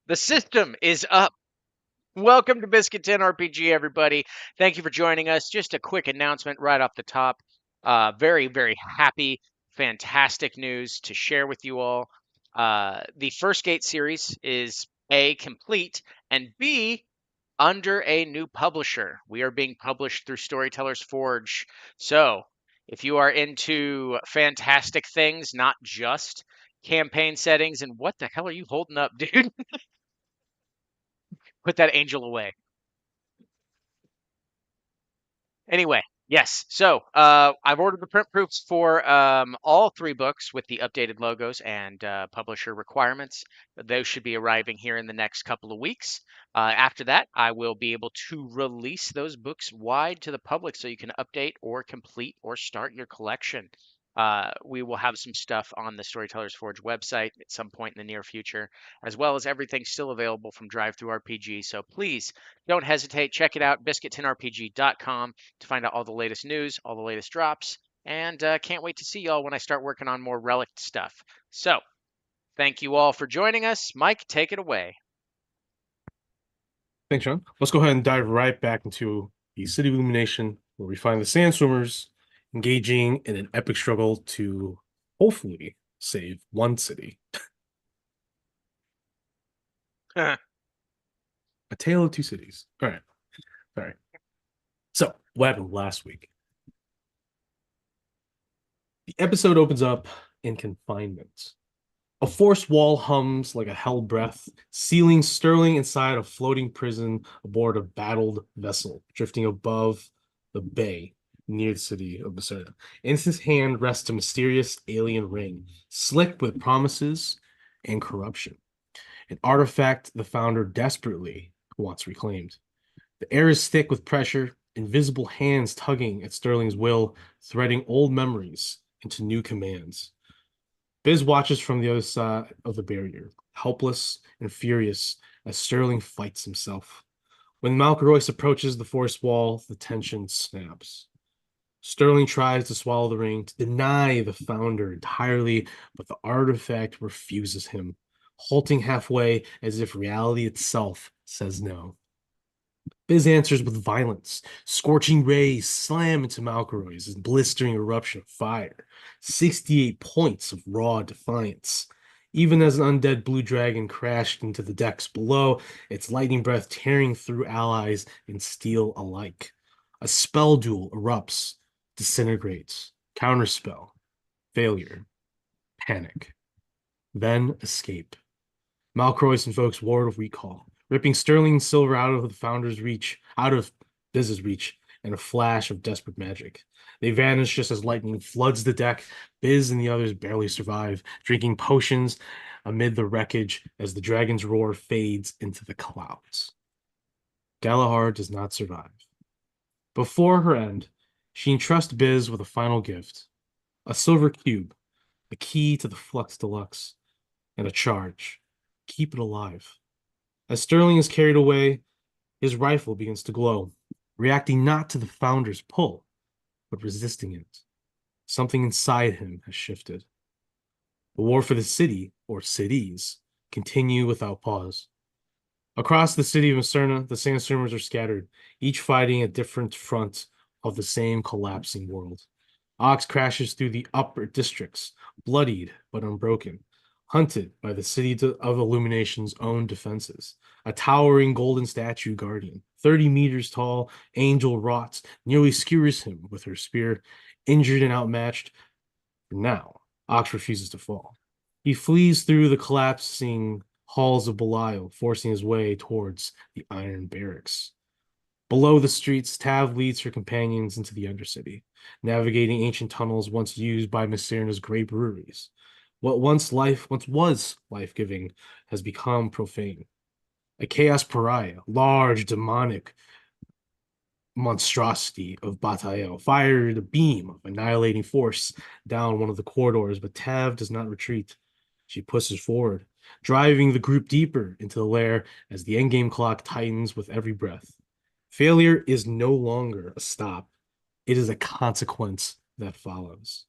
The system is up. Welcome to Biscuit 10 RPG, everybody. Thank you for joining us. Just a quick announcement right off the top. Very happy, fantastic news to share with you all. The First Gate series is A, complete, and B, under a new publisher. We are being published through Storytellers Forge. So, if you are into fantastic things, not just campaign settings, and what the hell are you holding up, dude? Put that angel away. Anyway, yes. So I've ordered the print proofs for all three books with the updated logos and publisher requirements. Those should be arriving here in the next couple of weeks. After that, I will be able to release those books wide to the public so you can update or complete or start your collection. We will have some stuff on the Storytellers Forge website at some point in the near future, as well as everything still available from Drive Through RPG. So please don't hesitate. Check it out, biscuit10rpg.com, to find out all the latest news, all the latest drops, and can't wait to see y'all when I start working on more Relic stuff. So, thank you all for joining us. Mike, take it away. Thanks, Sean. Let's go ahead and dive right back into the City of Illumination, where we find the Sandswimmers engaging in an epic struggle to hopefully save one city. A tale of two cities. All right. So, what happened last week? The episode opens up in confinement. A forced wall hums like a held breath, sealing Sterling inside a floating prison aboard a battled vessel drifting above the bay near the city of Macerna. In his hand rests a mysterious alien ring, slick with promises and corruption. An artifact the founder desperately wants reclaimed. The air is thick with pressure, invisible hands tugging at Sterling's will, threading old memories into new commands. Biz watches from the other side of the barrier, helpless and furious as Sterling fights himself. When Malcaroyce approaches the forest wall, the tension snaps. Sterling tries to swallow the ring, to deny the founder entirely, but the artifact refuses him, halting halfway as if reality itself says no. Biz answers with violence. Scorching rays slam into Malcaroy's blistering eruption of fire. 68 points of raw defiance. Even as an undead blue dragon crashed into the decks below, its lightning breath tearing through allies and steel alike. A spell duel erupts, disintegrates, counterspell, failure, panic. Then escape. Malcroix invokes Ward of Recall, ripping sterling silver out of the founder's reach, out of Biz's reach, in a flash of desperate magic. They vanish just as lightning floods the deck. Biz and the others barely survive, drinking potions amid the wreckage as the dragon's roar fades into the clouds. Galahad does not survive. Before her end, she entrusts Biz with a final gift, a silver cube, a key to the Flux Deluxe, and a charge. Keep it alive. As Sterling is carried away, his rifle begins to glow, reacting not to the founder's pull, but resisting it. Something inside him has shifted. The war for the city, or cities, continue without pause. Across the city of Macerna, the Sandstormers are scattered, each fighting a different front of the same collapsing world. Ox crashes through the upper districts, bloodied but unbroken, hunted by the City of Illumination's own defenses. A towering golden statue guardian, 30 meters tall, Angel Rots, nearly skewers him with her spear. Injured and outmatched, for now, Ox refuses to fall. He flees through the collapsing halls of Belial, forcing his way towards the Iron Barracks. Below the streets, Tav leads her companions into the Undercity, navigating ancient tunnels once used by Macerna's great breweries. What once was life-giving has become profane. A chaos pariah, large demonic monstrosity of Batael, fired a beam of annihilating force down one of the corridors, but Tav does not retreat. She pushes forward, driving the group deeper into the lair as the endgame clock tightens with every breath. Failure is no longer a stop. It is a consequence that follows.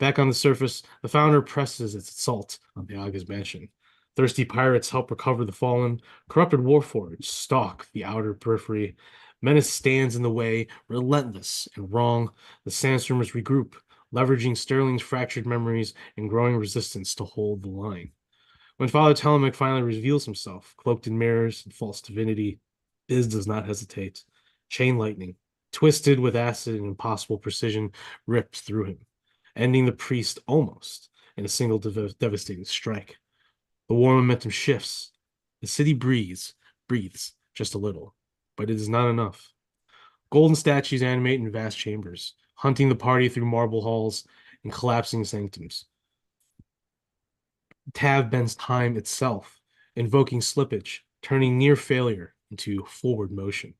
Back on the surface, the founder presses its assault on the Aga's mansion. Thirsty pirates help recover the fallen. Corrupted warforged stalk the outer periphery. Menace stands in the way, relentless and wrong. The sandstormers regroup, leveraging Sterling's fractured memories and growing resistance to hold the line. When Father Telemac finally reveals himself, cloaked in mirrors and false divinity, Biz does not hesitate. Chain lightning, twisted with acid and impossible precision, rips through him, ending the priest almost in a single devastating strike. The war momentum shifts. The city breathes just a little, but it is not enough. Golden statues animate in vast chambers, hunting the party through marble halls and collapsing sanctums. Tav bends time itself, invoking slippage, turning near failure into forward motion.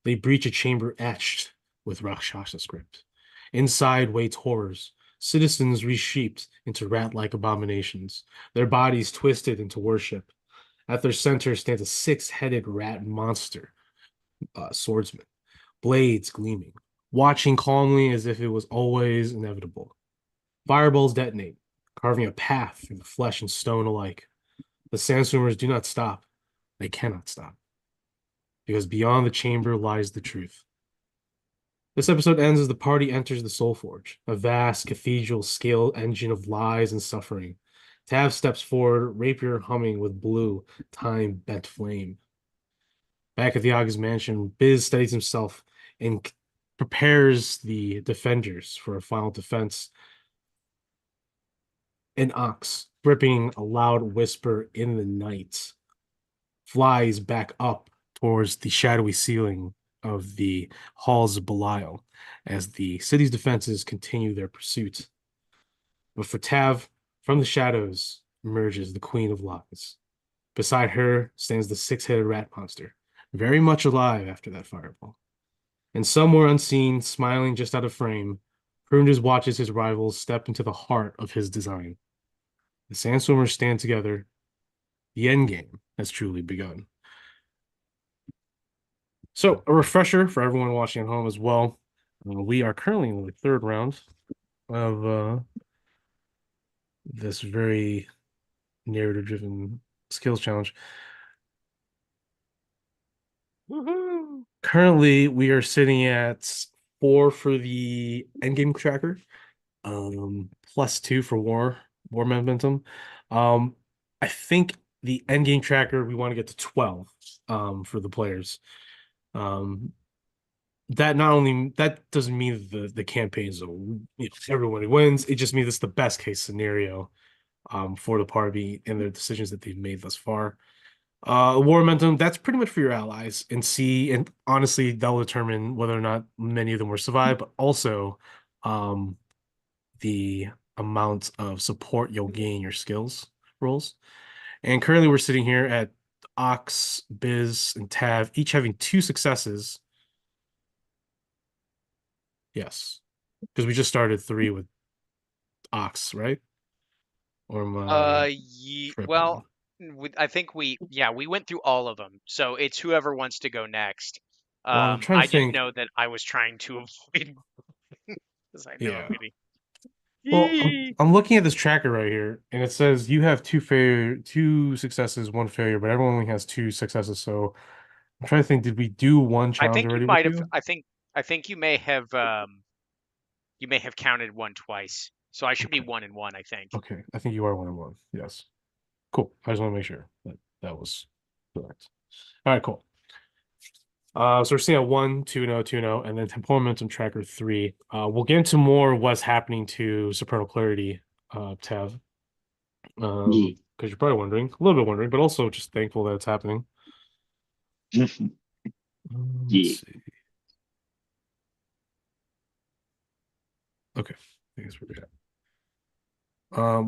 They breach a chamber etched with Rakshasa script. Inside waits horrors, citizens reshaped into rat-like abominations, their bodies twisted into worship. At their center stands a six-headed rat monster, swordsman, blades gleaming, watching calmly as if it was always inevitable. Fireballs detonate, carving a path through the flesh and stone alike. The sandstormers do not stop. They cannot stop, because beyond the chamber lies the truth. This episode ends as the party enters the Soul Forge, a vast cathedral scale engine of lies and suffering. Tav steps forward, rapier humming with blue, time bent flame. Back at the Aga's mansion, Biz steadies himself and prepares the defenders for a final defense. An ox, gripping a loud whisper in the night, flies back up towards the shadowy ceiling of the halls of Belial as the city's defenses continue their pursuit. But for Tav, from the shadows emerges the Queen of Lies. Beside her stands the six-headed rat monster, very much alive after that fireball. And somewhere unseen, smiling just out of frame, Prundes watches his rivals step into the heart of his design. The Sandstormers stand together. The end game has truly begun. So, a refresher for everyone watching at home as well. We are currently in the third round of this very narrative-driven skills challenge. Woohoo! Currently, we are sitting at 4 for the endgame tracker, +2 for war momentum. Um, I think the endgame tracker we want to get to 12 for the players. Um, that not only that doesn't mean the campaigns everybody wins. It just means it's the best case scenario for the party and the decisions that they've made thus far. War momentum, that's pretty much for your allies and see, and honestly, that'll determine whether or not many of them will survive, but also um the amount of support you'll gain in your skills rolls. And currently we're sitting here at Ox, Biz, and Tav, each having 2 successes. Yes. Because we just started 3 with Ox, right? Or am I Well, tripping? I think we went through all of them. So it's whoever wants to go next. Well, I'm trying to I didn't think. know that I was trying to avoid because I know I'm Yeah. gonna. Well, Yee! I'm looking at this tracker right here, and it says you have 2 successes, 1 failure, but everyone only has 2 successes. So I'm trying to think, did we do one I challenge think you already with might have. you? I think you may have counted one twice. So I should be Okay. 1 and 1. I think. Okay. I think you are 1-1. Yes. Cool. I just want to make sure that that was correct. All right, cool. So we're seeing a 1, 2-0, 2-0, and then temporal momentum tracker 3. We'll get into more of what's happening to Supernal Clarity, Tav. Yeah. Because you're probably wondering, a little bit wondering, but also just thankful that it's happening. Yeah. Let's see. Okay, I guess we're good.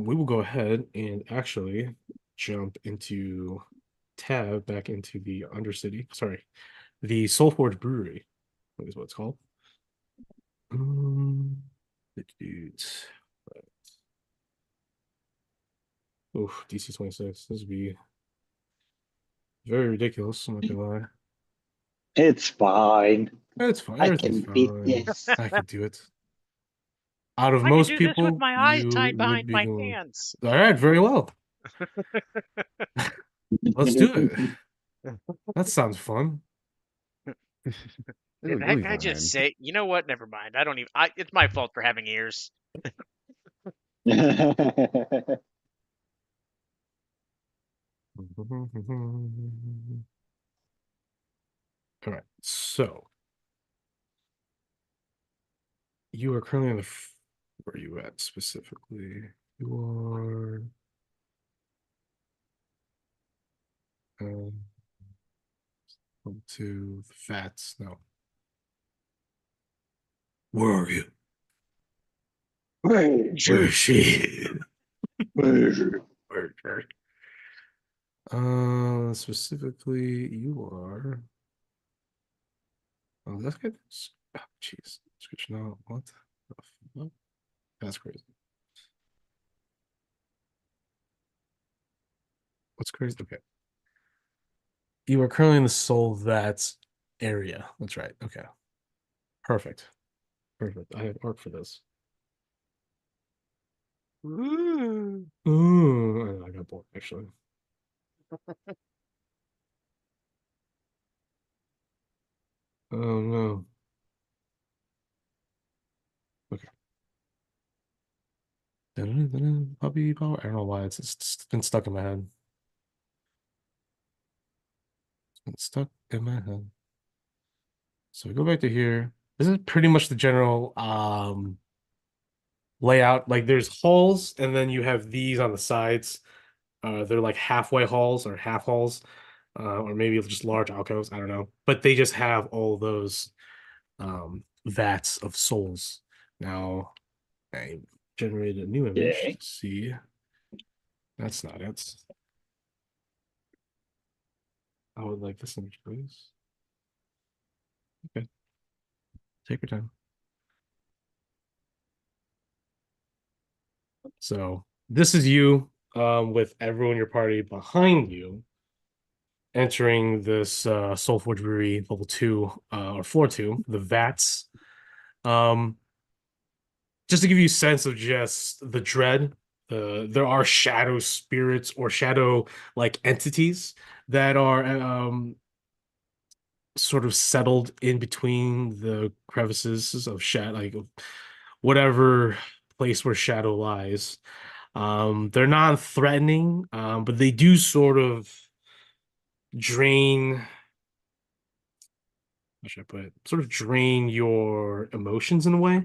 We will go ahead and actually jump into Tab back into the Undercity. Sorry, the Soulforge Brewery, I think is what it's called. Um, dudes. Oof, DC 26. This would be very ridiculous. I'm not gonna lie. It's fine. It's fine. I Everything's can beat fine. this. I could do it. Out of I can most do this with people, my eyes you tied would behind be my going, hands. all right, very well. Let's do it. That sounds fun. It'll Did that be guy just fine. say, you know what? Never mind. I don't even. It's my fault for having ears. All right, so you are currently on the. Where are you at specifically? You are. Um, to the fats. No. Where are you? Where is she? Where? Specifically, you are. Oh, that's good. Oh, jeez. Switching out. What the fuck? That's crazy. What's crazy? Okay. You are currently in the Soul Vats area. That's right. Okay. Perfect. Perfect. I have art for this. Ooh. Ooh, I got bored actually. Oh no. Okay. Puppy power. I don't know why it's been stuck in my head. It's been stuck in my head. So we go back to here. This is pretty much the general layout. Like there's halls, and then you have these on the sides. They're like halfway halls or half halls, or maybe just large alcoves. I don't know, but they just have all those vats of souls. Now I generated a new image. Okay. Let's see. That's not it. I would like this image, please. Okay, take your time. So this is you, with everyone in your party behind you, entering this Soulforge Brewery level 2, or floor 2, the vats. Um, just to give you a sense of just the dread, there are shadow spirits or shadow like entities that are sort of settled in between the crevices of shadow, like whatever place where shadow lies. They're non-threatening, but they do sort of drain. How should I put it? Sort of drain your emotions in a way.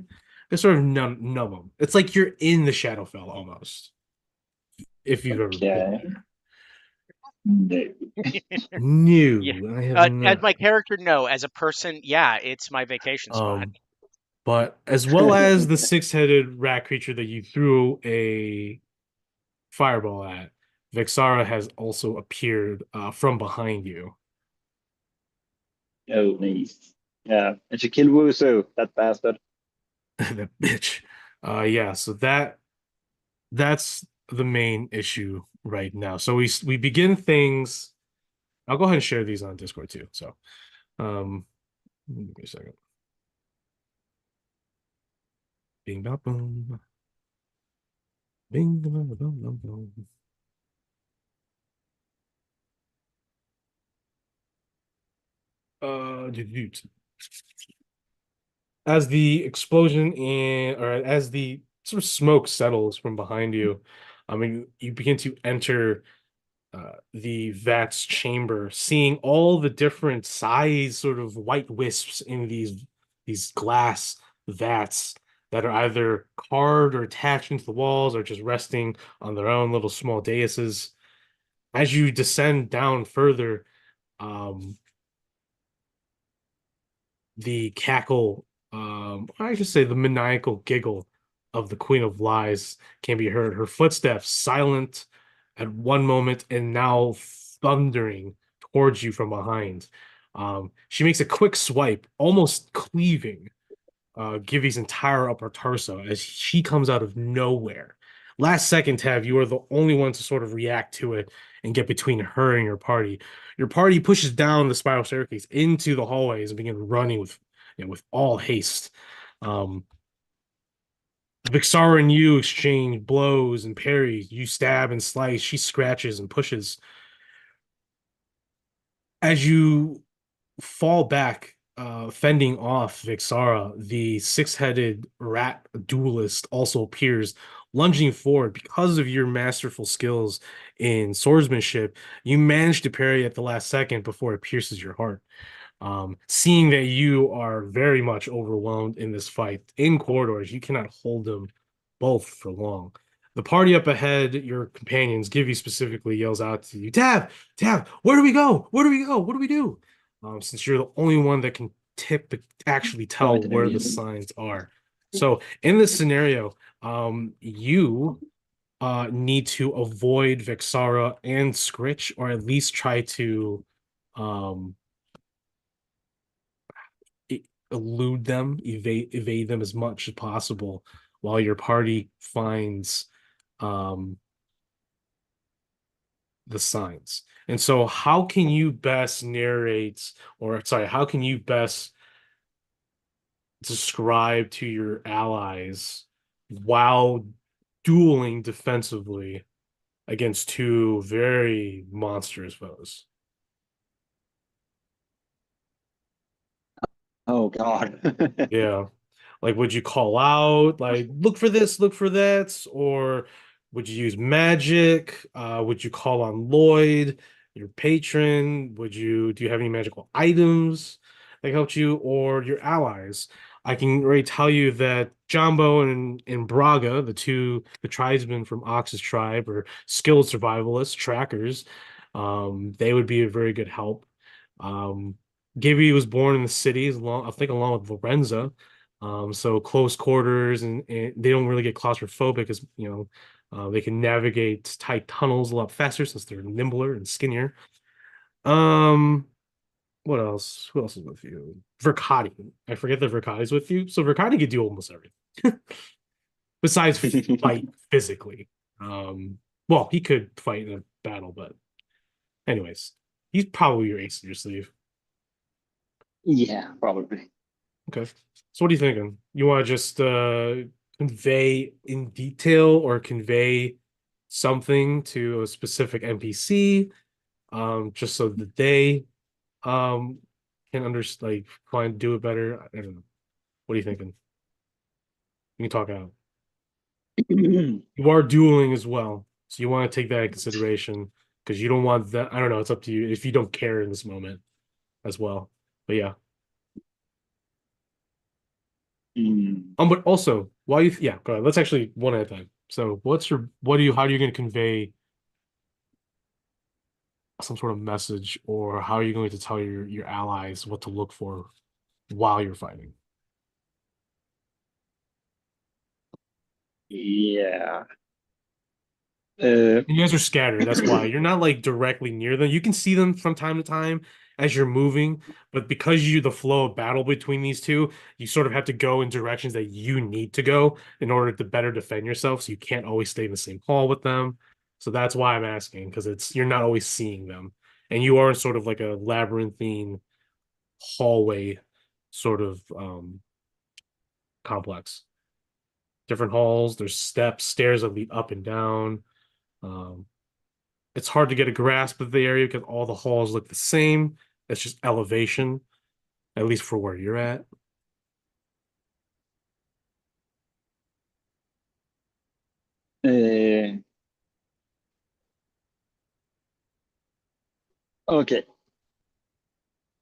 They sort of numb them. It's like you're in the Shadowfell almost, if you've ever been Okay. there. No. Yeah. No, I have As not. my character, no. As a person, yeah, it's my vacation spot. Um, but as well as the six-headed rat creature that you threw a fireball at, Vexara has also appeared from behind you. Oh, nice. Yeah, and she killed Wusu, that bastard. That bitch. Yeah, so that's the main issue right now. So we begin things. I'll go ahead and share these on Discord too. So, give me a second. Bing bop boom. Bing bong boom boom boom. Dude. As the explosion and or as the sort of smoke settles from behind you, I mean, you begin to enter the vat's chamber, seeing all the different size sort of white wisps in these glass vats that are either carved or attached into the walls or just resting on their own little small daises. As you descend down further, um, the cackle, I should say the maniacal giggle of the Queen of Lies can be heard. Her footsteps silent at one moment and now thundering towards you from behind. She makes a quick swipe, almost cleaving Gibby's entire upper torso as she comes out of nowhere. Last second, Tav, you are the only one to sort of react to it and get between her and your party. Your party pushes down the spiral staircase into the hallways and begin running with, with all haste. Um, Vixara and you exchange blows and parries. You stab and slice. She scratches and pushes. As you fall back, fending off Vixara, the six-headed rat duelist also appears, lunging forward. Because of your masterful skills in swordsmanship, you manage to parry at the last second before it pierces your heart. Seeing that you are very much overwhelmed in this fight in corridors, you cannot hold them both for long. The party up ahead, your companions, Givy specifically yells out to you, Tab, where do we go? Where do we go? What do we do? Since you're the only one that can actually tell Point of where the view. signs are. So in this scenario, you need to avoid Vexara and Scritch, or at least try to um elude them, evade them as much as possible while your party finds um the signs. And so how can you best narrate, or sorry, how can you best describe to your allies while dueling defensively against two very monstrous foes? Oh God. Yeah. Like, would you call out, like, look for this, look for that? Or would you use magic? Would you call on Lloyd, your patron? Do you have any magical items that helped you, or your allies? I can already tell you that Jumbo and Braga, the tribesmen from Ox's tribe, are skilled survivalists, trackers. They would be a very good help. Um, Gibby was born in the cities, I think, along with Lorenza. So close quarters, and they don't really get claustrophobic as they can navigate tight tunnels a lot faster since they're nimbler and skinnier. Um, what else? Who else is with you? Verkati. I forget that Verkati's with you. So Verkati could do almost everything besides fight physically. Well, he could fight in a battle, but anyways, he's probably your ace in your sleeve. Yeah, probably. Okay. So what are you thinking? You want to just convey in detail or convey something to a specific NPC, just so that they um can understand, like, find do it better. I don't know. What are you thinking? You can talk out. You are dueling as well, so you want to take that in consideration because you don't want that. I don't know. It's up to you if you don't care in this moment as well. But yeah. Mm. But also, while yeah, go ahead. Let's actually one at a time. So, how are you going to convey some sort of message, or how are you going to tell your allies what to look for while you're fighting? Yeah. Uh, You guys are scattered. That's why you're not like directly near them. You can see them from time to time as you're moving, but because the flow of battle between these two, you sort of have to go in directions that you need to go in order to better defend yourself. So you can't always stay in the same hall with them. So that's why I'm asking, because you're not always seeing them, and you are in sort of like a labyrinthine hallway sort of complex. Different halls, there's steps, stairs that lead up and down. Um, it's hard to get a grasp of the area because all the halls look the same. It's just elevation, at least for where you're at. uh, okay.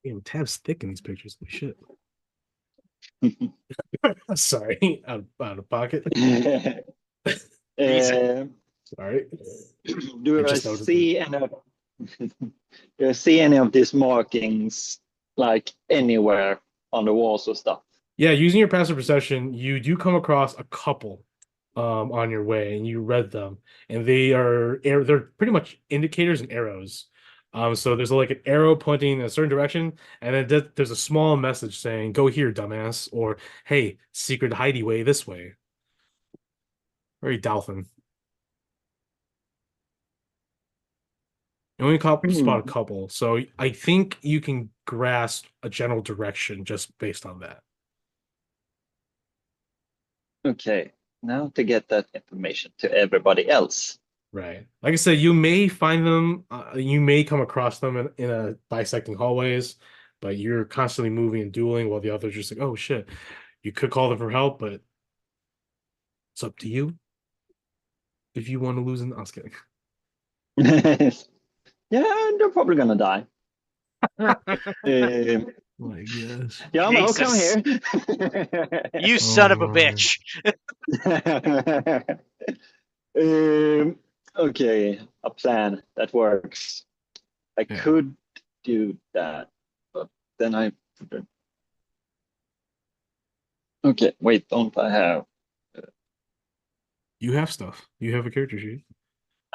Damn, tab's thick in these pictures. Holy shit. Sorry, out of pocket. Easy. Uh, Sorry. I do I just noticed them. see any of do I see any of these markings like anywhere on the walls or stuff? Yeah, using your passive perception, you do come across a couple on your way, and you read them, and they're pretty much indicators and arrows. So there's like an arrow pointing in a certain direction, and then there's a small message saying, "Go here, dumbass," or "Hey, secret hideaway this way." Very Dolphin. You only spot a Hmm. couple, so I think you can grasp a general direction just based on that. Okay. now to get that information to everybody else. Right. Like I said, you may find them, you may come across them in a bisecting hallways, but you're constantly moving and dueling while the other's just like, oh shit. You could call them for help, but it's up to you if you want to lose. I was kidding. Yeah, they're probably gonna die. My gosh. Yeah, no, come Jesus. here. You son of a my. bitch. Okay, a plan that works. I Yeah. could do that, but then I. Okay, wait, don't I have? You have stuff. You have a character sheet.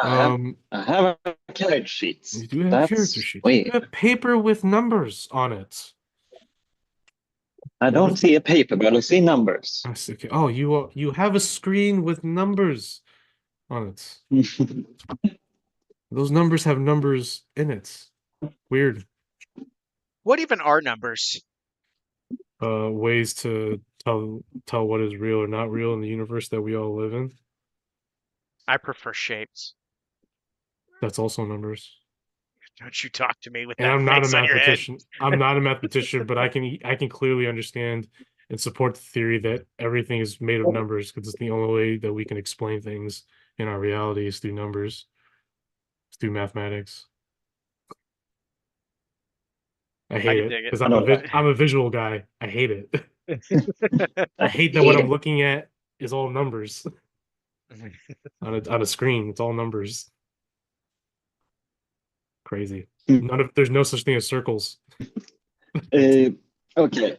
I have. Um, I have a character sheet. you do have character That's sheets. You wait. have paper with numbers on it. I What don't is see a paper, but I see numbers. I see, okay. Oh, you have a screen with numbers on it. Those numbers have numbers in it. Weird. What even are numbers? Ways to tell what is real or not real in the universe that we all live in. I prefer shapes. That's also numbers. Don't you talk to me with And that I'm not a face on your head. mathematician. I'm not a mathematician, but I can clearly understand and support the theory that everything is made of numbers because it's the only way that we can explain things in our reality is through numbers, it's through mathematics. I I hate can it dig because I know that. I'm a visual guy. I hate it. it. I I hate that what hate I'm it. looking at is all numbers on a screen. It's all numbers. Crazy. There's no such thing as circles. Uh, okay,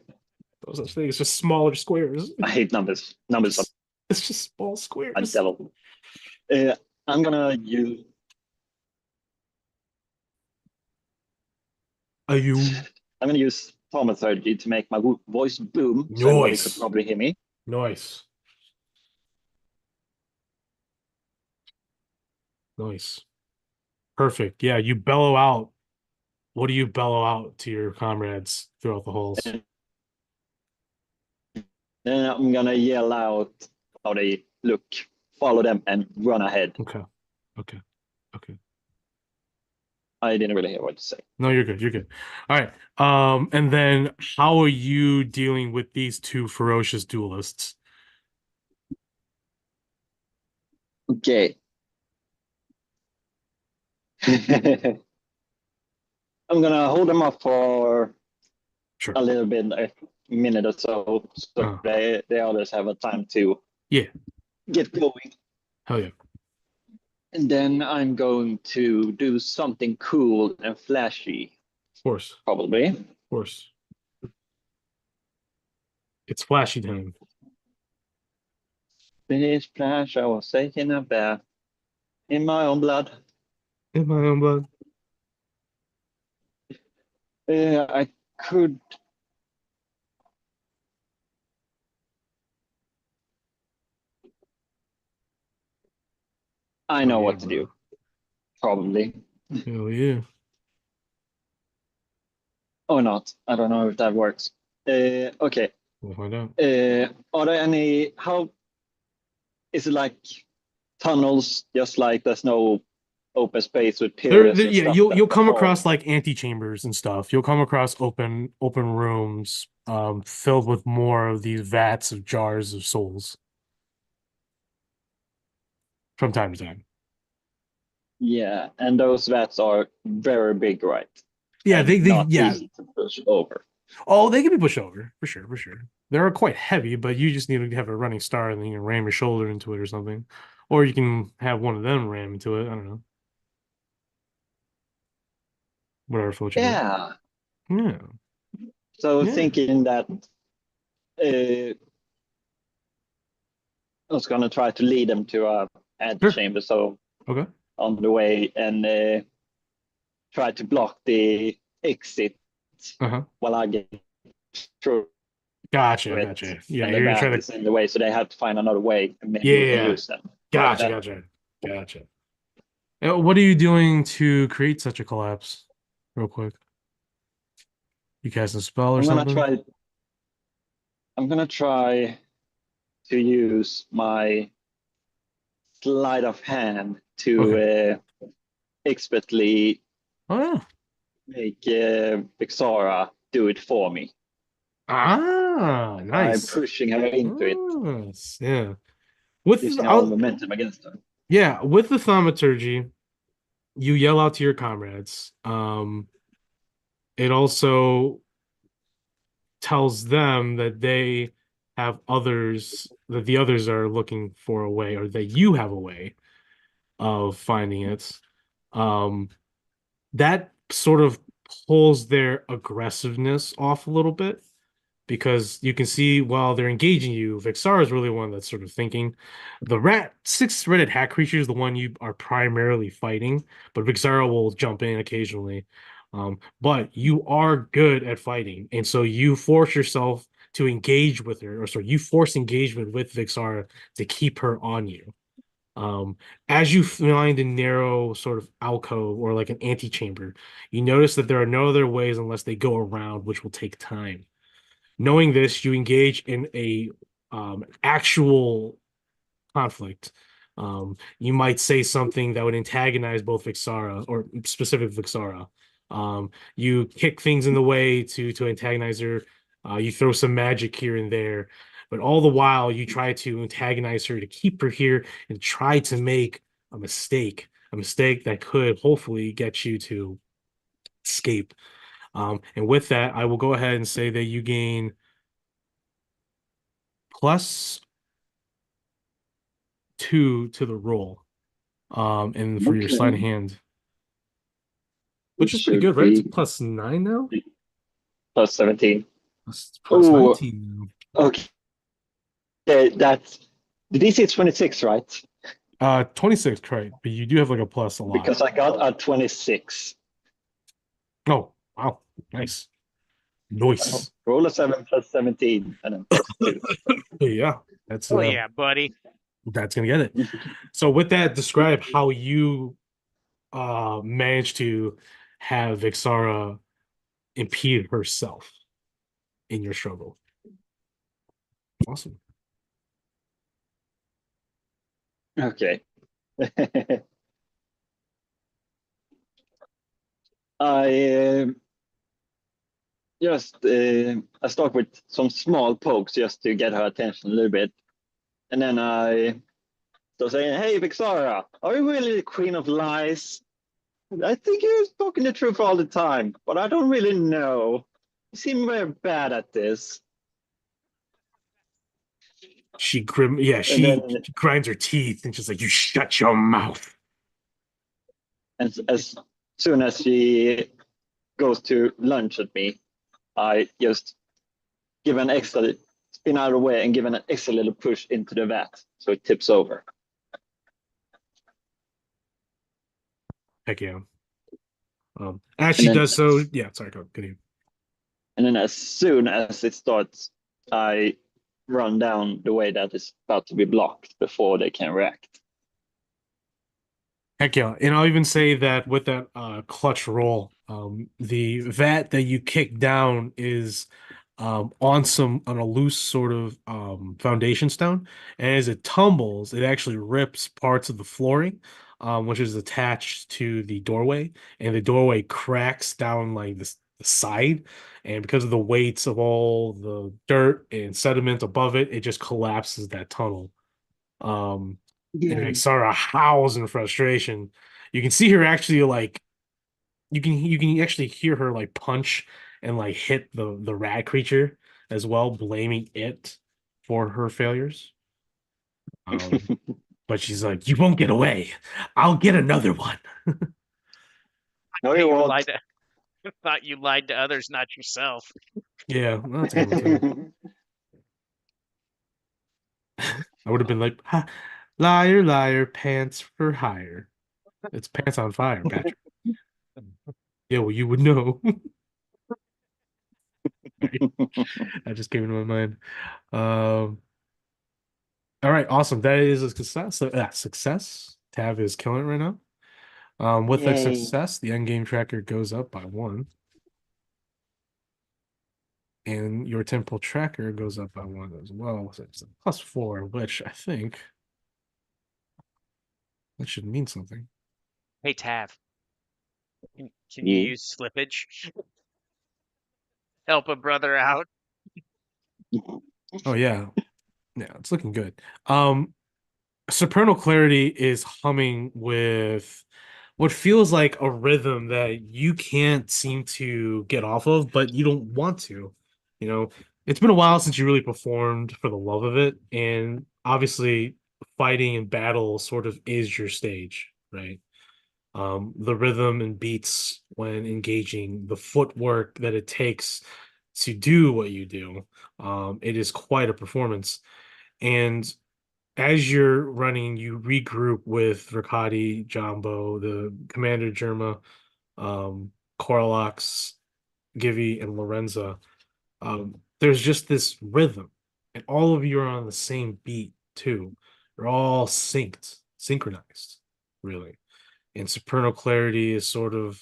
No such thing. It's just smaller squares. I hate numbers. Numbers are It's just small a squares. devil. I'm gonna use. Are you I'm gonna use thaumaturgy to make my voice boom, so everybody could nice? probably hear me. Nice. Nice. Perfect. Yeah, you bellow out. What do you bellow out to your comrades throughout the halls? And then I'm gonna yell out how they look, follow them, and run ahead. Okay. Okay. Okay. I didn't really hear what to say. No, you're good. You're good. All right. And then how are you dealing with these two ferocious duelists? Okay. I'm gonna hold them up for Sure. a little bit, a minute or so, so Uh, they others have a time to yeah. get going. Hell yeah. Of And then I'm going to do something cool and flashy, course. probably. Of course. It's flashy time. Finish flash, I was taking a bath in my own blood. In my own blood. I could. I Hell know yeah, what to bro. do, probably. Hell yeah. Or not. I don't know if that works. Okay. We'll find out. Are there any? How is it like tunnels? Just like there's no open space with pillars and Yeah, stuff you'll that the come hall. across like antechambers and stuff. You'll come across open rooms filled with more of these vats of jars of souls from time to time. Yeah, and those vats are very big, right? Yeah, And not yeah. easy to push over. Oh, they can be pushed over for sure, for sure. They're quite heavy, but you just need to have a running start and then you can ram your shoulder into it or something, or you can have one of them ram into it. I don't know, whatever floats your boat. Yeah. Yeah, So yeah. thinking that I was gonna try to lead them to a Sure. antechamber. So Okay. on the way and try to block the exit Uh-huh. while I get through Gotcha, it, gotcha. Yeah, and the you're gonna try bat to. is in the way, so they have to find another way, and maybe Yeah, we yeah, can yeah. lose them like Gotcha, that. gotcha, gotcha. What are you doing to create such a collapse? Real quick. You cast a spell or I'm gonna something? try. I'm gonna try to use my sleight of hand to Okay. expertly Oh yeah. make Vixara do it for me. Ah, I'm nice. pushing her into it, Nice. Yeah. With using all I'll, momentum against her. yeah, with the thaumaturgy, you yell out to your comrades. It also tells them that they have others, that the others are looking for a way, or that you have a way of finding it. Um, that sort of pulls their aggressiveness off a little bit because you can see while they're engaging you, Vixar is really one that's sort of thinking. The six-threaded hat creature is the one you are primarily fighting, but Vixara will jump in occasionally. But you are good at fighting, and so you force yourself to engage with her, or sorry, you force engagement with Vixara to keep her on you. Um, as you find a narrow sort of alcove or like an antechamber, you notice that there are no other ways unless they go around, which will take time. Knowing this, you engage in a actual conflict. You might say something that would antagonize both Vixara or specific Vixara. You kick things in the way to antagonize her. You throw some magic here and there, but all the while you try to antagonize her to keep her here and try to make a mistake that could hopefully get you to escape. And with that, I will go ahead and say that you gain +2 to the roll. And for your sleight Okay, of hand, it which is pretty should good, right? It's be +9 now? plus 17. Plus Oh, 19 now. okay. That's the DC is 26, right? 26, right? But you do have like a plus a lot. Because I got a 26. Oh, wow. Nice. Nice. Roll a 7 plus 17 and then plus 2. Yeah, that's Oh yeah, buddy. that's gonna get it. So with that, describe how you managed to have Vixara impede herself in your struggle. Awesome. Okay. I just I start with some small pokes just to get her attention a little bit, and then I start saying, "Hey, Vixara, are you really the queen of lies? I think you're talking the truth all the time, but I don't really know. You seem very bad at this." Yeah, And she then, grinds her teeth and she's like, "You shut your mouth." as soon as she goes to lunge at me, I just give an extra spin out of the way and give an extra little push into the vat so it tips over. Heck yeah. As And she then does so, yeah, sorry, go continue. and then as soon as it starts, I run down the way that is about to be blocked before they can react. Heck yeah. And I'll even say that with that clutch roll, the vat that you kick down is on a loose sort of foundation stone. And as it tumbles, it actually rips parts of the flooring, which is attached to the doorway, and the doorway cracks down like the side. And because of the weights of all the dirt and sediment above it, it just collapses that tunnel. Um, and Yay. Vixara howls in frustration. You can see her actually like you can actually hear her like punch and like hit the rat creature as well, blaming it for her failures. Um, but she's like, "You won't get away. I'll get another one." No, you You lied won't. to thought you lied to others, not yourself. Yeah, well, that's a good one too. I would have been like, ha, "Liar, liar, pants for hire." It's pants on fire, Patrick. Yeah, well, you would know. That just came into my mind. Um, all right, awesome. That is a success. Success. Tav is killing it right now. With a Yay. success, the end game tracker goes up by 1. And your temporal tracker goes up by one as well. So it's a +4, which I think that should mean something. Hey, Tav, can you Yeah. use slippage? Help a brother out. Oh yeah. Yeah, it's looking good. Supernal Clarity is humming with what feels like a rhythm that you can't seem to get off of, but you don't want to. You know, it's been a while since you really performed for the love of it, and obviously fighting and battle sort of is your stage, right? The rhythm and beats when engaging, the footwork that it takes to do what you do, it is quite a performance. And as you're running, you regroup with Rakati, Jumbo, the Commander Germa, Corlox, Givy, and Lorenza. There's just this rhythm, and all of you are on the same beat too. You're all synchronized, really. And Supernal Clarity is sort of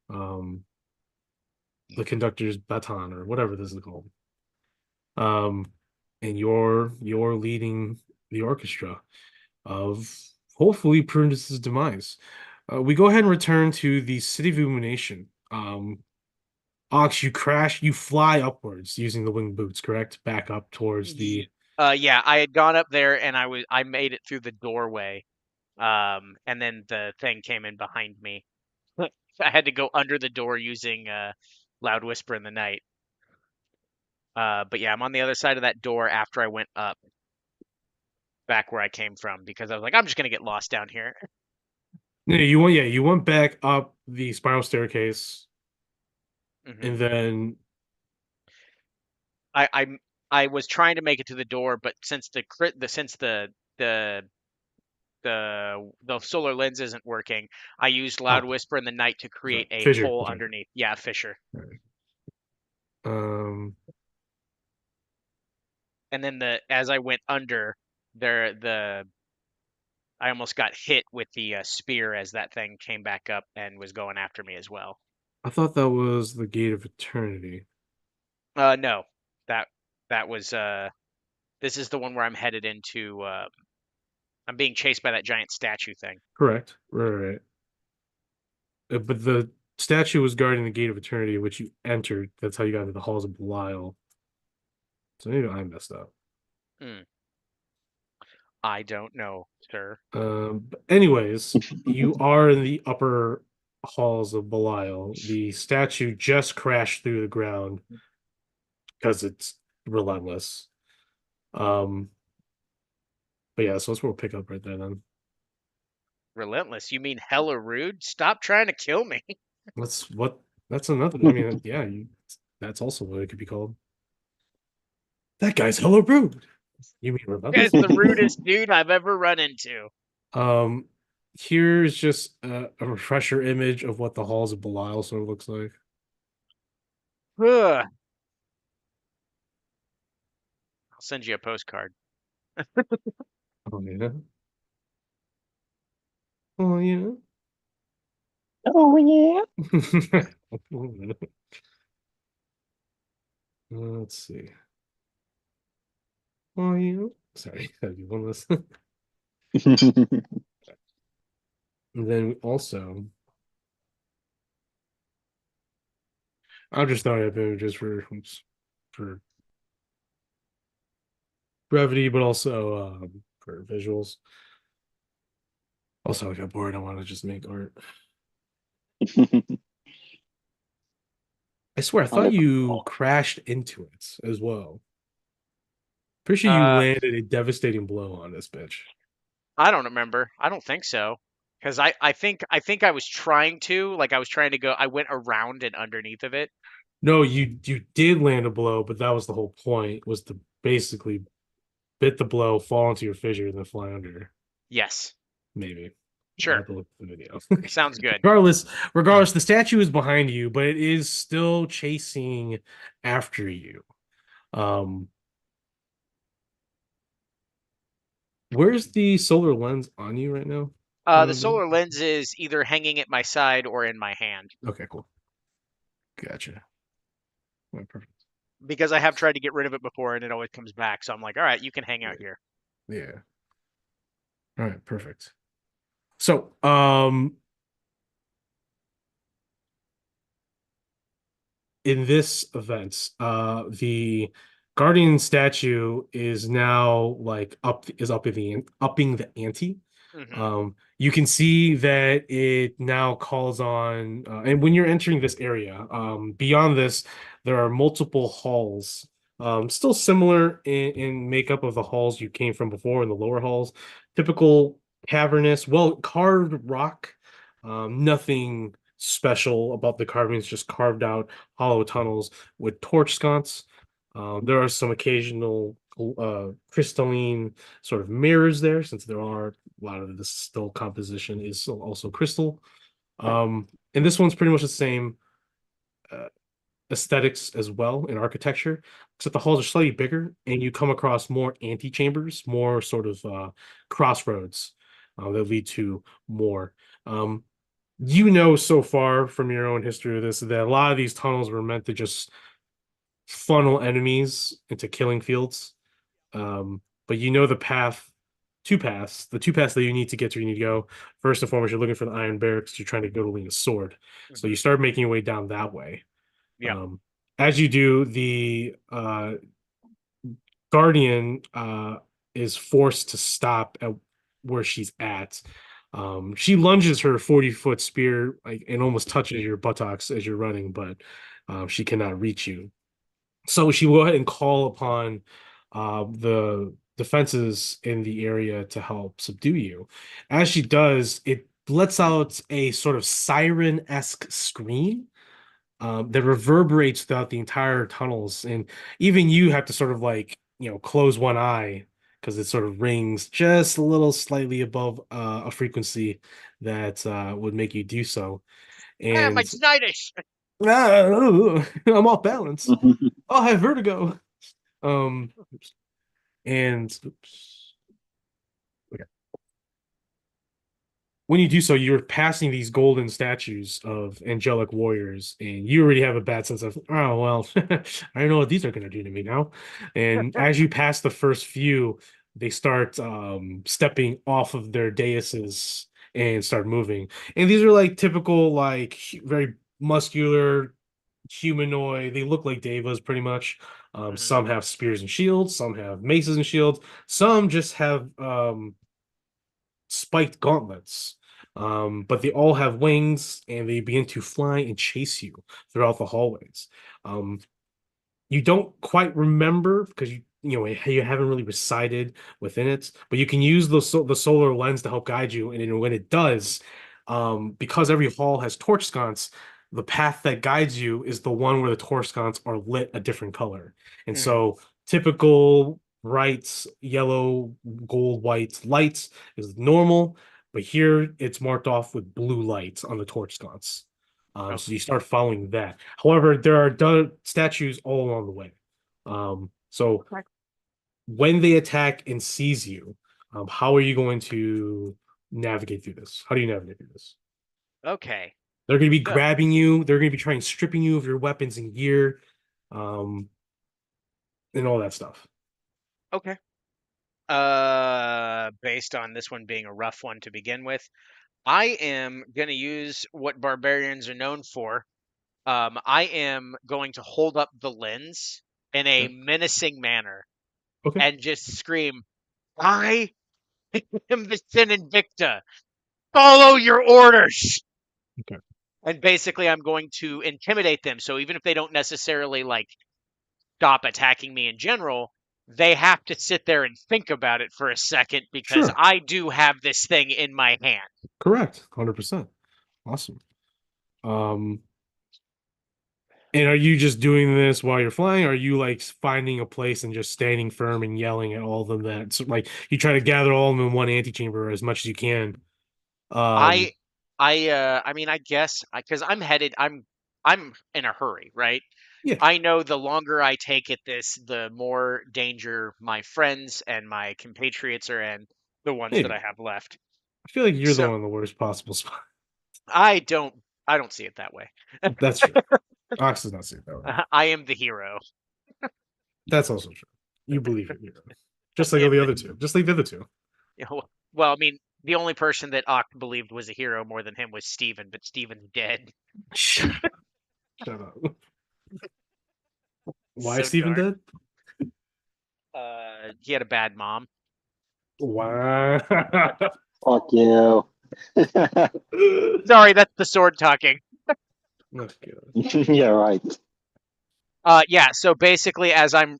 um the conductor's baton or whatever this is called. Um, and you're leading the orchestra of hopefully Prudence's demise. We go ahead and return to the City of Illumination. Ox, you crash, you fly upwards using the wing boots, correct? Back up towards the. Yeah, I had gone up there and I made it through the doorway. And then the thing came in behind me. I had to go under the door using Loud Whisper in the Night. But yeah, I'm on the other side of that door after I went up back where I came from because I was like, I'm just gonna get lost down here. No, you went back up the spiral staircase, hmm and then I I I was trying to make it to the door, but since the the solar lens isn't working, I used Loud oh, Whisper in the Night to sorry, create a fissure. hole That's right. underneath. Yeah, fissure. Right. Um, And then the as I went under there, the I almost got hit with the spear as that thing came back up and was going after me as well. I thought that was the Gate of Eternity. No, that that was this is the one where I'm headed into. I'm being chased by that giant statue thing. Correct. Right. But the statue was guarding the Gate of Eternity, which you entered. That's how you got into the halls of Belial. So maybe I messed up. Hmm, I don't know, sir. But anyways, you are in the upper halls of Belial. The statue just crashed through the ground because it's relentless. Um, but yeah, so that's where we'll pick up right there then. Relentless. You mean hella rude? Stop trying to kill me. That's what that's another. I mean, yeah, that's also what it could be called. That guy's hella rude. You mean Guy's relentless? the rudest dude I've ever run into. Um, here's just a refresher image of what the halls of Belial sort of looks like. Ugh. I'll send you a postcard. Oh yeah. Oh yeah. Oh yeah. Let's see. Oh yeah. Sorry, gotta do one of this. And then we also, I'm just throwing up images for brevity, but also for visuals. Also, I got bored. I want to just make art. I swear, I thought you crashed into it as well. Pretty sure you Uh, landed a devastating blow on this bitch. I don't remember. I don't think so. Because I think I was trying to, like I was trying to go, I went around and underneath of it. No, you did land a blow, but that was the whole point, was to basically bit the blow, fall into your fissure, and then fly under. Yes. Maybe. I'll Sure. have to look at the video. Sounds good. Regardless, the statue is behind you, but it is still chasing after you. Um, where's the solar lens on you right now? The solar lens is either hanging at my side or in my hand. Okay, cool. Gotcha. All right, perfect. because I have tried to get rid of it before and it always comes back. So I'm like, all right, you can hang out Yeah. here. Yeah. All right, perfect. So, in this event, the Guardian statue is now like upping the ante. Hmm. You can see that it now calls on, and when you're entering this area, beyond this, there are multiple halls, still similar in makeup of the halls you came from before in the lower halls. Typical cavernous, well carved rock. Nothing special about the carvings, just carved out hollow tunnels with torch sconce. There are some occasional crystalline sort of mirrors there, since there are a lot of the still composition is also crystal. And this one's pretty much the same uh, aesthetics as well in architecture, except the halls are slightly bigger, and you come across more antechambers, more sort of crossroads that lead to more. Um, you know so far from your own history of this that a lot of these tunnels were meant to just funnel enemies into killing fields. But you know the path, the two paths that you need to get to, you need to go. First and foremost, you're looking for the Iron Barracks. You're trying to go to Lena's sword. So you Hmm. start making your way down that way. Yeah. Um, as you do, the Guardian is forced to stop at where she's at. She lunges her 40-foot spear like and almost touches your buttocks as you're running, but she cannot reach you. So she will go ahead and call upon the defenses in the area to help subdue you. As she does, it lets out a sort of siren-esque scream that reverberates throughout the entire tunnels, and even you have to sort of like close one eye because it sort of rings just a little slightly above a frequency that would make you do so. Ah, my And tinnitus. I'm off balance. Oh, I have vertigo. Oops. And oops. Okay. When you do so, you're passing these golden statues of angelic warriors, and you already have a bad sense of, oh, well, I don't know what these are going to do to me now. And as you pass the first few, they start stepping off of their daises and start moving. And these are like typical, like very muscular humanoid. They look like devas pretty much. Hmm. Some have spears and shields, some have maces and shields, some just have spiked gauntlets. But they all have wings and they begin to fly and chase you throughout the hallways. Um, you don't quite remember because you haven't really recited within it, but you can use the solar lens to help guide you. And when it does, because every hall has torch sconce, the path that guides you is the one where the torch sconce are lit a different color. And Hmm. so typical bright yellow, gold, white lights is normal, but here it's marked off with blue lights on the torch sconce. So Okay. you start following that. However, there are statues all along the way. So when they attack and seize you, how are you going to navigate through this? How do you navigate through this? Okay. They're going to be So, grabbing you. They're going to be trying stripping you of your weapons and gear, um, and all that stuff. okay. Based on this one being a rough one to begin with, I am going to use what barbarians are known for. I am going to hold up the lens in a Okay. menacing manner Okay. and just scream, I am the Sin Invicta. Follow your orders. Okay. And basically, I'm going to intimidate them. So even if they don't necessarily like stop attacking me in general, they have to sit there and think about it for a second because Sure. I do have this thing in my hand. Correct. 100%. Awesome. Um, And are you just doing this while you're flying? Or are you like finding a place and just standing firm and yelling at all of them that so, like you try to gather all of them in one antechamber as much as you can? Um, I I mean I guess because I'm in a hurry, right? yeah, I know the longer I take at this, the more danger my friends and my compatriots are in, the ones that I maybe. have left. I feel like you're the So one in the worst possible spot. I don't I don't see it that way. That's true. Ox does not see it that way. I am the hero. That's also true. You believe it, just like all And the other two. Just like the other two. you know, well, I mean, the only person that Oct believed was a hero more than him was Steven, but Steven's dead. Shut up. Why is So Steven dark. dead? He had a bad mom. Wow. Fuck you. Sorry, that's the sword talking. Oh, God. Yeah, right. Yeah. So basically, I'm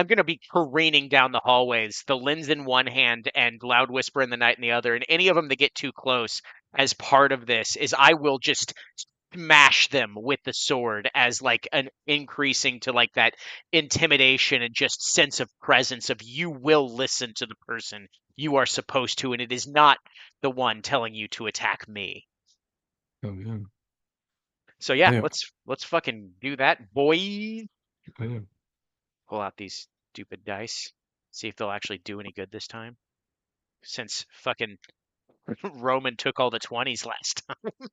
gonna be careening down the hallways, the lens in one hand and Loud Whisper in the Night in the other, and any of them that get too close as part of this is I will just smash them with the sword as like an increasing to like that intimidation and just sense of presence of you will listen to the person you are supposed to, and it is not the one telling you to attack me. Oh, yeah. So yeah, Yeah. let's fucking do that, boy. Oh, yeah. Pull out these stupid dice. See if they'll actually do any good this time. Since fucking Roman took all the 20s last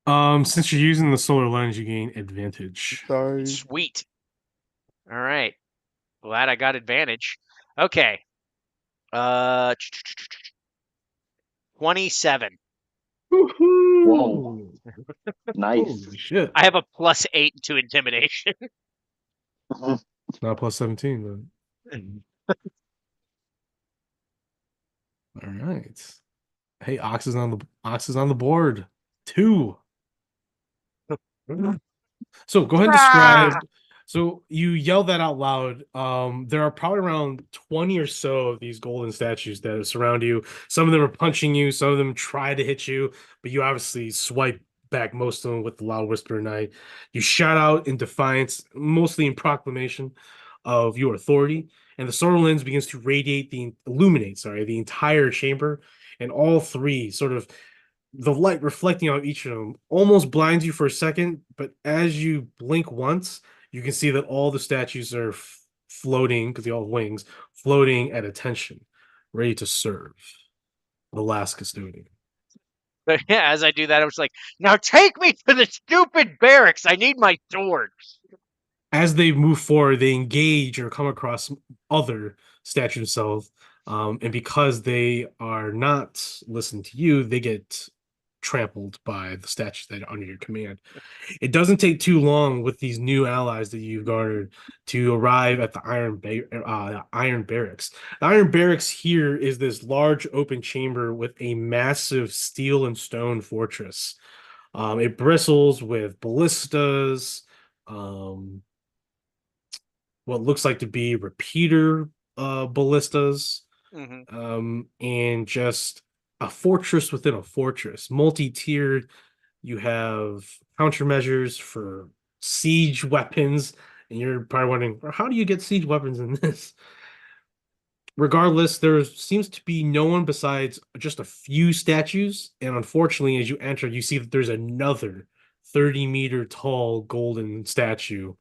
time. Since you're using the solar lens, you gain advantage. Sorry. Sweet. All right. Glad I got advantage. Okay. Uh 27. Whoa. Woohoo! Nice. Holy shit. I have a +8 to intimidation. Not plus 17, but all right. Hey, Ox is on the board. 2. So go ahead and Ah! describe. So you yell that out loud. There are probably around 20 or so of these golden statues that surround you. Some of them are punching you, some of them try to hit you, but you obviously swipe back most of them with the loud whisper knight. You shout out in defiance, mostly in proclamation of your authority, and the solar lens begins to illuminate, sorry, the entire chamber, and all three sort of the light reflecting on each of them almost blinds you for a second, but as you blink once, you can see that all the statues are floating because they all have wings, floating at attention, ready to serve the last custodian. But yeah, as I do that, I was like, now take me to the stupid barracks. I need my sword. As they move forward, they engage or come across other statues themselves. And because they are not listening to you, they get trampled by the statues that are under your command. It doesn't take too long with these new allies that you've garnered to arrive at the Iron Barracks. The Iron Barracks here is this large open chamber with a massive steel and stone fortress. It bristles with ballistas, um, what looks like to be repeater ballistas, Hmm. and just a fortress within a fortress, multi-tiered. You have countermeasures for siege weapons, and you're probably wondering, how do you get siege weapons in this? Regardless, there seems to be no one besides just a few statues, and unfortunately, as you enter, you see that there's another 30-meter tall golden statue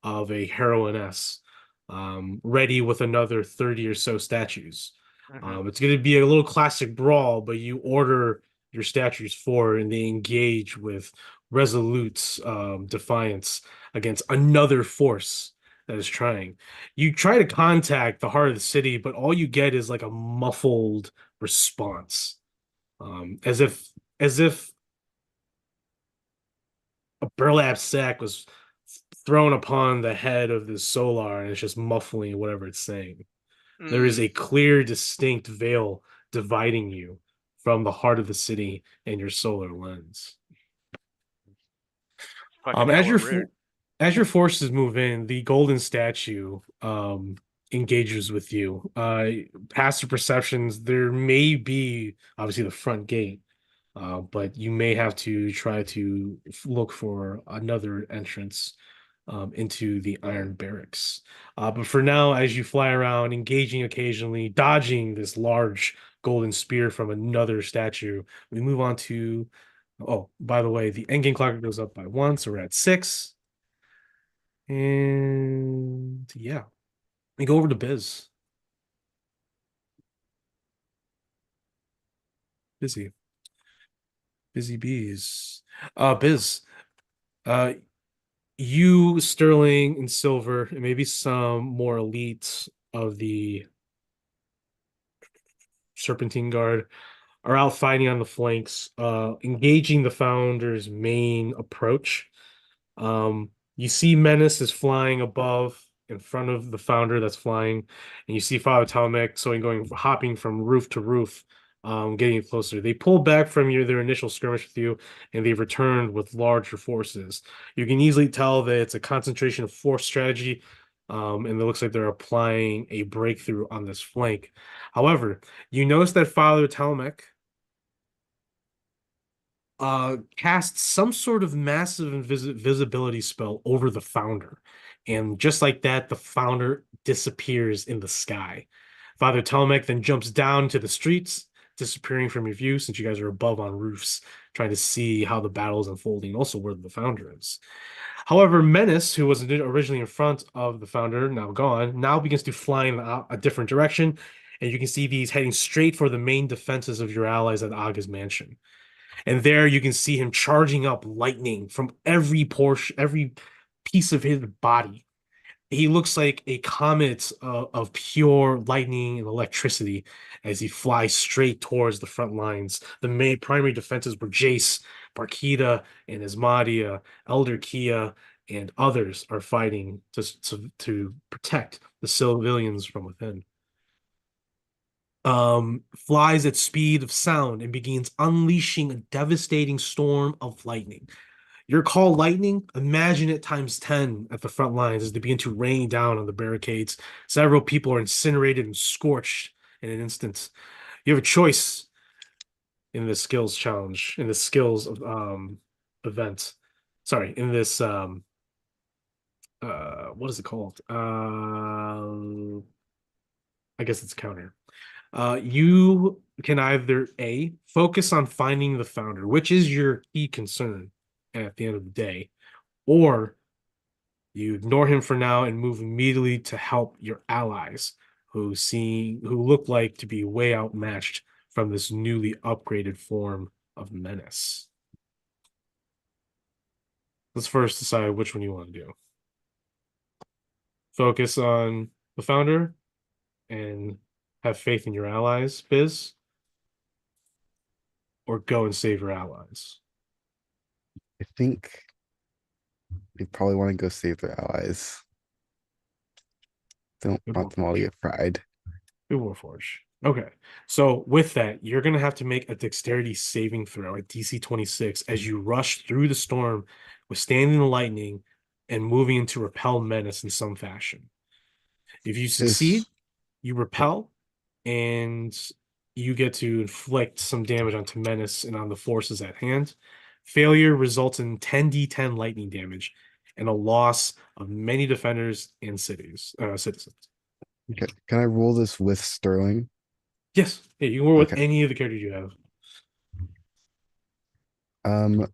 of a heroiness, ready with another 30 or so statues. Hmm. It's going to be a little classic brawl, but you order your statues forward and they engage with resolute defiance against another force that is trying. You try to contact the heart of the city, but all you get is like a muffled response, as if a burlap sack was thrown upon the head of this solar and it's just muffling whatever it's saying. There is Mm, a clear, distinct veil dividing you from the heart of the city and your solar lens. fucking As hella your rude. as your forces move in, the golden statue engages with you. Passive perceptions, there may be obviously the front gate, but you may have to try to look for another entrance into the Iron Barracks. But for now, as you fly around, engaging occasionally, dodging this large golden spear from another statue, we move on to. Oh, by the way, the endgame clock goes up by 1, so we're at 6. And yeah, we go over to Biz. Busy. Busy bees. Biz. Uh, You, Sterling, and Silver, and maybe some more elites of the Serpentine Guard are out fighting on the flanks, engaging the Founder's main approach. You see Menace is flying above in front of the Founder that's flying, and you see Father Talmec so going hopping from roof to roof, getting closer. They pull back from their initial skirmish with you, and they've returned with larger forces. You can easily tell that it's a concentration of force strategy, and it looks like they're applying a breakthrough on this flank. However, you notice that Father Talmec casts some sort of massive invisibility spell over the founder. And just like that, the founder disappears in the sky. Father Telmec then jumps down to the streets, disappearing from your view since you guys are above on roofs, trying to see how the battle is unfolding, also where the founder is. However, Menace, who was originally in front of the founder, now gone, now begins to fly in a different direction. And you can see these heading straight for the main defenses of your allies at Aga's mansion. And there you can see him charging up lightning from every portion, every piece of his body. He looks like a comet of pure lightning and electricity as he flies straight towards the front lines. The main primary defenses were Jace, Barkita, and Asmadia, Elder Kia, and others are fighting to protect the civilians from within. Flies at speed of sound and begins unleashing a devastating storm of lightning. Your call lightning, imagine it times 10 at the front lines as they begin to rain down on the barricades. Several people are incinerated and scorched in an instant. You have a choice in this skills challenge, in the skills of event. Sorry, in this what is it called? I guess it's counter. You can either A, focus on finding the founder, which is your key concern at the end of the day, or you ignore him for now and move immediately to help your allies who look like to be way outmatched from this newly upgraded form of menace. Let's first decide which one you want to do. Focus on the founder and have faith in your allies, Biz, or go and save your allies. I think they probably want to go save their allies. Don't Good want them all to Warforge. get fried. Good Warforge. Okay. So with that, you're gonna have to make a dexterity saving throw at DC 26 as you rush through the storm, withstanding the lightning and moving into repel menace in some fashion. If you succeed, This you repel and you get to inflict some damage onto menace and on the forces at hand. Failure results in 10d10 lightning damage and a loss of many defenders and citizens. okay. Can I roll this with Sterling? Yes, yeah, you can roll with Okay. any of the characters you have. Um,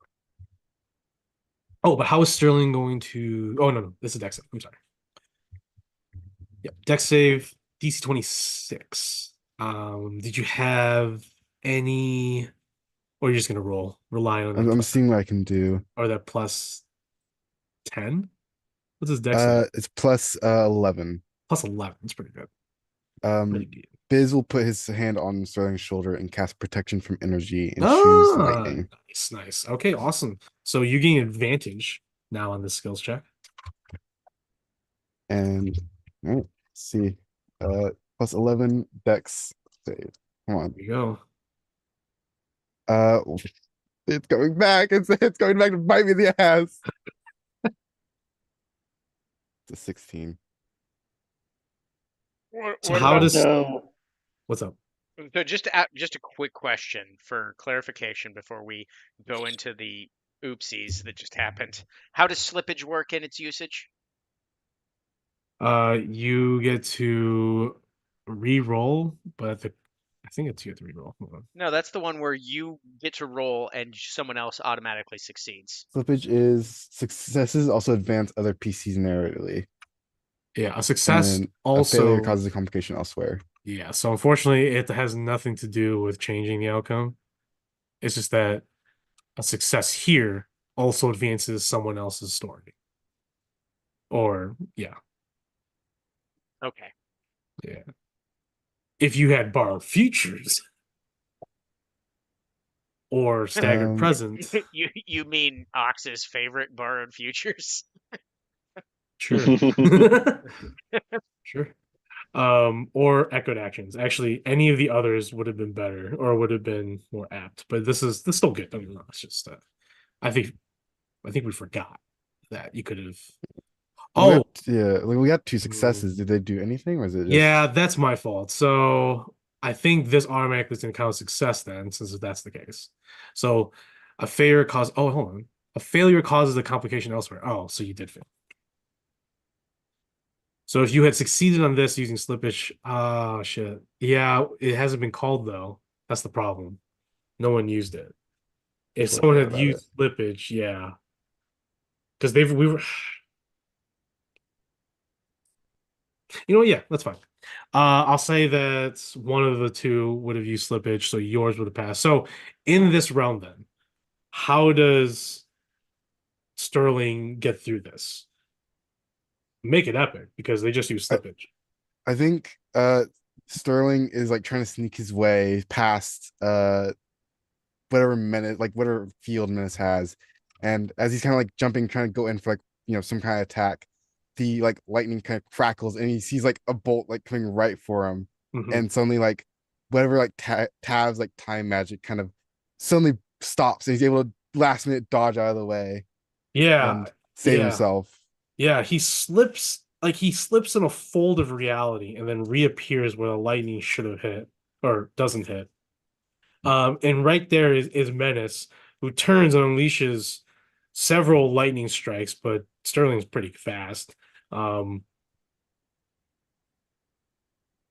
Oh, but how is Sterling going to? Oh no, this is Dex save. I'm sorry. Yep, Dex save DC 26. Did you have any, or you're just gonna rely on I'm seeing what I can do. or that plus 10? What's his Dex save? It's plus 11. Plus 11. It's pretty good. Pretty Um, good. Biz will put his hand on Sterling's shoulder and cast protection from energy and choose Ah, lightning. nice, nice. Okay, awesome. So you gain advantage now on this skills check. And all right, let's see. Plus 11 Dex save. Come on. There you go. Uh, it's going back. It's going back to bite me in the ass. It's a 16. So What how about does No. what's up? so just a quick question for clarification before we go into the oopsies that just happened. How does slippage work in its usage? You get to re-roll, but I think it's you have to re-roll. Hold on. No, that's the one where you get to roll and someone else automatically succeeds. Slippage is successes also advance other PCs narratively, Yeah, a and success then a failure also. causes a complication elsewhere. Yeah, so unfortunately, it has nothing to do with changing the outcome. It's just that a success here also advances someone else's story. Or yeah, Okay. yeah. If you had borrowed futures or staggered Um, present, You mean Ox's favorite borrowed futures? sure. Sure. Or echoed actions. Actually, any of the others would have been better or would have been more apt. But this is still good. Don't get me wrong. It's just I think I think we forgot that you could have. we got Oh, yeah, like we got two successes. hmm. Did they do anything, or is it Yeah, just that's my fault. So I think this automatically is going to count as success then, since that's the case. So a failure cause. Oh, hold on. A failure causes a complication elsewhere. Oh, so you did fail. So if you had succeeded on this using slippage, oh shit. Yeah, it hasn't been called though. That's the problem. No one used it. If totally someone forgot had about it? used slippage, yeah, because they've we were, you know, yeah, that's fine. I'll say that one of the two would have used slippage, so yours would have passed. So in this round, then, how does Sterling get through this? Make it epic because they just use I, slippage. I think Sterling is like trying to sneak his way past whatever menace, like whatever field menace has, and as he's kind of like jumping, trying to go in for like some kind of attack, the like lightning kind of crackles, and he sees like a bolt like coming right for him, Mhm. and suddenly like whatever like Tav's like time magic kind of suddenly stops, and he's able to last minute dodge out of the way Yeah, and save yeah, himself. yeah. He slips in a fold of reality and then reappears where the lightning should have hit or doesn't hit. And right there is Menace, who turns and unleashes several lightning strikes, but Sterling's pretty fast. Um,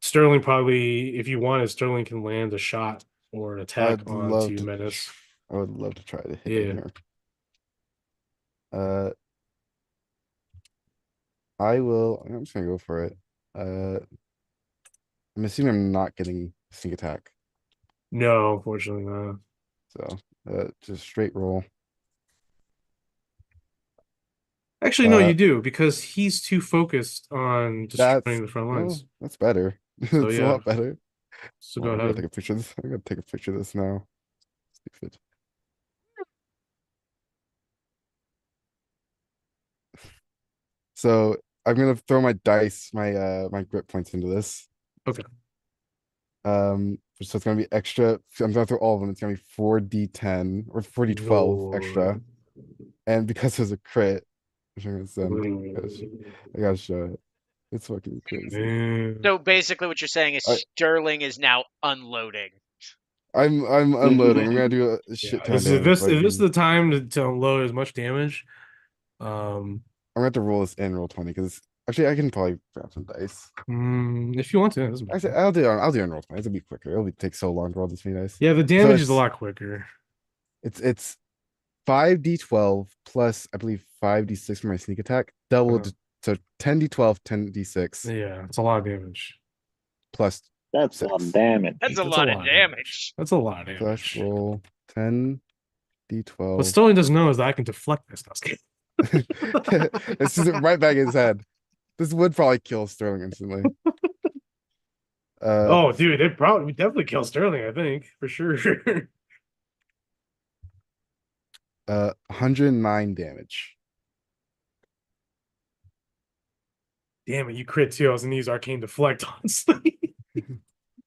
Sterling probably, if you wanted, Sterling can land a shot or an attack I'd love onto to. Menace. I would love to try to hit him Yeah. here. Uh, I will. I'm just gonna go for it. I'm assuming I'm not getting sneak attack, No, unfortunately not. so just straight roll. Actually, no, Uh, you do because he's too focused on that's destroying the front oh, lines. that's better. So It's a yeah, lot better. so go Oh, I gotta ahead. take a picture of this. I gotta take a picture of this now. Stupid. So I'm gonna throw my dice, my grip points into this. Okay. So it's gonna be extra. So I'm gonna throw all of them. It's gonna be 4d10 or 4d12 Lord. extra. And because there's a crit, which I'm gonna send, I gotta show it. It's fucking crazy. Man. So basically, what you're saying is I, Sterling is now unloading. I'm unloading. I'm gonna do a shit Yeah, ton of is damage. this the time to unload as much damage? I'm gonna have to roll this in roll 20 because actually I can probably grab some dice. If you want to, it doesn't Actually, matter. I'll do it in roll 20. It'll be quicker. It'll take so long to roll this many dice. Yeah, the So damage is a lot quicker. it's 5d12 plus I believe 5d6 for my sneak attack. Uh, Doubled, so 10d12, 10d6 yeah, it's a lot of damage. plus That's a lot of 6. damage. That's a That's a lot of lot of damage. damage. That's a lot of So I should damage. roll 10 What d12. Sterling doesn't know is that I can deflect this. No, It's just right back in his head. This would probably kill Sterling instantly. Uh, oh, dude, it probably definitely kill Sterling. I think for sure. 109 damage. Damn it, you crit too. I was gonna use arcane deflect, honestly.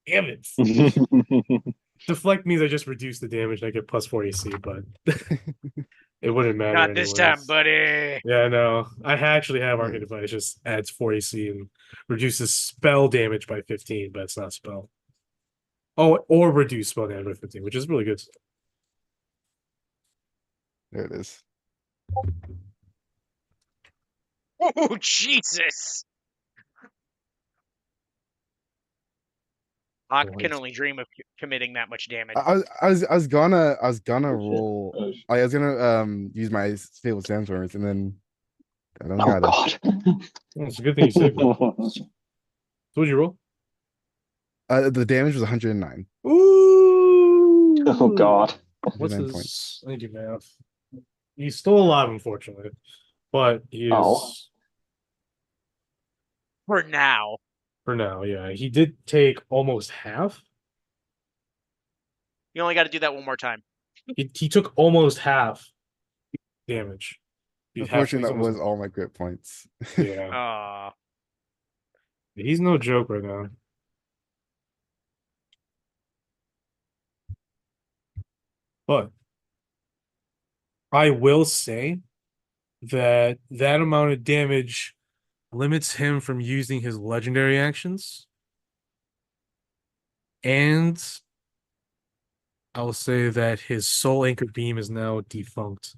Damn it. Deflect means I just reduce the damage and I get plus 40 C, but it wouldn't matter Not this time, anyways. buddy. Yeah, no. I actually have Yeah. arcane deflect. It just adds 40 C and reduces spell damage by 15, but it's not spell. Oh, or reduce spell damage by 15, which is really good. There it is. Oh, Jesus. I can only dream of committing that much damage. I was gonna roll. Oh, shit. I was gonna use my Fabled Sandstorms and then I don't Oh, gotta. God. Well, it's a good thing you saved it. So what'd you roll? The damage was 109. Ooh. Oh, God. What's 109 points. his? I do math. He's still alive, unfortunately, but he Oh. is For now. For now, yeah. He did take almost half. You only got to do that one more time. He took almost half damage. Unfortunately, He's that almost was all my crit points. yeah. Aw. He's no joke right now. But I will say that that amount of damage limits him from using his legendary actions. And I will say that his Soul Anchor Beam is now defunct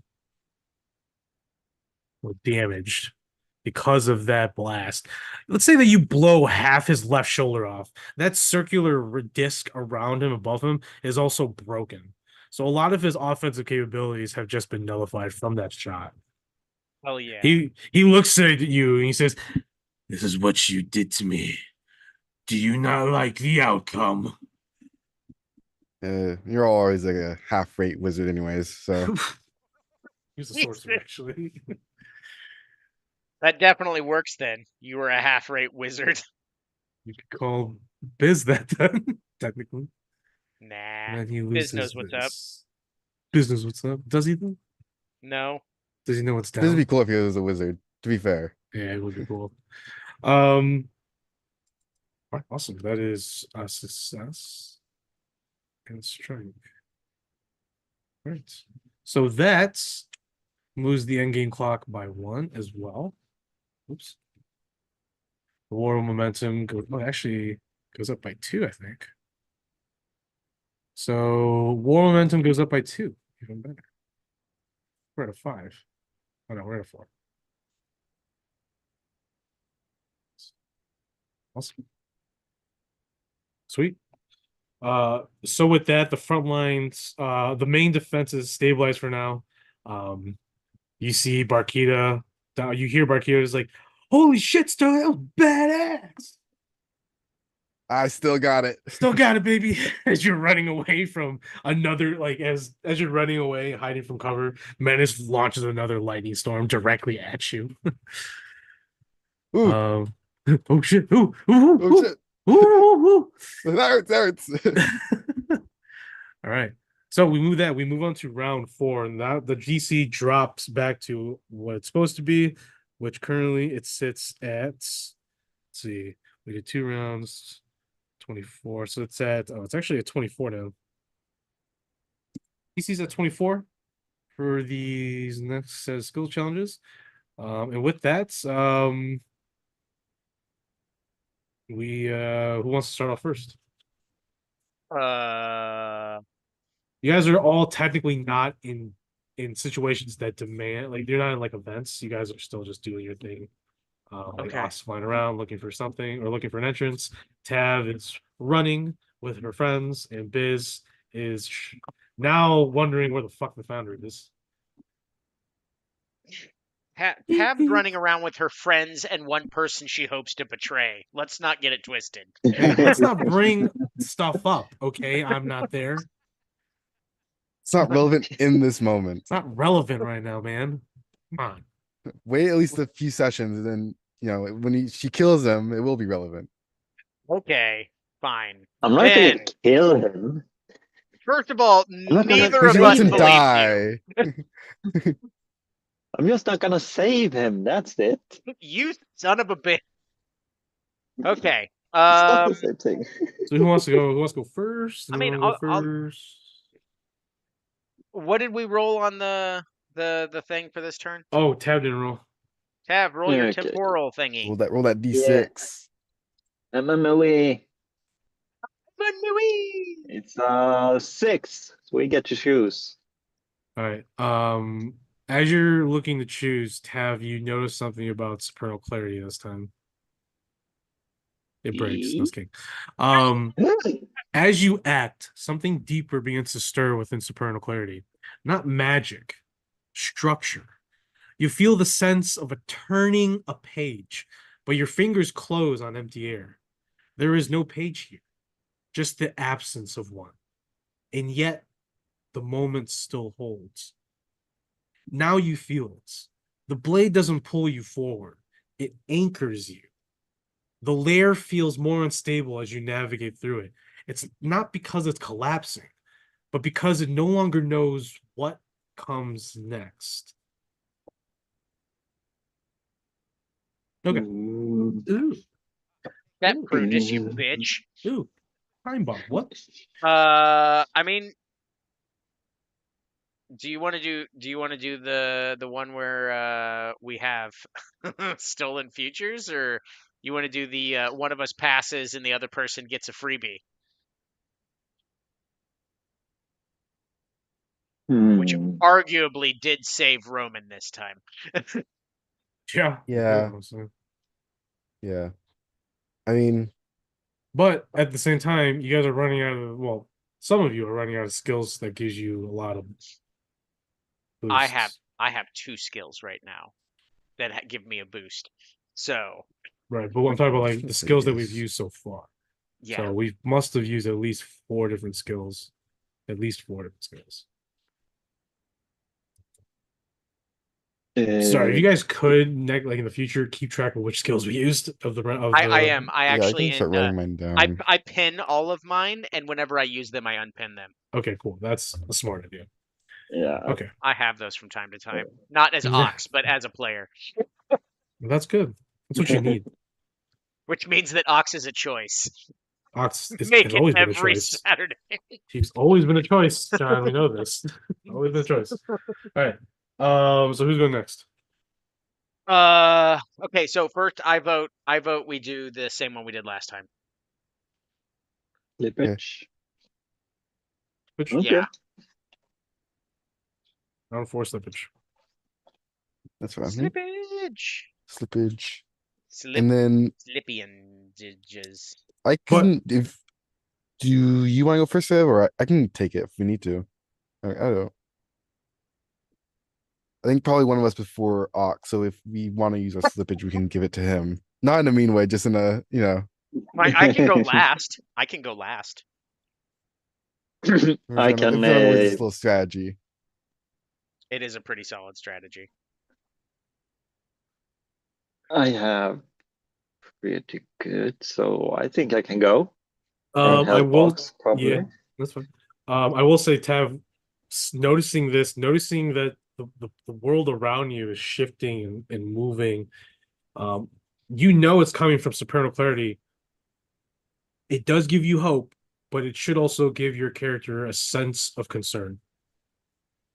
or damaged because of that blast. Let's say that you blow half his left shoulder off. That circular disc around him, above him, is also broken. So a lot of his offensive capabilities have just been nullified from that shot. Hell yeah. He looks at you and he says, "This is what you did to me. Do you not like the outcome?" You're always like a half-rate wizard, anyways. So He's a sorcerer, actually. That definitely works then. You were a half-rate wizard. You could call Biz that then, technically. Nah. And then he Biz loses knows what's up. this. Business, what's up? Does he though? No. Does he know what's this would down? be cool if he was a wizard. To be fair, Yeah, it would be cool. All right, awesome. That is a success and strength. Right. So that moves the endgame clock by 1 as well. Oops. The war momentum goes, oh, actually goes up by 2, I think. So war momentum goes up by 2, even better. We're at a 5. Oh no, we're at a 4. Awesome. Sweet. So with that, the front lines, the main defense is stabilized for now. You see Barkita, you hear Barkita is like, "Holy shit, Sterling, that was badass!" I still got it. Still got it, baby. As you're running away from another, like as you're running away, hiding from cover, Menace launches another lightning storm directly at you. Ooh, Um, oh shit! Ooh, ooh, oh ooh, shit! ooh, ooh, ooh. That hurts. That hurts. All right. So we move that. We move on to round 4, and now the GC drops back to what it's supposed to be, which currently it sits at. Let's see, we did 2 rounds, 24. So it's at. Oh, it's actually at 24 now. GC's at 24 for these next set of skill challenges. And with that, we who wants to start off first? Uh, You guys are all technically not in situations that demand, like you're not in like events. You guys are still just doing your thing. Like okay. Ox flying around looking for something or looking for an entrance. Tav is running with her friends, and Biz is now wondering where the fuck the founder is. Tab's running around with her friends and one person she hopes to betray. Let's not get it twisted. Hey, let's not bring stuff up, okay? I'm not there. It's not relevant in this moment. It's not relevant right now, man. Come on. Wait at least a few sessions, and then when she kills him, it will be relevant. Okay, fine. I'm not Ben, gonna kill him. first of all, I'm not gonna neither Because of he us lets him save him. believes die. I'm just not gonna save him. That's it. you. You son of a bitch. Okay. It's not the same thing. So who wants to go? Who wants to go first? I Who mean, want to go I'll. first? What did we roll on the thing for this turn? Oh, Tab didn't roll. Tab, roll your Okay. temporal thingy. Roll that Yeah. D6. MMOE. Manui! It's 6. So we get to choose. All right. As you're looking to choose, Tav, you notice something about supernal clarity this time. It breaks. No, just kidding. As you act, something deeper begins to stir within supernal clarity. Not magic, structure. You feel the sense of a turning a page, but your fingers close on empty air. There is no page here, just the absence of one. And yet, the moment still holds. Now you feel it. The blade doesn't pull you forward, it anchors you. The layer feels more unstable as you navigate through it. It's not because it's collapsing, but because it no longer knows what comes next. Okay. Ooh, That ooh, Prudence, you bitch. ooh. Time bomb. What? I mean, do you want to do the one where we have stolen futures, or you want to do the one of us passes and the other person gets a freebie, which Hmm. arguably did save Roman this time. Yeah. Yeah. Yeah. I mean, But at the same time, you guys are running out of, well, some of you are running out of skills that gives you a lot of I have boosts. I have 2 skills right now that give me a boost. So Right. But I'm talking about like the let's skills see. that we've used so far. yeah, So we must have used at least 4 different skills. At least 4 different skills. Sorry, if Uh, you guys could like in the future keep track of which skills we used of I the am. I Yeah, I actually can start in writing mine down. I pin all of mine, and whenever I use them, I unpin them. okay, cool. That's a smart idea. yeah. Okay. I have those from time to time, not as Yeah, Ox, but as a player, that's good. That's what you need. which means that Ox is a choice. Ox has Make it always been a every choice. Saturday. He's always been a choice, John. We know this. Always been a choice. All right. So who's going next? Okay, so first I vote. I vote we do the same one we did last time. Okay, Slippage. Which Okay. Yeah, round 4 slippage. that's what I mean. slippage, Slippage. slip, And then slippy and jizz. I But can, if, do you want to go first, Seb, or I can take it if we need to. I don't know. I think probably one of us before Ox, so if we want to use our slippage, we can give it to him. Not in a mean way, just in a, I can go last. I can go last. we're I trying to, can. we're trying to with this little strategy. It is a pretty solid strategy. I have pretty good, so I think I can go and I help will, Ox yeah, probably. that's fine. I will say, Tav, noticing this, noticing that the world around you is shifting and moving, um, you know it's coming from supernal clarity. It does give you hope, but it should also give your character a sense of concern.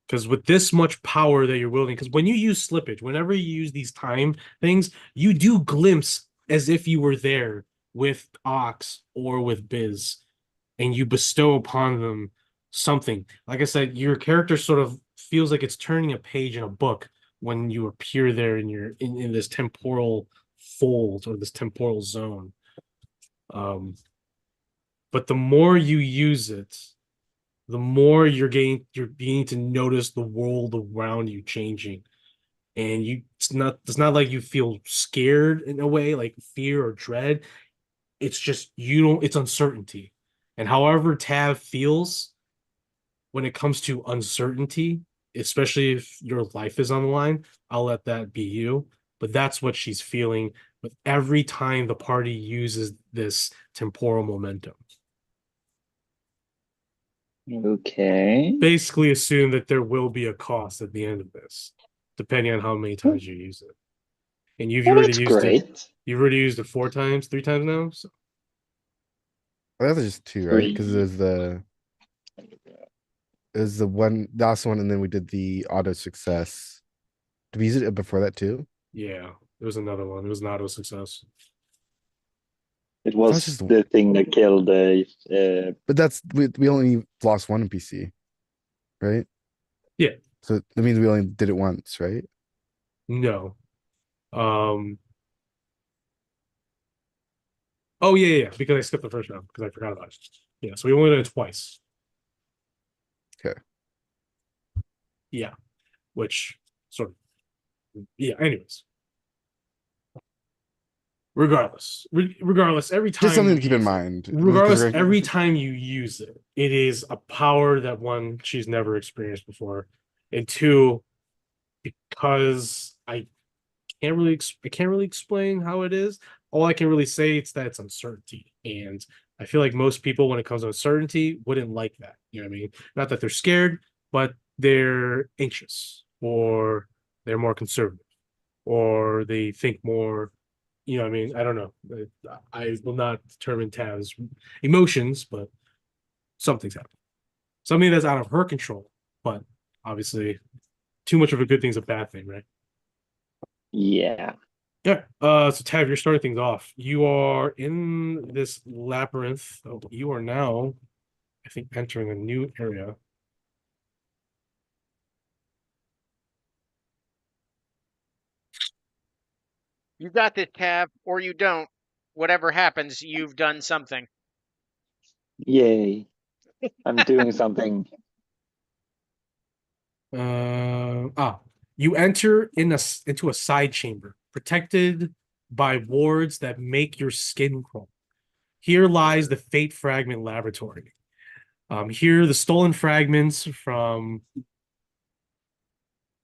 Because with this much power that you're wielding, because when you use slippage, whenever you use these time things, you do glimpse as if you were there with Ox or with Biz, and you bestow upon them something. Like I said, your character sort of feels like it's turning a page in a book when you appear there in in this temporal fold or this temporal zone. Um, but the more you use it, the more you're beginning to notice the world around you changing. And it's not like you feel scared in a way, like fear or dread. It's just you don't it's uncertainty. And however Tav feels when it comes to uncertainty, especially if your life is on the line, I'll let that be you. But that's what she's feeling with every time the party uses this temporal momentum. Okay. Basically assume that there will be a cost at the end of this, depending on how many times you use it. And Well, that's great. you've already used it 4 times, 3 times now. So Well, that's just two, right? Because Three. there's the one last one, and then we did the auto success. Did we use it before that too? yeah, there was another one. It was an auto success. It That's was just, the thing that killed the. but that's we only lost one NPC, right? Yeah, So that means we only did it once, right? no. Um, oh yeah, because I skipped the first round because I forgot about it. Yeah, so we only did it twice. Okay. Yeah, which sort of yeah. Anyways, regardless, Just something to keep in mind, because every time you use it, it is a power that one she's never experienced before, and two, because I can't really explain how it is, all I can really say is that it's uncertainty. And I feel like most people, when it comes to uncertainty, wouldn't like that. You know what I mean? Not that they're scared, but they're anxious or they're more conservative or they think more, you know what I mean? I don't know. I will not determine Tav's emotions, but something's happening. Something that's out of her control. But obviously, too much of a good thing is a bad thing, right? Yeah. Yeah. So Tav, you're starting things off. You are in this labyrinth. Oh, you are now, I think, entering a new area. You got this, Tab, or you don't. Whatever happens, you've done something. Yay. I'm doing something. You enter into a side chamber, protected by wards that make your skin crawl. Here lies the Fate Fragment Laboratory. Here, the stolen fragments from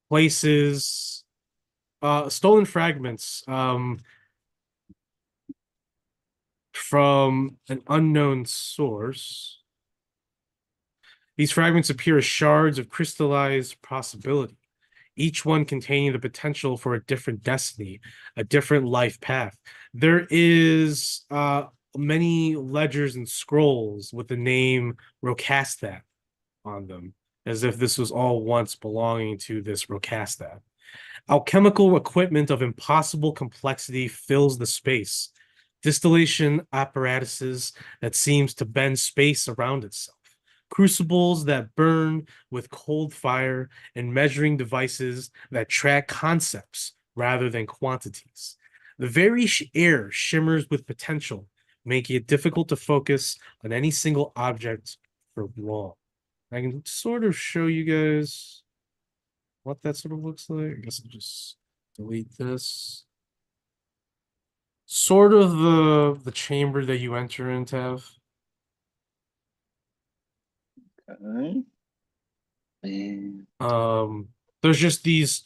places, stolen fragments from an unknown source. These fragments appear as shards of crystallized possibility, each one containing the potential for a different destiny, a different life path. There is many ledgers and scrolls with the name Rocastat on them, as if this was all once belonging to this Rocastat. Alchemical equipment of impossible complexity fills the space. Distillation apparatuses that seems to bend space around itself. Crucibles that burn with cold fire and measuring devices that track concepts rather than quantities. The very air shimmers with potential, making it difficult to focus on any single object for long. I can sort of show you guys what that sort of looks like. I guess I'll just delete this. Sort of the chamber that you enter in, Tav. Okay. And There's just these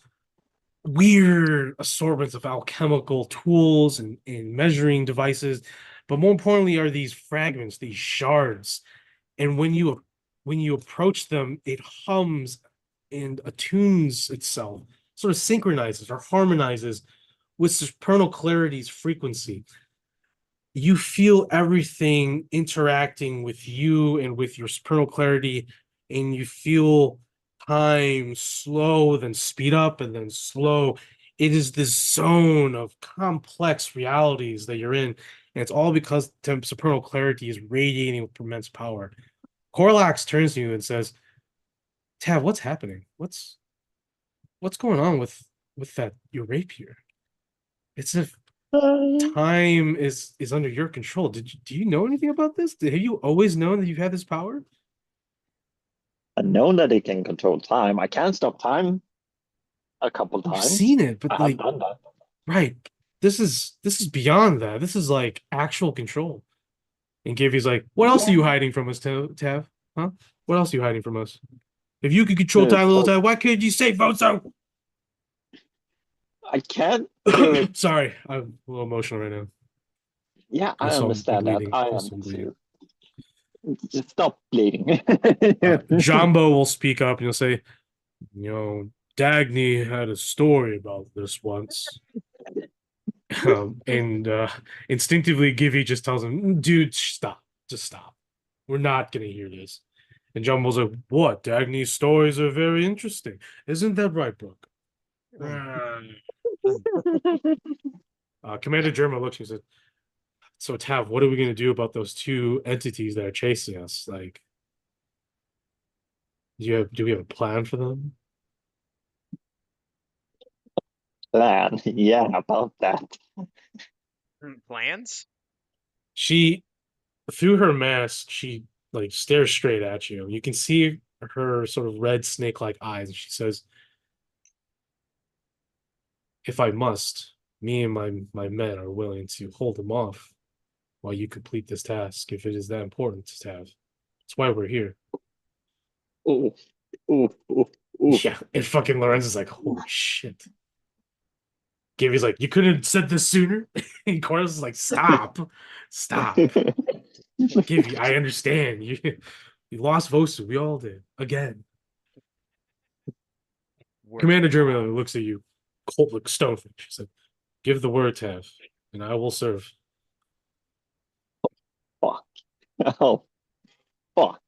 weird assortments of alchemical tools and measuring devices, but more importantly are these fragments, these shards. And when you approach them, it hums and attunes itself, sort of synchronizes or harmonizes with supernal clarity's frequency. You feel everything interacting with you and with your supernal clarity, and you feel time slow, then speed up, and then slow. It is this zone of complex realities that you're in, and it's all because supernal clarity is radiating with immense power. Corlax turns to you and says, "Tav, what's happening? What's going on with that your rapier? It's as if time is under your control. Do you know anything about this? Have you always known that you've had this power? I know that it can control time. I can stop time a couple You've times. seen it, I but have like, done that. right. This is beyond that. This is like actual control." And Givey's like, "What else are you Yeah. hiding from us, Tav? Huh? What else are you hiding from us? If you could control The time a little so time, why couldn't you say Bozo?" I can't do it. Sorry, I'm a little emotional right now. Yeah, I Also, I'm understand that. bleeding. I Also, am I'm bleeding. too. Just stop bleeding. Jumbo will speak up and he'll say, Dagny had a story about this once. And instinctively, Givey just tells him, "Dude, stop. Just stop. We're not going to hear this." And Jumbo's like, "What? Dagny's stories are very interesting. Isn't that right, Brooke?" Commander Germa looks and says, "So, Tav, what are we going to do about those two entities that are chasing us? Like, do we have a plan for them?" Plan. Yeah, about that. Plans? She, through her mask, she like stares straight at you. You can see her sort of red snake-like eyes, and she says, "If I must, me and my men are willing to hold them off while you complete this task, if it is that important to have. That's why we're here." Ooh, ooh, ooh, ooh. Yeah, and fucking Lorenz is like, "Holy shit." Gavy's like, you couldn't have said this sooner. And Corlys is like, stop, stop. Givy, I understand. You lost Vosu. We all did. Again. Commander German looks at you, cold, like stonefish. She said, give the word, Tav, and I will serve. Fuck. Oh, fuck.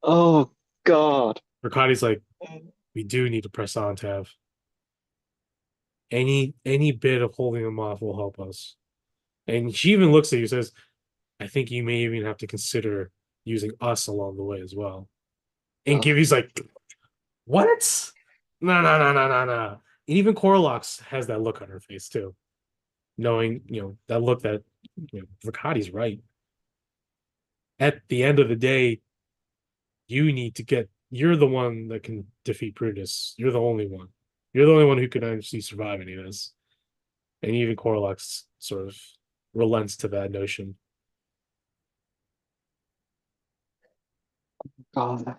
Oh, God. Rakati's like, we do need to press on, Tav. Any bit of holding them off will help us. And she even looks at you and says, I think you may even have to consider using us along the way as well. And Givy's like, what? No, no, no, no, no, no. And even Corlox has that look on her face too. Knowing, that look that Rakati's right. At the end of the day, you're the one that can defeat Prudus. You're the only one. You're the only one who can actually survive any of this. And even Corlox sort of relents to that notion. God.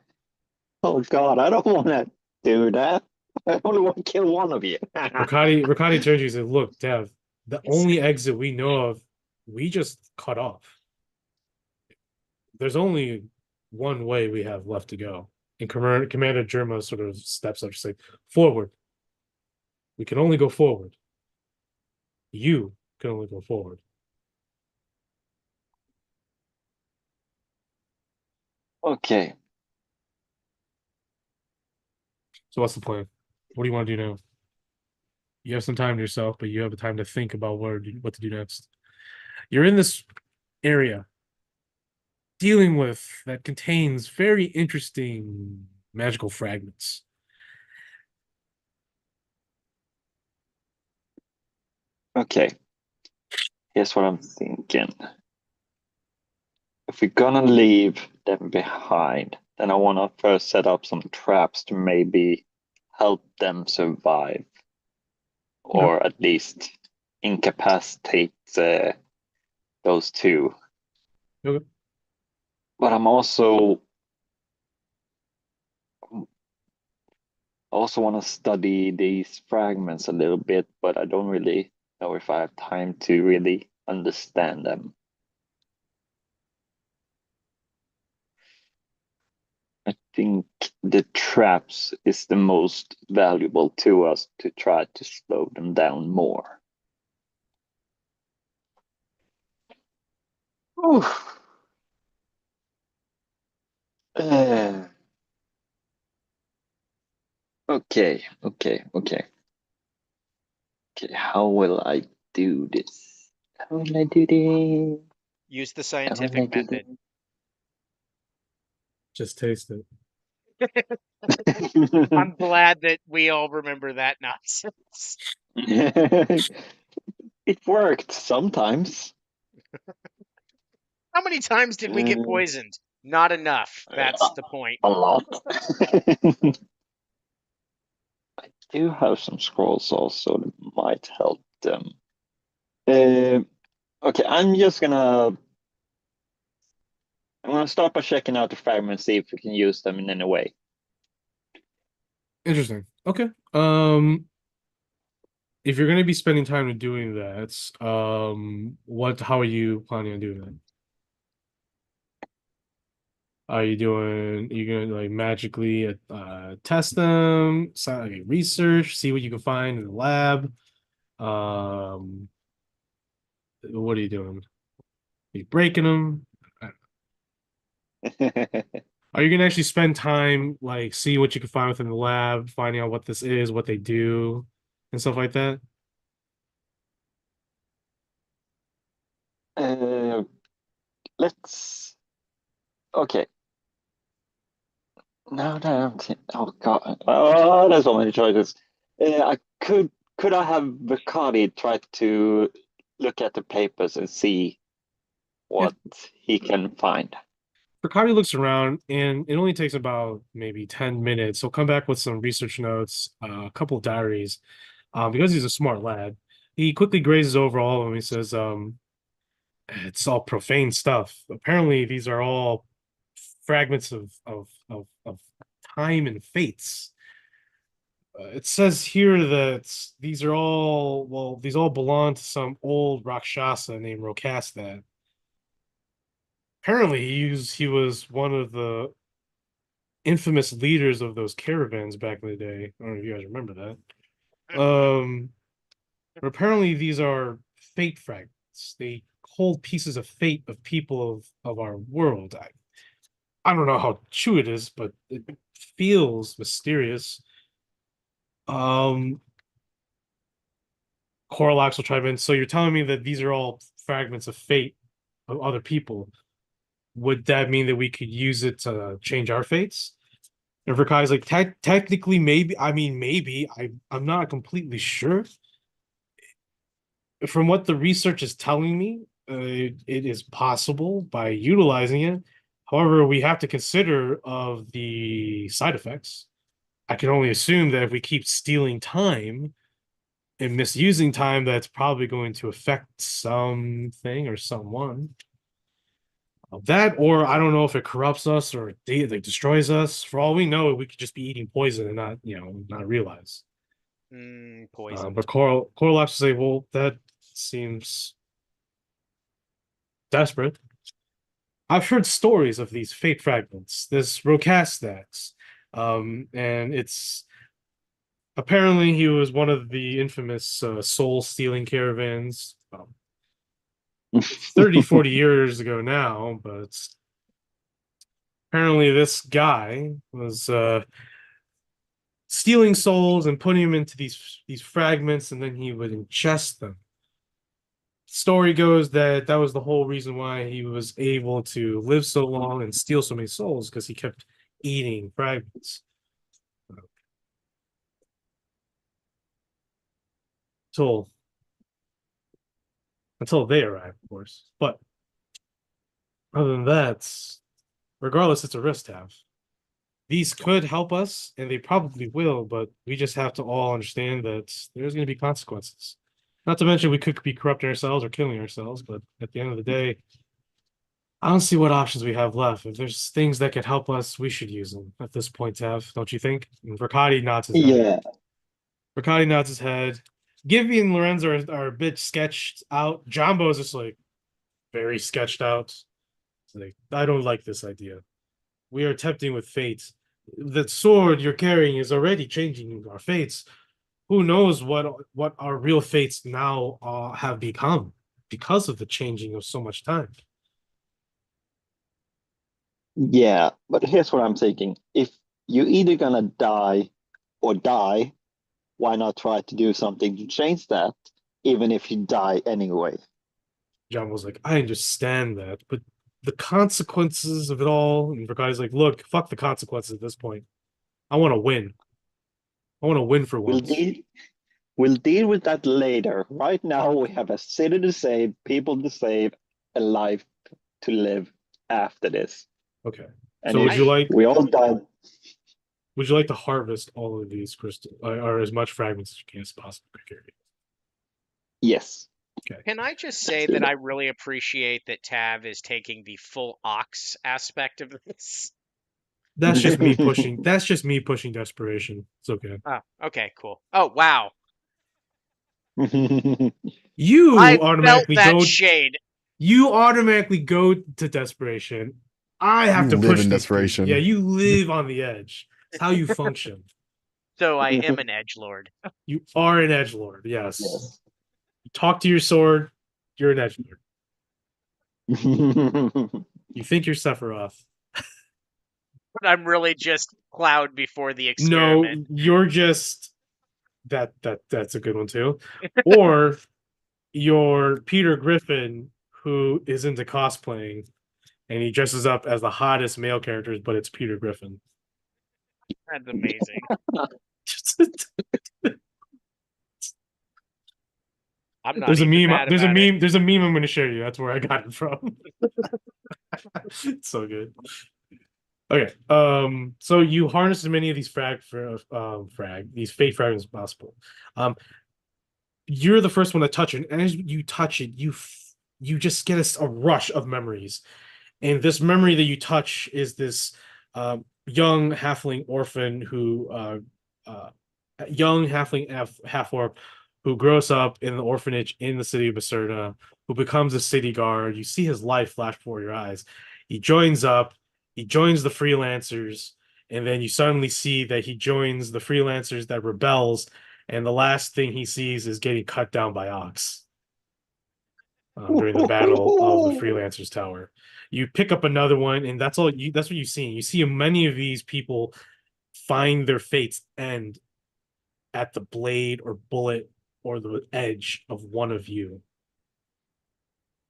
Oh, God. I don't want to do that. I only want to kill one of you. Rakati turns to you and says, look, Dev, the only exit we know of, we just cut off. There's only one way we have left to go. And Commander Germa sort of steps up, just like, forward. We can only go forward. You can only go forward. Okay. So what's the plan? What do you want to do now? You have some time to yourself, but you have the time to think about what to do next. You're in this area dealing with that contains very interesting magical fragments. Okay. Here's what I'm thinking. If we're gonna leave them behind, then I want to first set up some traps to maybe help them survive, or at least incapacitate those two. Okay. But I'm also want to study these fragments a little bit, but I don't really know if I have time to really understand them. I think the traps is the most valuable to us to try to slow them down more. Oof. Okay. Okay, how will I do this? How will I do this? Use the How will I scientific do method. Just taste it. this? I'm glad that we all remember that nonsense. It worked sometimes. How many times did we get poisoned? Not enough. That's the point. A lot. I do have some scrolls also that might help them. Okay, I'm gonna start by checking out the fragments, see if we can use them in any way. Interesting. Okay. If you're going to be spending time doing that, how are you planning on doing that? Are you going to like magically test them, like research, see what you can find in the lab? What are you doing? Are you breaking them? Are you gonna actually spend time like see what you can find within the lab, finding out what this is, what they do, and stuff like that? Let's. Okay. No, no. Oh God. Oh, there's so many choices. I could I have Bacardi try to look at the papers and see Yeah. what he can find? Ricardo looks around, and it only takes about maybe 10 minutes. He'll come back with some research notes, a couple of diaries. Because he's a smart lad, he quickly grazes over all of them. He says, it's all profane stuff. Apparently, these are all fragments of time and fates. It says here that these all belong to some old Rakshasa named Rokastat. Apparently, he was one of the infamous leaders of those caravans back in the day. I don't know if you guys remember that. But apparently these are fate fragments. They hold pieces of fate of people of our world. I don't know how true it is, but it feels mysterious. Um, Coralax will chime in. So you're telling me that these are all fragments of fate of other people. Would that mean that we could use it to change our fates? And Verkai's like, technically, maybe. I mean, maybe. I'm not completely sure. From what the research is telling me, it is possible by utilizing it. However, we have to consider of the side effects. I can only assume that if we keep stealing time and misusing time, that's probably going to affect something or someone. That, or I don't know if it corrupts us or like destroys us. For all we know, we could just be eating poison and not, not realize. Poison. But Coral will say, well, that seems desperate. I've heard stories of these fate fragments, this Rocastats, and it's apparently he was one of the infamous soul stealing caravans 30, 40 years ago now, but apparently this guy was stealing souls and putting them into these fragments, and then he would ingest them. Story goes that that was the whole reason why he was able to live so long and steal so many souls, because he kept eating fragments. Until they arrive, of course. But other than that, regardless, it's a risk to have. These could help us, and they probably will, but we just have to all understand that there's going to be consequences. Not to mention we could be corrupting ourselves or killing ourselves, but at the end of the day, I don't see what options we have left. If there's things that could help us, we should use them at this point, Tav, don't you think? And Verkati nods his head. Yeah. Verkati nods his head. Gibby and Lorenzo are a bit sketched out. Jumbo's just like very sketched out. Like, I don't like this idea. We are tempting with fate. The sword you're carrying is already changing our fates. Who knows what our real fates now have become because of the changing of so much time. Yeah, but here's what I'm thinking. If you're either gonna die or die, why not try to do something to change that, even if you die anyway? John was like, I understand that, but the consequences of it all, and Verkai's like, look, fuck the consequences at this point. I want to win. I want to win for We'll once. deal we'll deal with that later. Right now we have a city to save, people to save, a life to live after this. Okay. And So if we all die, would you like to harvest all of these crystals or as much fragments as you can as possible? yes, Okay. Can I just let's say do that I that. really appreciate that Tav is taking the full ox aspect of this? That's just me pushing. That's just me pushing desperation. It's okay. Oh, okay, cool. Oh, wow. You I felt automatically that go. shade. You automatically go to desperation. I have You to live push in these people. Yeah, desperation. you live on the edge. It's how you function. So I am an edgelord. You are an edge lord. Yes. Yes. You talk to your sword. You're an edge lord. You think you're Sephiroth. But I'm really just Cloud before the No, experiment. you're just that's a good one too. Or you're Peter Griffin who is into cosplaying and he dresses up as the hottest male characters, but it's Peter Griffin. That's amazing. I'm not There's a even meme. mad about it. There's a meme I'm going to share you. That's where I got it from. It's so good. Okay. So you harness as many of these these fate fragments as possible. Um, you're the first one to touch it, and as you touch it, you just get a rush of memories. And this memory that you touch is this young halfling orphan who young halfling half orc who grows up in the orphanage in the city of Baserna, who becomes a city guard. You see his life flash before your eyes. He joins up, he joins the freelancers, and then you suddenly see that he joins the freelancers that rebels, and the last thing he sees is getting cut down by Ox during the battle of the freelancers tower. You pick up another one, and that's what you see. You see many of these people find their fates end at the blade or bullet or the edge of one of you.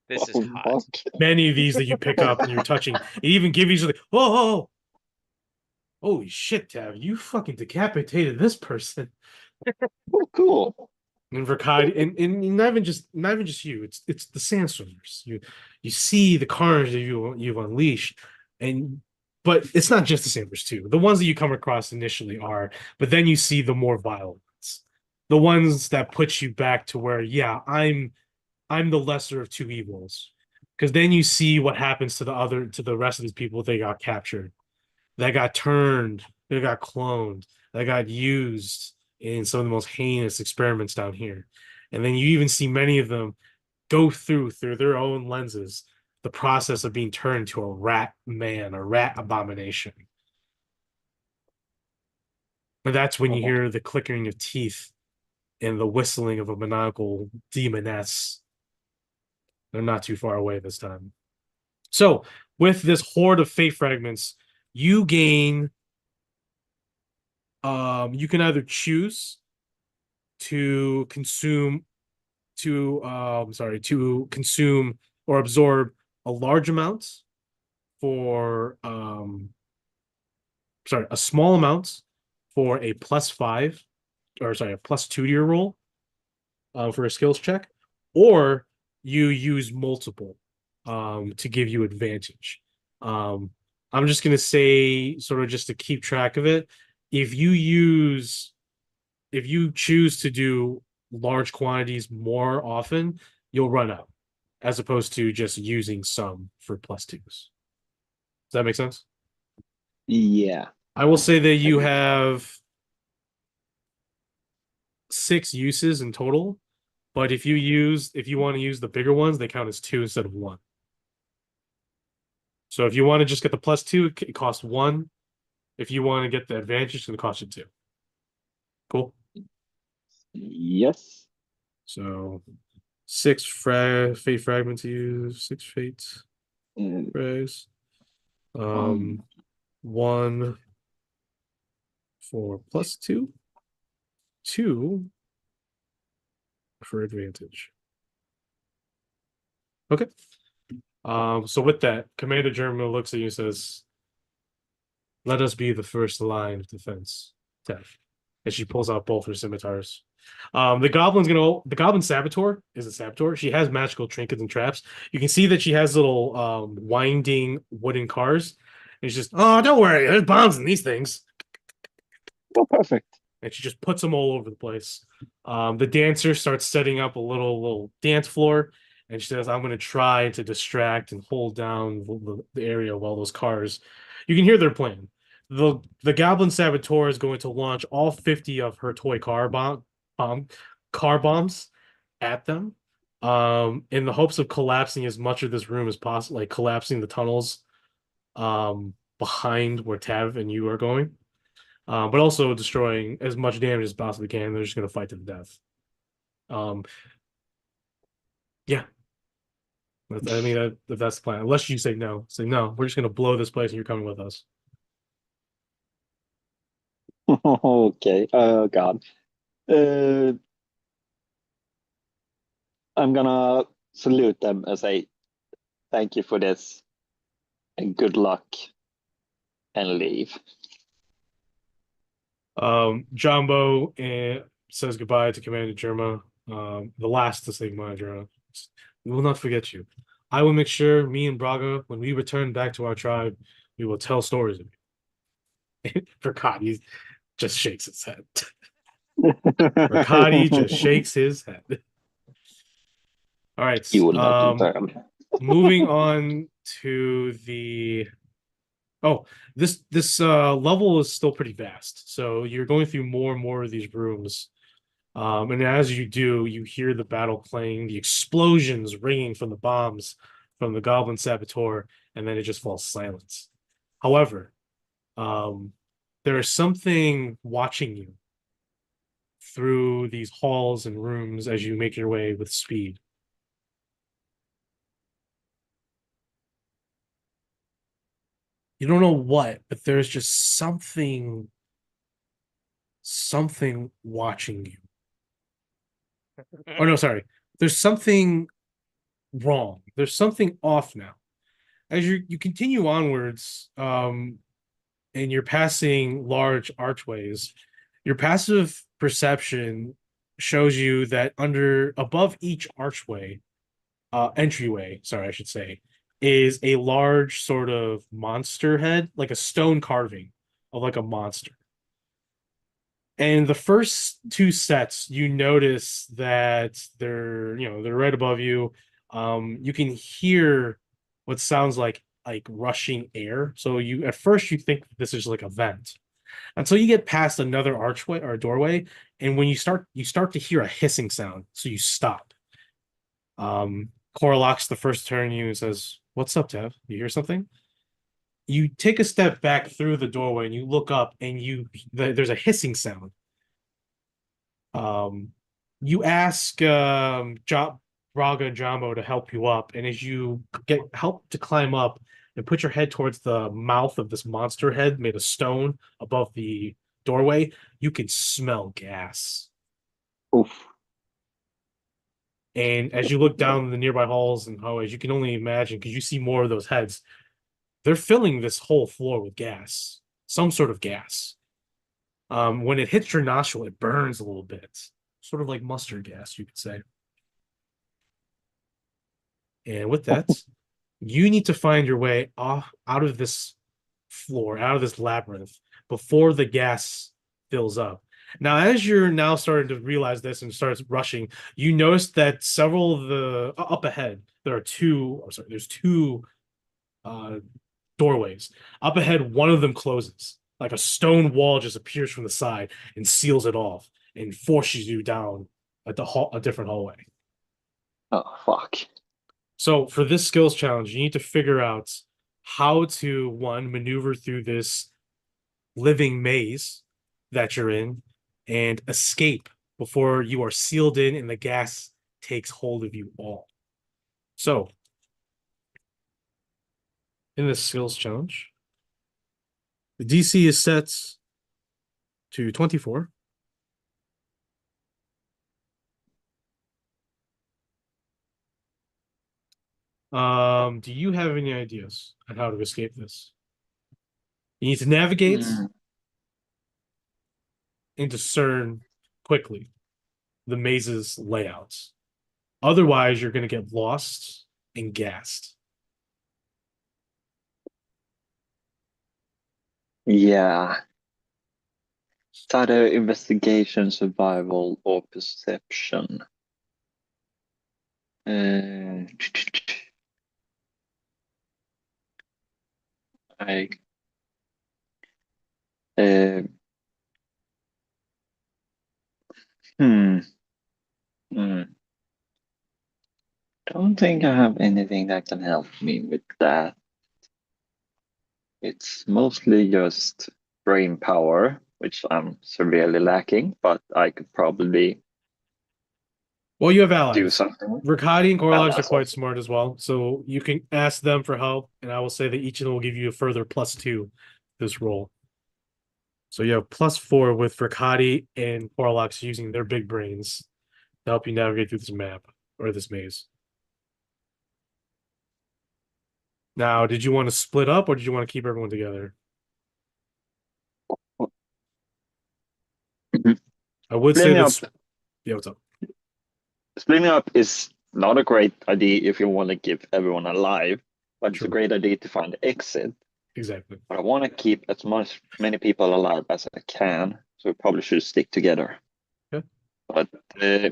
This is Oh, hot. fuck. Many of these that you pick up and you're touching, it even gives you like, oh, holy shit, Tav, you fucking decapitated this person. Oh, cool. And Verkadi, and not even just you, it's the sandstormers. You see the carnage that you've unleashed, and but it's not just the sandstormers too. The ones that you come across initially are, but then you see the more violent ones, the ones that put you back to where, yeah, I'm the lesser of two evils. Because then you see what happens to the rest of these people they got captured, that got turned, that got cloned, that got used in some of the most heinous experiments down here. And then you even see many of them go through their own lenses the process of being turned to a rat man, a rat abomination. And that's when you Oh, hear the clickering of teeth and the whistling of a maniacal demoness. They're not too far away this time. So, with this horde of fate fragments, you gain you can either choose to consume to consume or absorb a large amount for a small amount for a +5 or sorry, a +2 to your roll for a skills check, or you use multiple to give you advantage. Um, I'm just gonna say, sort of just to keep track of it, if you use if you choose to do large quantities more often, you'll run out, as opposed to just using some for +2s. Does that make sense? yeah. I will say that I you agree. have 6 uses in total, but if you want to use the bigger ones, they count as two instead of one. So if you want to just get the +2, it costs one. If you want to get the advantage, it's going to cost you two. Cool. Yes. So fate fragments to use, 6 fate Uh, frags. um, 1 for +2, 2 for advantage. Okay. So with that, Commander German looks at you and says, "Let us be the first line of defense." Tev. And she pulls out both her scimitars. The goblin saboteur is a saboteur. She has magical trinkets and traps. You can see that she has little winding wooden cars. And she's just, oh, don't worry, there's bombs in these things. oh, perfect. And she just puts them all over the place. The dancer starts setting up a little dance floor, and she says, "I'm going to try to distract and hold down the area while those cars." You can hear their plan. The Goblin Saboteur is going to launch all 50 of her toy bomb car bombs at them, in the hopes of collapsing as much of this room as possible, like collapsing the tunnels behind where Tav and you are going, but also destroying as much damage as possibly can. They're just going to fight to the death. Um, yeah, I mean, that's the plan. Unless you say no, we're just going to blow this place and you're coming with us. Okay. Oh God. Uh, I'm gonna salute them and say thank you for this and good luck and leave. Jumbo says goodbye to Commander Germa. The last to say goodbye, Germa. We will not forget you. I will make sure me and Braga, when we return back to our tribe, we will tell stories of you. Verkadi just shakes his head. Verkadi just shakes his head. All right. You will not return. Moving on to the Oh, this level is still pretty vast. So you're going through more and more of these rooms. And as you do, you hear the battle playing, the explosions ringing from the bombs from the Goblin Saboteur, and then it just falls silent. However, um, there is something watching you through these halls and rooms as you make your way with speed. You don't know what, but there's just something watching you. Or no, sorry. There's something wrong. There's something off now. As you continue onwards, and you're passing large archways, your passive perception shows you that above each archway, entryway, sorry, I should say, is a large sort of monster head, like a stone carving of like a monster. And the first two sets, you notice that they're right above you. You can hear what sounds like rushing air. So you at first you think this is like a vent until you get past another archway or doorway, and when you start to hear a hissing sound. So you stop. Coralox the first turn you and says, "What's up, Tev? You hear something?" You take a step back through the doorway and you look up and there's a hissing sound. Um, you ask Braga and Jumbo to help you up, and as you get help to climb up and put your head towards the mouth of this monster head made of stone above the doorway, you can smell gas. Oof. And as you look down the nearby halls and hallways, you can only imagine because you see more of those heads. They're filling this whole floor with gas, some sort of gas. When it hits your nostril, it burns a little bit, sort of like mustard gas, you could say. And with that, you need to find your way off out of this floor, out of this labyrinth, before the gas fills up. Now, as you're now starting to realize this and starts rushing, you notice that several of the up ahead, there's two uh, doorways. Up ahead, one of them closes. Like a stone wall just appears from the side and seals it off and forces you down a different hallway. Oh, fuck. So for this skills challenge, you need to figure out how to one maneuver through this living maze that you're in and escape before you are sealed in and the gas takes hold of you all. So in this skills challenge, the DC is set to 24. Do you have any ideas on how to escape this? You need to navigate Mm. and discern quickly the maze's layouts. Otherwise, you're going to get lost and gassed. Yeah. Is that a investigation, survival, or perception? Uh, I uh, hmm. Hmm. Don't think I have anything that can help me with that. It's mostly just brain power, which I'm severely lacking, but I could probably Well, you have do allies. something. Riccati and Well, Corlogs are that's quite also. smart as well, so you can ask them for help, and I will say that each of them will give you a further +2 this roll. So you have +4 with Riccati and Corlogs using their big brains to help you navigate through this map or this maze. Now, did you want to split up or did you want to keep everyone together? Mhm. I would say Splitting up, this. Yeah, what's up? splitting up is not a great idea if you want to keep everyone alive, but it's a True. great idea to find the exit. Exactly. But I want to keep as many people alive as I can, so we probably should stick together. Okay. But uh,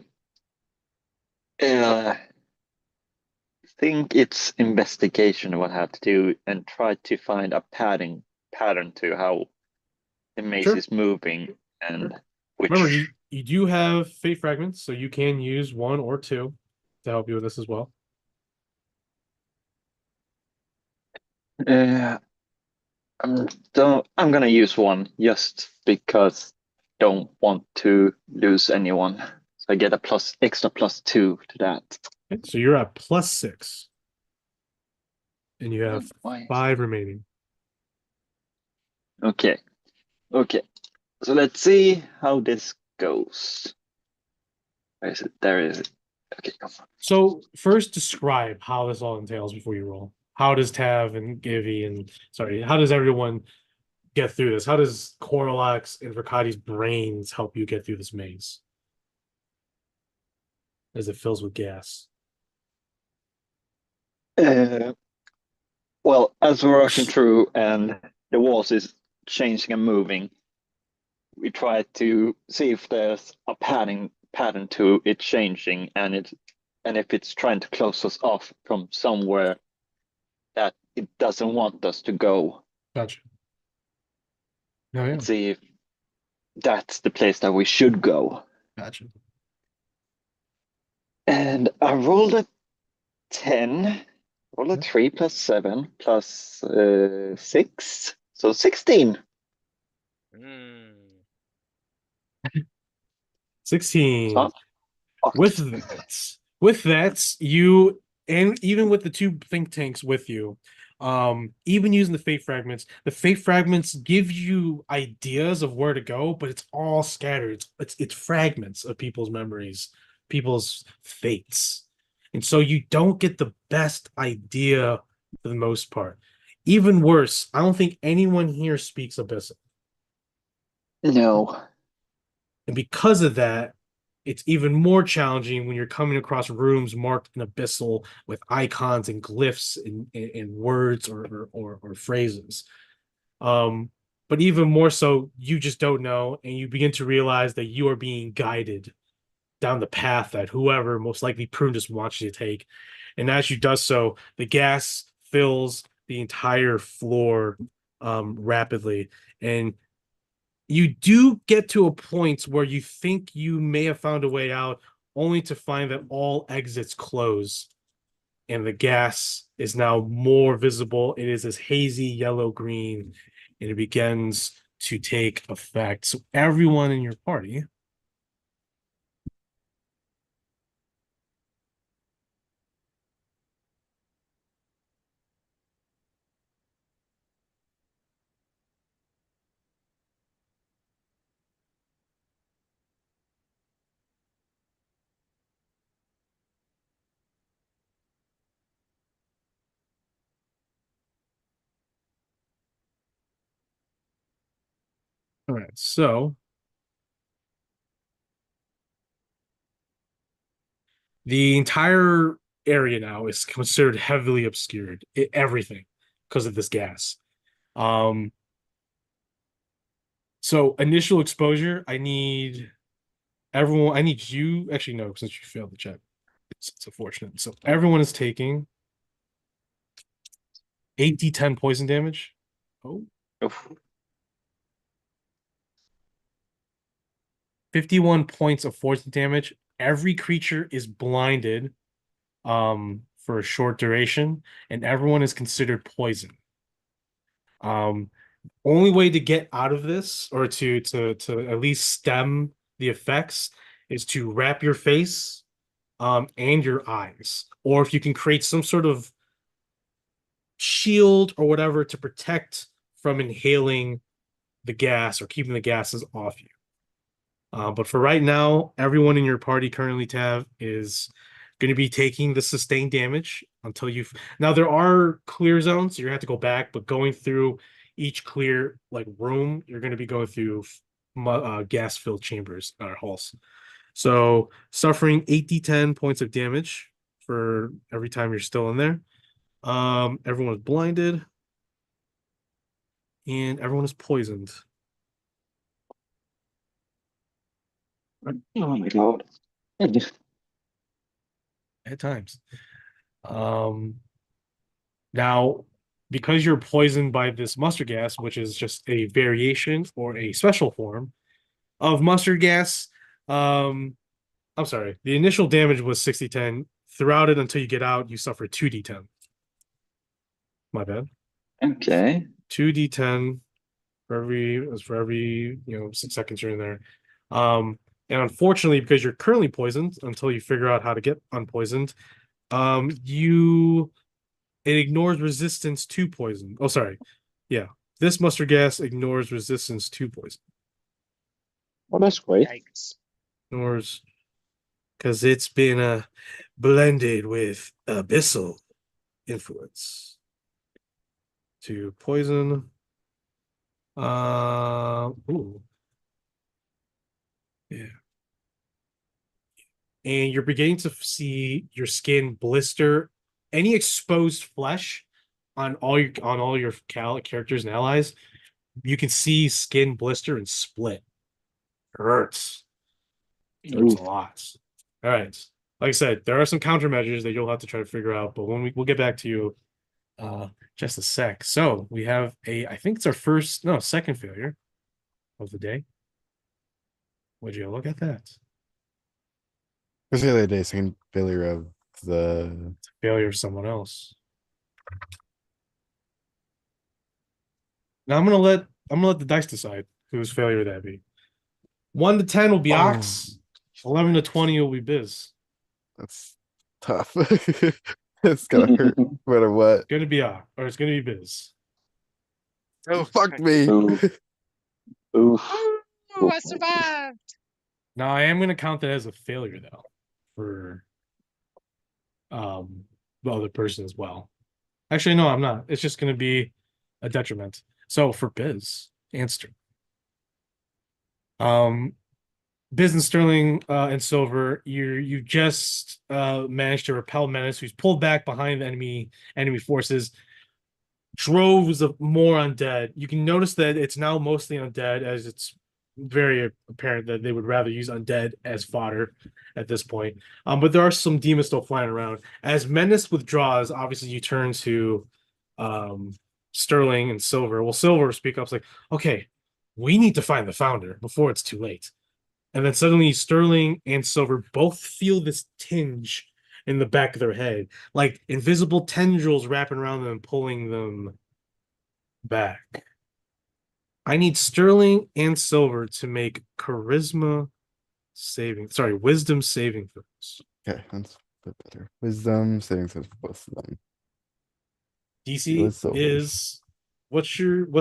think it's investigation what I have to do and try to find a pattern to how the maze Sure. is moving and Remember, which you do have fate fragments, so you can use one or two to help you with this as well. uh, I'm gonna use one just because I don't want to lose anyone. So I get a extra +2 to that. Okay, so you're at +6, and you have Why? 5 remaining. Okay. Okay. So let's see how this goes. Where is it? There is it. Okay, come on. So first, describe how this all entails before you roll. How does Tav and Givy and sorry, how does everyone get through this? How does Coralax and Verkati's brains help you get through this maze as it fills with gas? Uh, well, as we're rushing through and the walls is changing and moving, we try to see if there's a pattern to it changing and if it's trying to close us off from somewhere that it doesn't want us to go Gotcha. Oh yeah, and see if that's the place that we should go. gotcha. And I rolled a 10, rolled a 3 plus 7 plus 6, so 16. Mm. 16. So I'm With fucked. that, you and even with the two think tanks with you, even using the fate fragments give you ideas of where to go, but it's all scattered. It's fragments of people's memories, people's fates. And so you don't get the best idea for the most part. Even worse, I don't think anyone here speaks Abyssal. No. And because of that, it's even more challenging when you're coming across rooms marked in abyssal with icons and glyphs and words or phrases. But even more so, you just don't know, and you begin to realize that you are being guided down the path that whoever most likely Prunus wants you to take. And as you does so, the gas fills the entire floor rapidly, and you do get to a point where you think you may have found a way out, only to find that all exits close and the gas is now more visible. It is this hazy yellow green and it begins to take effect. So, everyone in your party, all right, so the entire area now is considered heavily obscured, everything because of this gas. Um, so initial exposure, I need you. Actually, no, since you failed the check, it's unfortunate. So everyone is taking 8d10 poison damage. Oh, Oof. 51 points of poison damage. Every creature is blinded for a short duration, and everyone is considered poison. Um, only way to get out of this or to at least stem the effects is to wrap your face and your eyes. Or if you can create some sort of shield or whatever to protect from inhaling the gas or keeping the gases off you. But for right now, everyone in your party currently, Tav, is going to be taking the sustained damage until you've. Now there are clear zones, so you're gonna have to go back, but going through each clear like room, you're going to be going through gas-filled chambers or halls. So suffering 8d10 points of damage for every time you're still in there. Everyone is blinded and everyone is poisoned Oh my god. at times. Um, Now, because you're poisoned by this mustard gas, which is just a variation or a special form of mustard gas, um, I'm sorry, the initial damage was 60-10. Throughout it until you get out, you suffer 2d10. My bad. Okay. 2d10 for every 6 seconds you're in there. And unfortunately, because you're currently poisoned until you figure out how to get unpoisoned, you it ignores resistance to poison. Oh, sorry. Yeah. This mustard gas ignores resistance to poison. Well, that's great. Yikes. Ignores because it's been blended with abyssal influence to poison. Ooh. Yeah. And you're beginning to see your skin blister. Any exposed flesh on all your characters and allies, you can see skin blister and split. Hurts. Hurts a Oof. lot. All right. Like I said, there are some countermeasures that you'll have to try to figure out, but we'll get back to you just a sec. So we have I think it's our second failure of the day. Would you look at that? First failure of the day, second failure of the. Failure of someone else. Now I'm gonna let the dice decide whose failure that be. 1 to 10 will be Oh, Ox. 11 to 20 will be Biz. that's tough. It's gonna hurt no matter what. It's gonna be Ox, or it's gonna be Biz. Oh, Fuck me. Oof. Oof. ooh, I survived. Now I am gonna count that as a failure though, for the other person as well. Actually, no, I'm not. It's just gonna be a detriment. So for Biz and Sterling. Um Biz and Sterling and Silver, you just managed to repel Menace, who's pulled back behind the enemy forces. Droves of more undead. You can notice that it's now mostly undead, as it's very apparent that they would rather use undead as fodder at this point. But there are some demons still flying around. As Menace withdraws, obviously you turn to um, Sterling and Silver. Well, Silver speak up, like, okay, we need to find the founder before it's too late. And then suddenly Sterling and Silver both feel this tinge in the back of their head, like invisible tendrils wrapping around them and pulling them back. I need Sterling and Silver to make wisdom saving throws. Okay, that's a bit better. Wisdom saving throws for both of them. DC Silver. is what's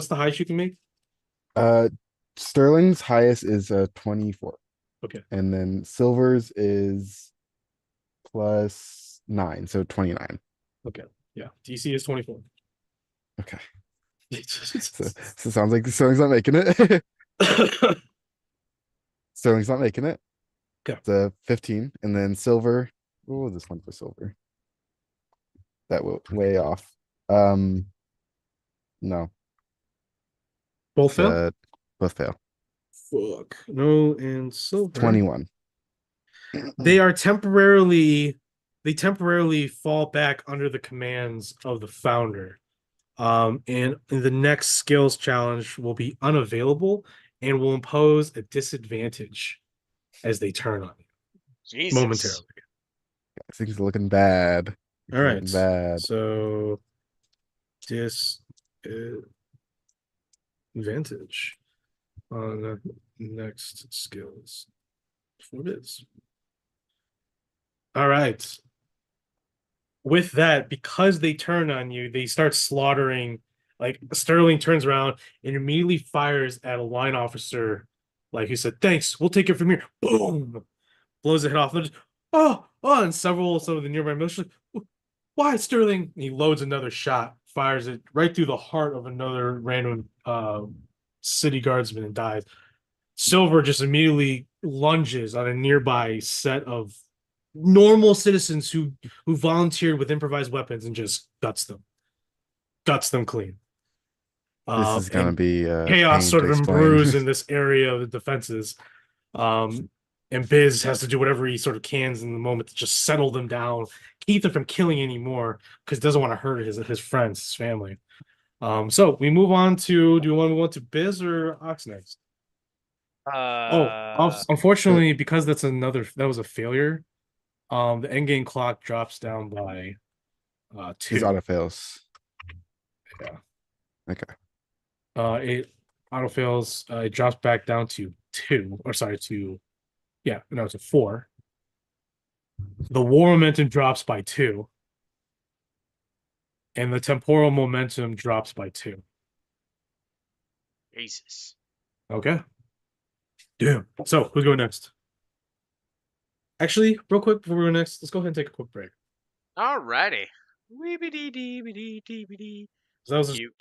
the highest you can make? Uh, Sterling's highest is 24. Okay. And then Silver's is +9, so 29. Okay. Yeah. DC is 24. Okay. So it sounds like Sterling's not making it. Sterling's not making it. Okay. It's a 15. And then Silver. What was this one for Silver? That will way off. No. Both fail? Both fail. Fuck. No, and Silver. 21. They temporarily fall back under the commands of the founder. And the next skills challenge will be unavailable and will impose a disadvantage as they turn on you Jesus. momentarily. Things are looking bad. All right. Looking bad. So disadvantage on the next skills for this. All right. With that, because they turn on you, they start slaughtering. Like Sterling turns around and immediately fires at a line officer, like he said, "Thanks, we'll take it from here." Boom, blows the head off. And just, and some of the nearby military, why Sterling? And he loads another shot, fires it right through the heart of another random city guardsman and dies. Silver just immediately lunges on a nearby set of normal citizens who volunteered with improvised weapons and just guts them clean. This is gonna And be chaos pain sort to of explain. embrews in this area of the defenses. And Biz has to do whatever he sort of can in the moment to just settle them down, keep them from killing anymore, because he doesn't want to hurt his friends, his family. So we move on to. Do we want to move on to Biz or Ox next? Oh, Uh, So unfortunately, because that was a failure. The endgame clock drops down by his 2. auto fails. Yeah. Okay. It auto fails. It drops back down to 2, or sorry, to 4. The war momentum drops by 2, and the temporal momentum drops by 2. Jesus. Okay. Damn. So who's going next? Actually, real quick before we go next, let's go ahead and take a quick break. Alrighty. Weebity deebity deebity. So that was Cute.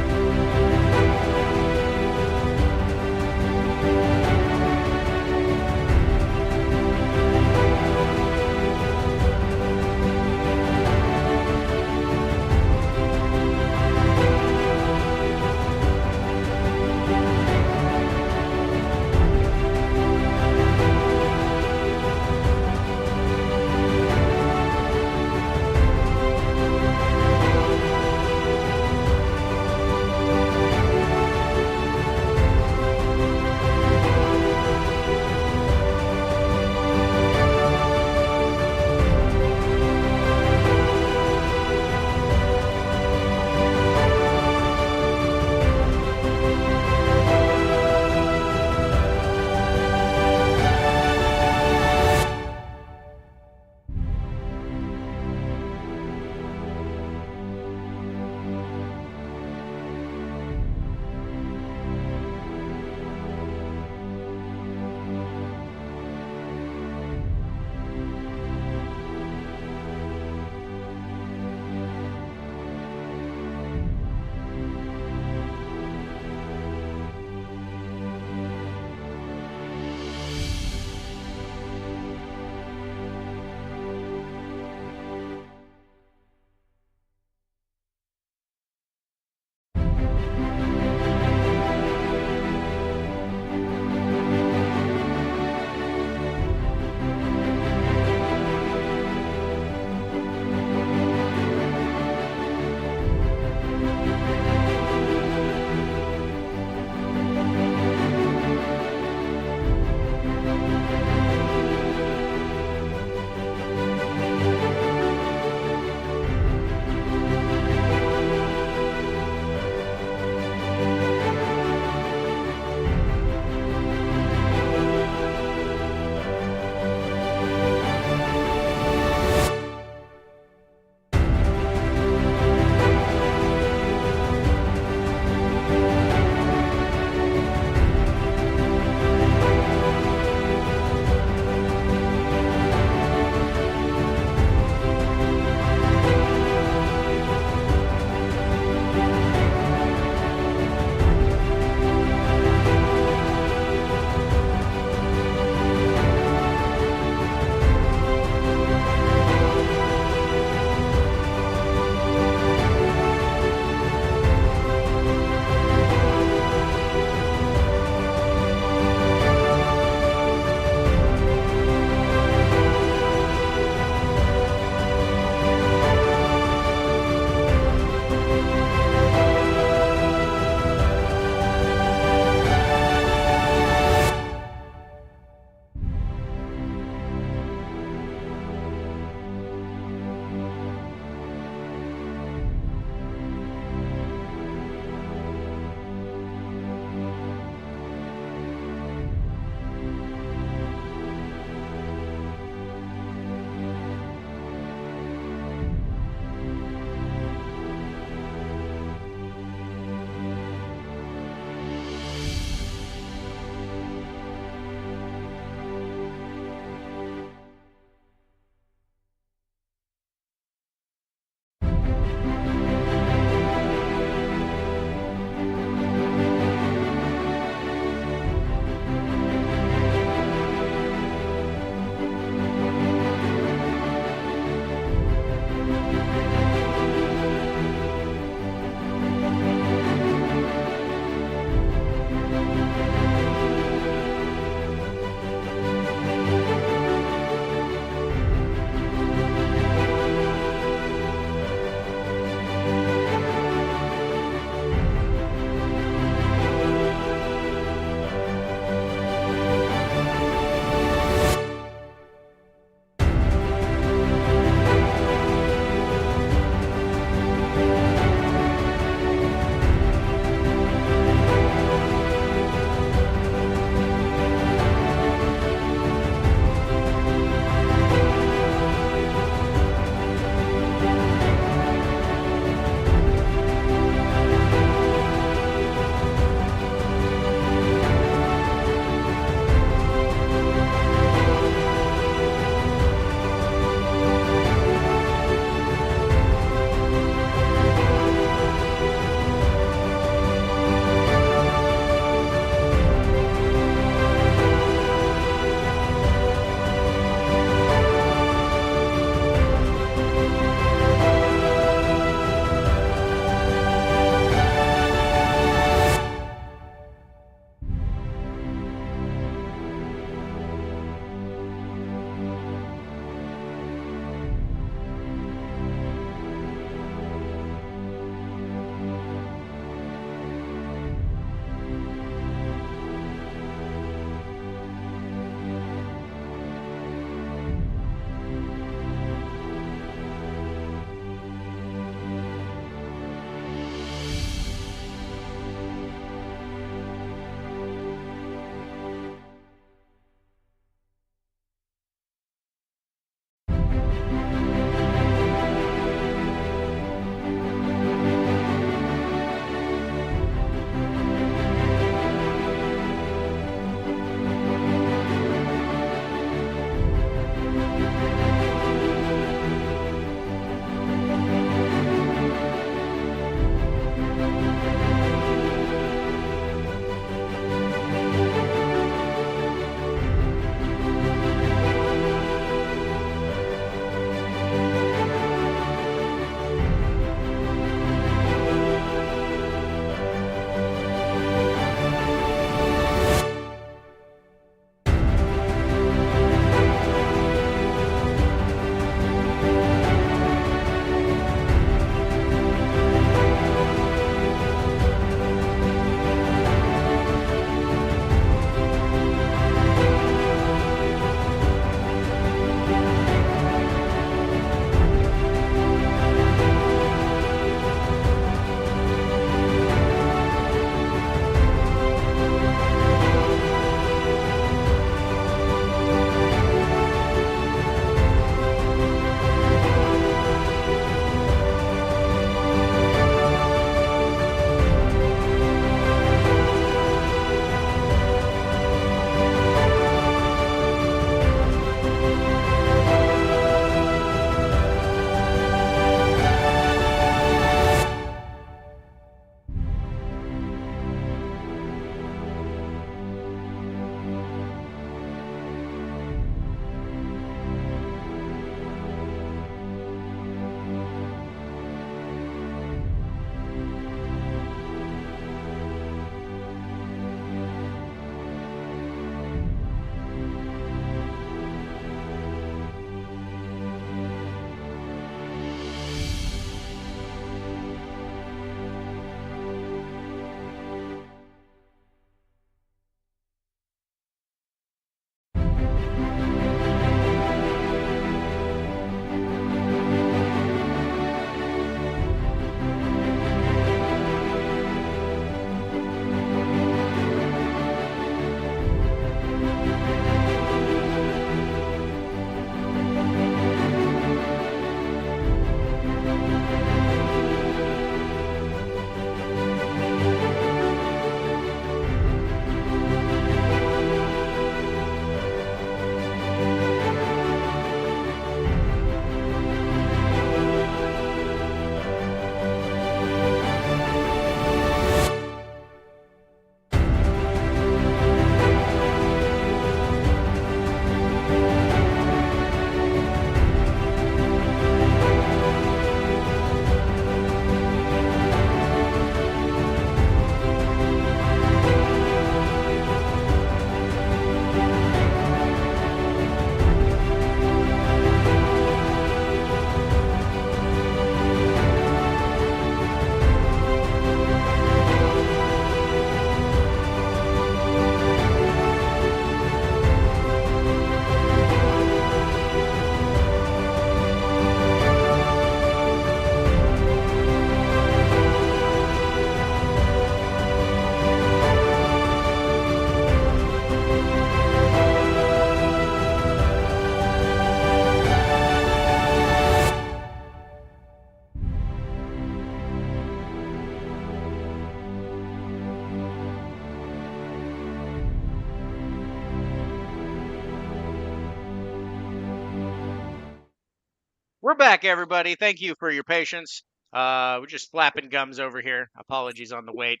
We're back, everybody. Thank you for your patience. We're just flapping gums over here. Apologies on the wait.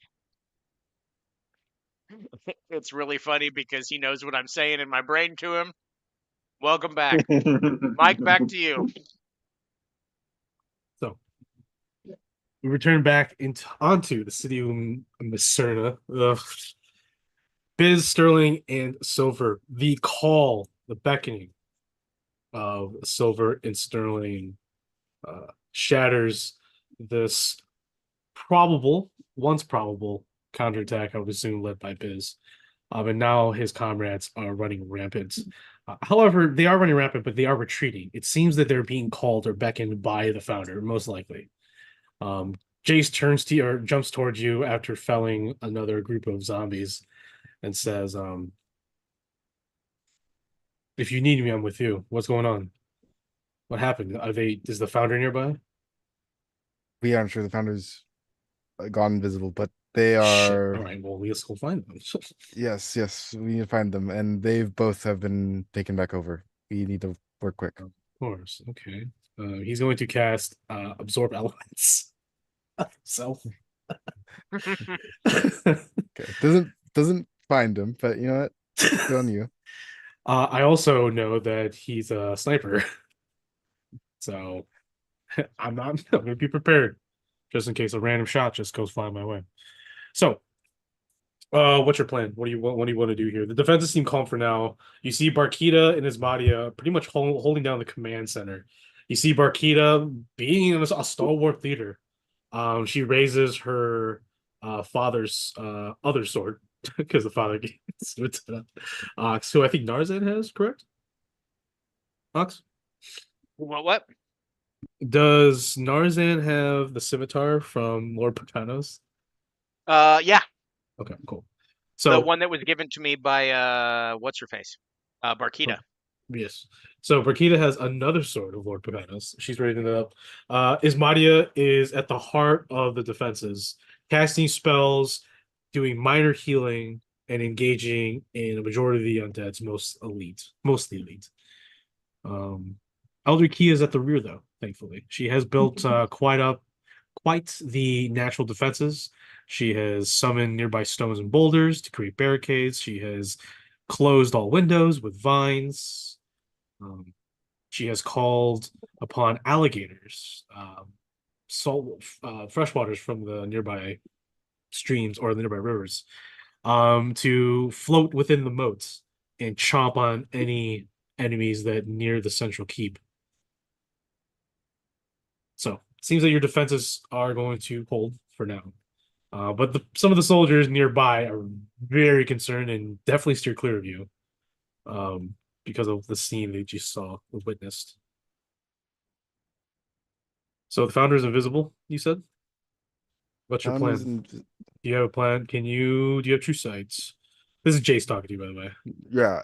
It's really funny because he knows what I'm saying in my brain to him. Welcome back. Mike, back to you. So we return back onto the city of Miserna. Biz, Sterling, and Silver. The call, the beckoning of Silver and Sterling shatters this once probable counterattack, I would assume, led by Biz. And now his comrades are running rampant. However, they are running rampant, but they are retreating. It seems that they're being called or beckoned by the founder, most likely. Jace turns to you or jumps towards you after felling another group of zombies and says, if you need me, I'm with you. What's going on? What happened? Is the founder nearby? We aren't sure the founders gone invisible, but they Shit. are. All right, well, let's go find them. Yes, we need to find them, and they've both have been taken back over. We need to work quick. Of course. Okay. He's going to cast absorb elements. So Okay, doesn't find him, but you know what? Good on you. I also know that he's a sniper, so I'm gonna be prepared just in case a random shot just goes flying my way. So, what's your plan? What do you want to do here? The defenses seem calm for now. You see Barkita and Ismadia pretty much holding down the command center. You see Barkita being a stalwart leader. She raises her father's other sword because the father gave it to Ox, who I think Narzan has, correct? Ox? What? Does Narzan have the scimitar from Lord Patanos? Yeah, Okay, cool. the So, one that was given to me by what's her face? Barkita. yes. So Barkita has another sword of Lord Paganos. She's raising it up. Ismadia is at the heart of the defenses, casting spells, doing minor healing, and engaging in a majority of the undead's mostly elite. Um, Elder Key is at the rear, though, thankfully. She has built quite the natural defenses. She has summoned nearby stones and boulders to create barricades. She has closed all windows with vines. Um, she has called upon alligators, salt, freshwaters from the nearby streams or the nearby rivers, to float within the moats and chomp on any enemies that near the central keep. So it seems that your defenses are going to hold for now. But some of the soldiers nearby are very concerned and definitely steer clear of you, because of the scene that you saw or witnessed. So the founder is invisible, you said? What's your Founders plan? and Do you have a plan? Do you have true sights? This is Jace talking to you, by the way, yeah,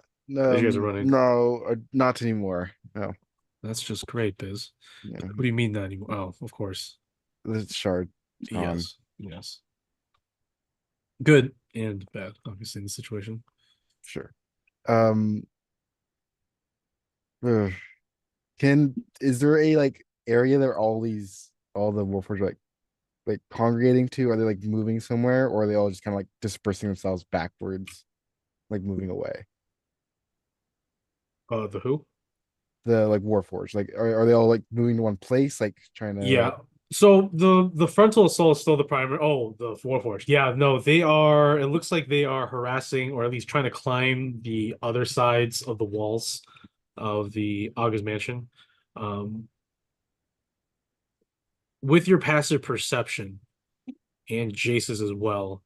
as you guys are running. no, not anymore. No, That's just great, Biz. yeah, What do you mean not anymore? Oh, of course. the shard is gone. Yes. Good and bad, obviously, in the situation. Sure. Um, ugh. Is there a like area that all the warforged are like congregating to? Are they like moving somewhere, or are they all just kind of like dispersing themselves backwards, like moving away? The who? The like warforged, like are they all like moving to one place, like trying to? Yeah. So the frontal assault is still the primary. Oh, the Warforged. Yeah, no, they are. It looks like they are harassing or at least trying to climb the other sides of the walls of the Aga's mansion. Um, with your passive perception and Jace's as well,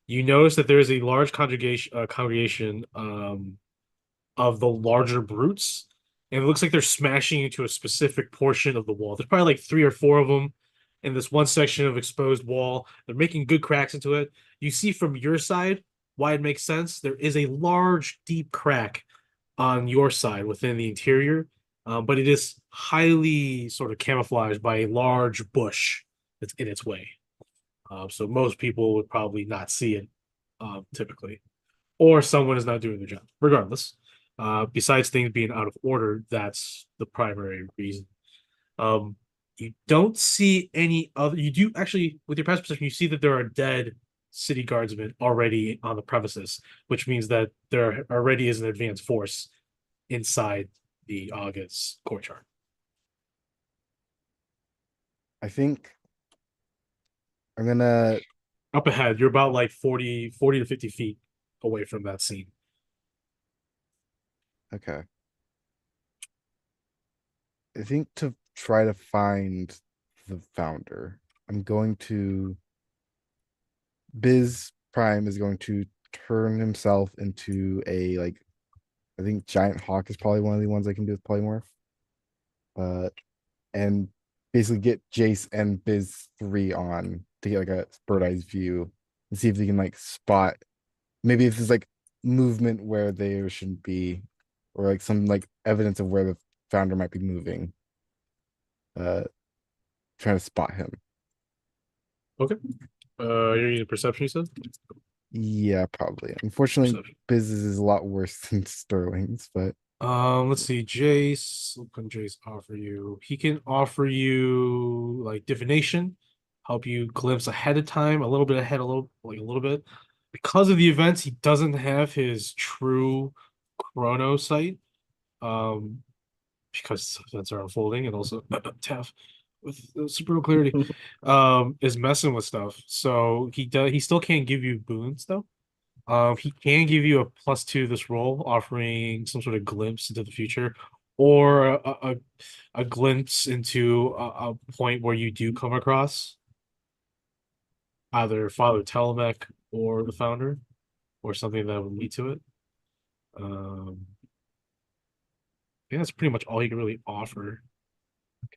you notice that there is a large congregation of the larger brutes, and it looks like they're smashing into a specific portion of the wall. There's probably like three or four of them in this one section of exposed wall. They're making good cracks into it. You see from your side why it makes sense. There is a large, deep crack on your side within the interior, but it is highly sort of camouflaged by a large bush that's in its way. So most people would probably not see it, typically, or someone is not doing their job. Regardless, besides things being out of order, that's the primary reason. Um, you don't see any other. You do actually, with your passive perception, you see that there are dead city guardsmen already on the premises, which means that there already is an advanced force inside the Aga's courtyard. I think I'm gonna. Up ahead, you're about like 40 to 50 feet away from that scene. Okay. I think to try to find the founder, I'm going to. Biz Prime is going to turn himself into a like. I think Giant Hawk is probably one of the ones I can do with polymorph. Uh, and basically get Jace and Biz 3 on to get like a bird eyes view and see if they can like spot maybe if there's like movement where there shouldn't be, or like some like evidence of where the founder might be moving. Uh, trying to spot him. Okay. You're using perception, you said? Yeah, probably. Unfortunately, Perception. Biz is a lot worse than Sterling's, but Let's see, Jace. What can Jace offer you? He can offer you like divination, help you glimpse ahead of time, a little bit ahead, a little bit. Because of the events, he doesn't have his true chrono sight. Um, because events are unfolding, and also Taff with super clarity, is messing with stuff. So he still can't give you boons though. He can give you a +2 this roll, offering some sort of glimpse into the future, or a glimpse into a point where you do come across either Father Telemech or the founder, or something that would lead to it. I think that's pretty much all he can really offer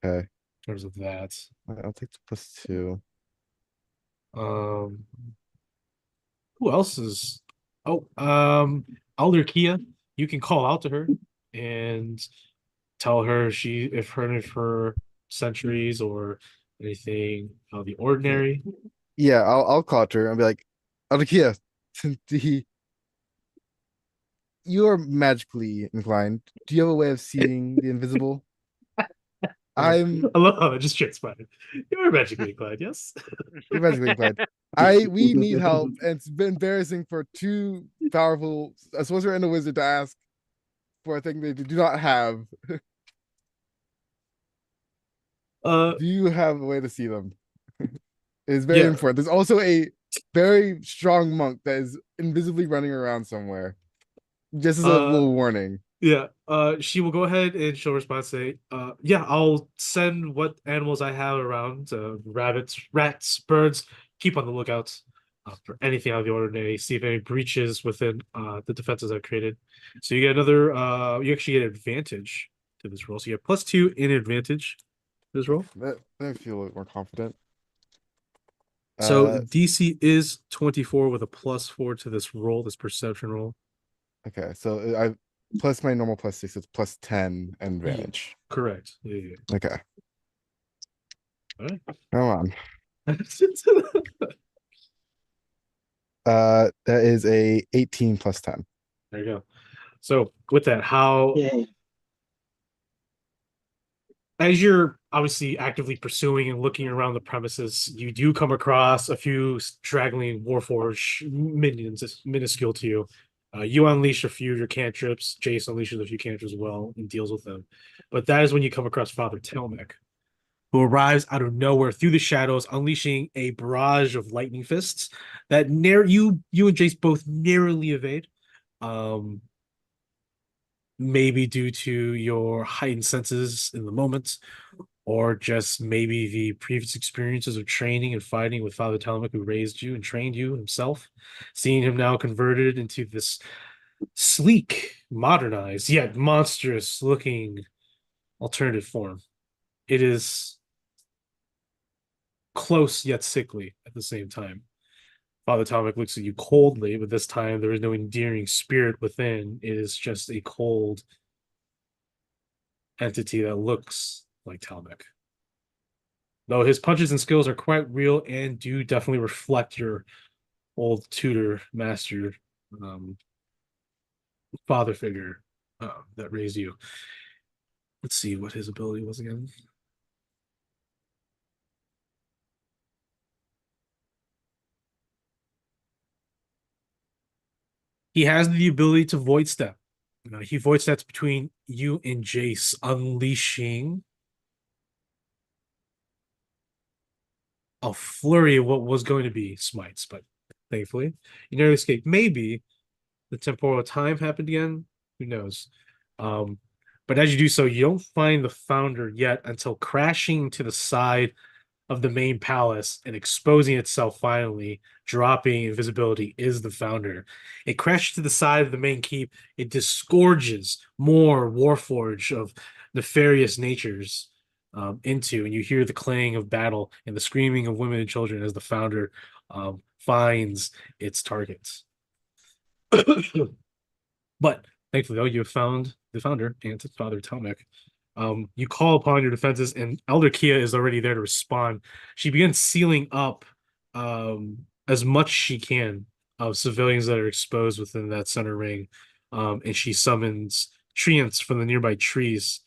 okay. in terms of that. I'll take the +2. Um, who else is? Oh, Elder Kia. You can call out to her and tell her she if heard of her centuries or anything out of the Yeah, ordinary. yeah. I'll call to her and be like, Aldakia, the you're magically inclined. Do you have a way of seeing the invisible? I'm I love how it just transpired. You were magically inclined, yes. you're magically inclined. We need help, and it's been embarrassing for two powerful a sorcerer and a wizard to ask for a thing they do not have. Uh, Do you have a way to see them? It's very yeah. important. There's also a very strong monk that is invisibly running around somewhere. Just as a Uh, little warning. yeah. She will go ahead and she'll respond, say, yeah, I'll send what animals I have around, rabbits, rats, birds. Keep on the lookout for anything out of the ordinary. See if any breaches within the defenses I've created. So you get another. You actually get advantage to this roll. So you have +2 in advantage to this roll. That feel a little more confident. So Uh, DC is 24 with a +4 to this roll, this perception roll. okay, so I plus my normal +6, it's +10 and Yeah, advantage. correct. Yeah. Okay, All right. come on. That is a 18 + 10. There you go. So with that, how Yay. as you're obviously actively pursuing and looking around the premises, you do come across a few straggling Warforged minions, it's minuscule to you. You unleash a few of your cantrips. Jace unleashes a few cantrips as well and deals with them. But that is when you come across Father Telmec, who arrives out of nowhere through the shadows, unleashing a barrage of lightning fists that you and Jace both narrowly evade. Um, Maybe due to your heightened senses in the moment, or just maybe the previous experiences of training and fighting with Father Telemac, who raised you and trained you himself, seeing him now converted into this sleek, modernized, yet monstrous looking alternative form. It is close yet sickly at the same time. Father Telemac looks at you coldly, but this time there is no endearing spirit within. It is just a cold entity that looks like Telemac. Though his punches and skills are quite real and do definitely reflect your old tutor, master, um, father figure that raised you. Let's see what his ability was again. He has the ability to void step. He void steps between you and Jace, unleashing a flurry of what was going to be smites, but thankfully, you nearly escaped. Maybe the temporal time happened again. Who knows? Um, but as you do so, you don't find the founder yet until crashing to the side of the main palace and exposing itself finally, dropping invisibility, is the founder. It crashes to the side of the main keep. It disgorges more Warforge of nefarious natures into, and you hear the clang of battle and the screaming of women and children as the founder finds its targets. But thankfully, though, you have found the founder and Father Tomek. You call upon your defenses, and Elder Kia is already there to respond. She begins sealing up as much she can of civilians that are exposed within that center ring, and she summons treants from the nearby trees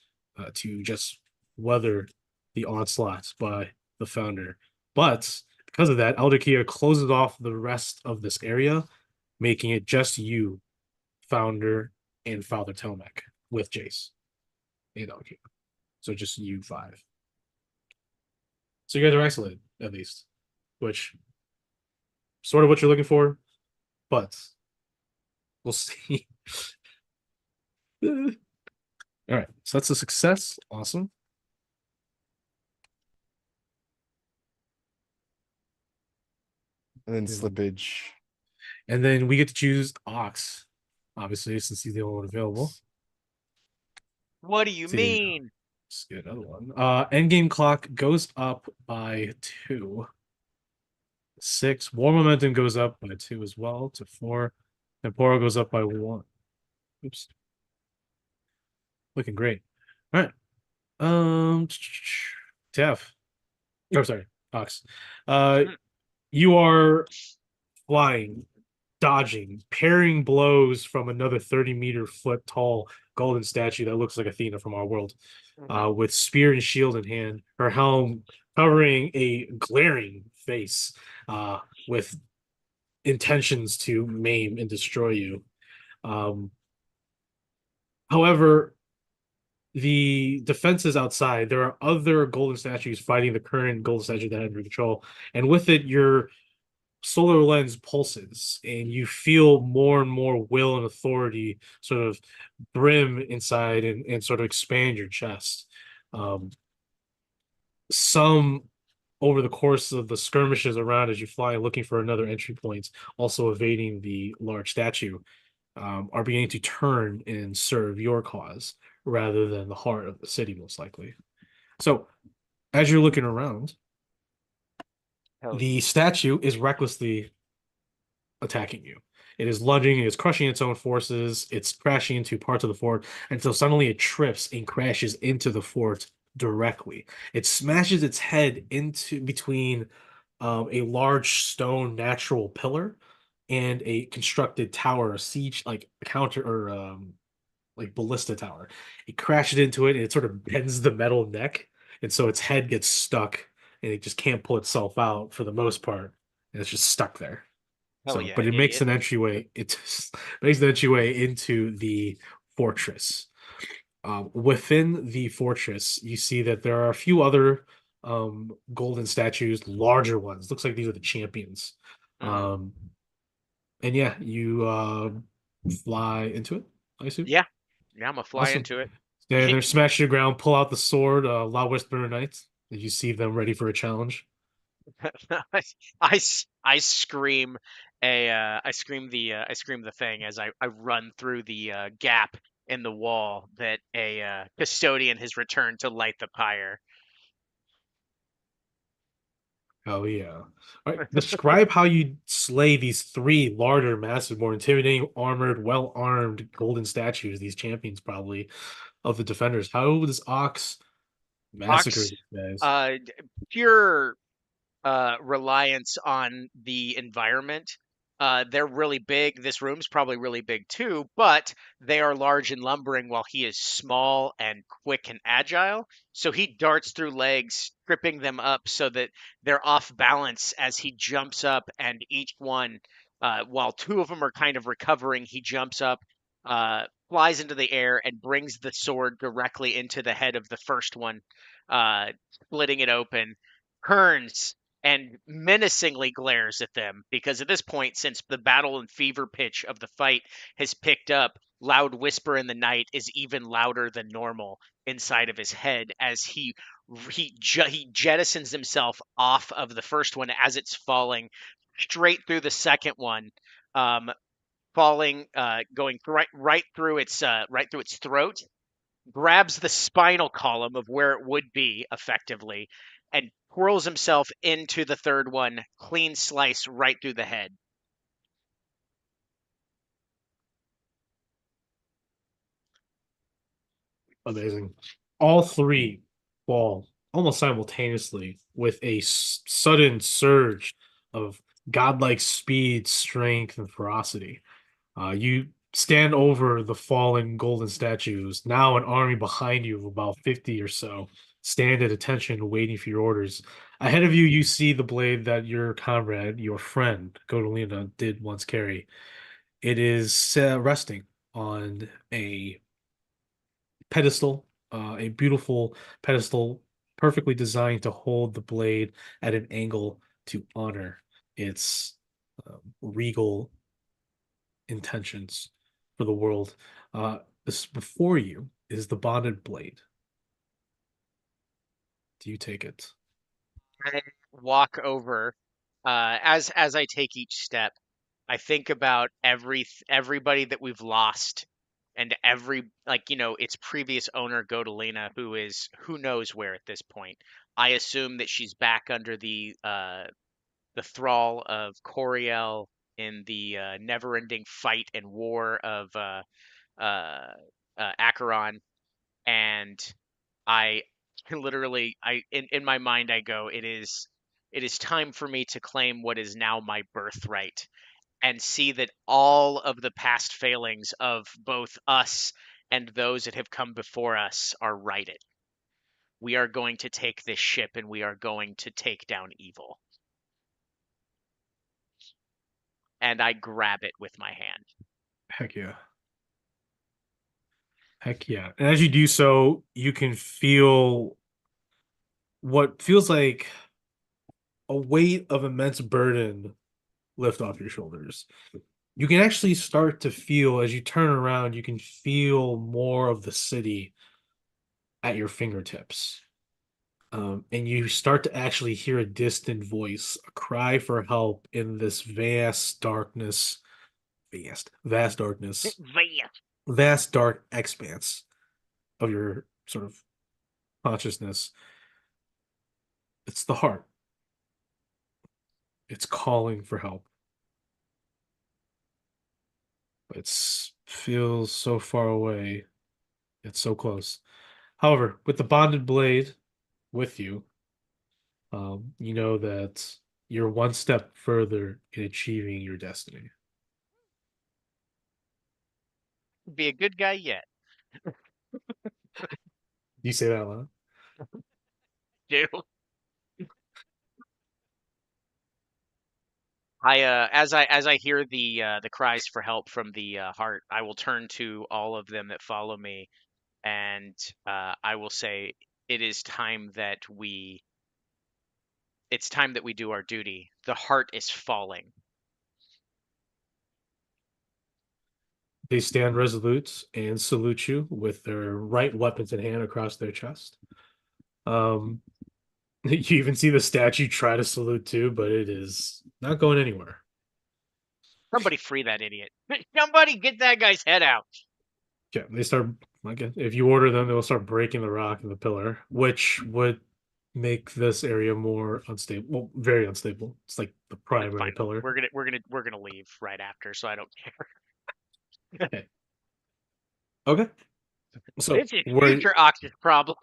to just weather the onslaught by the founder. But because of that, Elder Kia closes off the rest of this area, making it just you, founder, and Father Tomek with Jace and Elder Kia. So just you five. So you guys are isolated, at least, which sort of what you're looking for, but we'll see. All right, so that's a success. Awesome. And then slippage. And then we get to choose Ox, obviously, since he's the only one available. What do you Let's see, mean? let's get another one. Endgame clock goes up by 2. 6. War momentum goes up by 2 as well to 4. Temporal goes up by 1. Oops. Looking great. All right. Tev. Oh, sorry, Ox. Uh, Mhm. you are flying, dodging, parrying blows from another 30-meter foot tall golden statue that looks like Athena from our world, Mhm. with spear and shield in hand, her helm covering a glaring face, with intentions to maim and destroy you. Um, however, the defenses outside, there are other golden statues fighting the current golden statue that had under control, and with it, your solar lens pulses, and you feel more and more will and authority sort of brim inside and sort of expand your chest. Um, some over the course of the skirmishes around as you fly, looking for another entry point, also evading the large statue, are beginning to turn and serve your cause rather than the heart of the city, most likely. So, as you're looking around, Hell yeah. the statue is recklessly attacking you. It is lunging, it is crushing its own forces, it's crashing into parts of the fort until suddenly it trips and crashes into the fort directly. It smashes its head into between a large stone natural pillar and a constructed tower, a siege like counter or like ballista tower. It crashes into it and it sort of bends the metal neck, and so its head gets stuck and it just can't pull itself out for the most part, and it's just stuck there. Hell So, yeah, but it makes idiot. an entryway. It makes an entryway into the fortress. Within the fortress, you see that there are a few other golden statues, larger ones. Looks like these are the champions. Hmm. Um, and yeah, you fly into it, I assume. Yeah. Yeah, I'm gonna fly Awesome. into it. They're smashing the ground, pull out the sword, La Whisperer Knights. Did you see them ready for a challenge? I scream I scream the thing as I run through the gap in the wall that a custodian has returned to light the pyre. Oh yeah. All right. Describe how you slay these three larger, massive, more intimidating, armored, well-armed golden statues, these champions probably of the defenders. How does Ox massacre Ox, these guys? d- pure reliance on the environment. They're really big. This room's probably really big too, but they are large and lumbering while he is small and quick and agile. So he darts through legs, tripping them up so that they're off balance as he jumps up, and each one While two of them are kind of recovering, he jumps up, flies into the air, and brings the sword directly into the head of the first one, splitting it open, turns and menacingly glares at them because at this point, since the battle and fever pitch of the fight has picked up, loud whisper in the night is even louder than normal inside of his head as he jettisons himself off of the first one as it's falling straight through the second one, um, falling, going right through its throat, grabs the spinal column of where it would be effectively, and twirls himself into the third one, clean slice right through the head. Amazing. All three fall almost simultaneously with a sudden surge of godlike speed, strength, and ferocity. You stand over the fallen golden statues. Now an army behind you of about 50 or so stand at attention, waiting for your orders. Ahead of you, you see the blade that your comrade, your friend, Godolina, did once carry. It is resting on a pedestal, a beautiful pedestal, perfectly designed to hold the blade at an angle to honor its regal intentions for the world. This before you is the bonded blade. Do you take it? I walk over, as I take each step. I think about everybody that we've lost, and its previous owner Godolina, who knows where at this point. I assume that she's back under the thrall of Coriel in the never-ending fight and war of uh, Acheron, and I can literally, in my mind, I go, it is time for me to claim what is now my birthright and see that all of the past failings of both us and those that have come before us are righted. We are going to take this ship and we are going to take down evil. And I grab it with my hand. Heck yeah. Heck yeah. And as you do so, you can feel what feels like a weight of immense burden lift off your shoulders. You can actually start to feel, as you turn around, you can feel more of the city at your fingertips. And you start to actually hear a distant voice, a cry for help in this vast darkness, vast dark expanse of your sort of consciousness. It's the heart. It's calling for help. It feels so far away. It's so close. However, with the bonded blade with you, you know that you're one step further in achieving your destiny. Be a good guy yet, You say that out loud? dude. As I hear the cries for help from the heart, I will turn to all of them that follow me, and I will say, it is time that we it's time that we do our duty. The heart is falling. They stand resolute and salute you with their right weapons in hand across their chest. Um, you even see the statue try to salute too, but it is not going anywhere. Somebody free that idiot. Somebody get that guy's head out. Yeah, they start like if you order them, they'll start breaking the rock and the pillar, which would make this area more unstable. Well, very unstable. It's like the That's primary fine. pillar. We're gonna leave right after, so I don't care. Okay. Okay. So This is where future Ox's problem.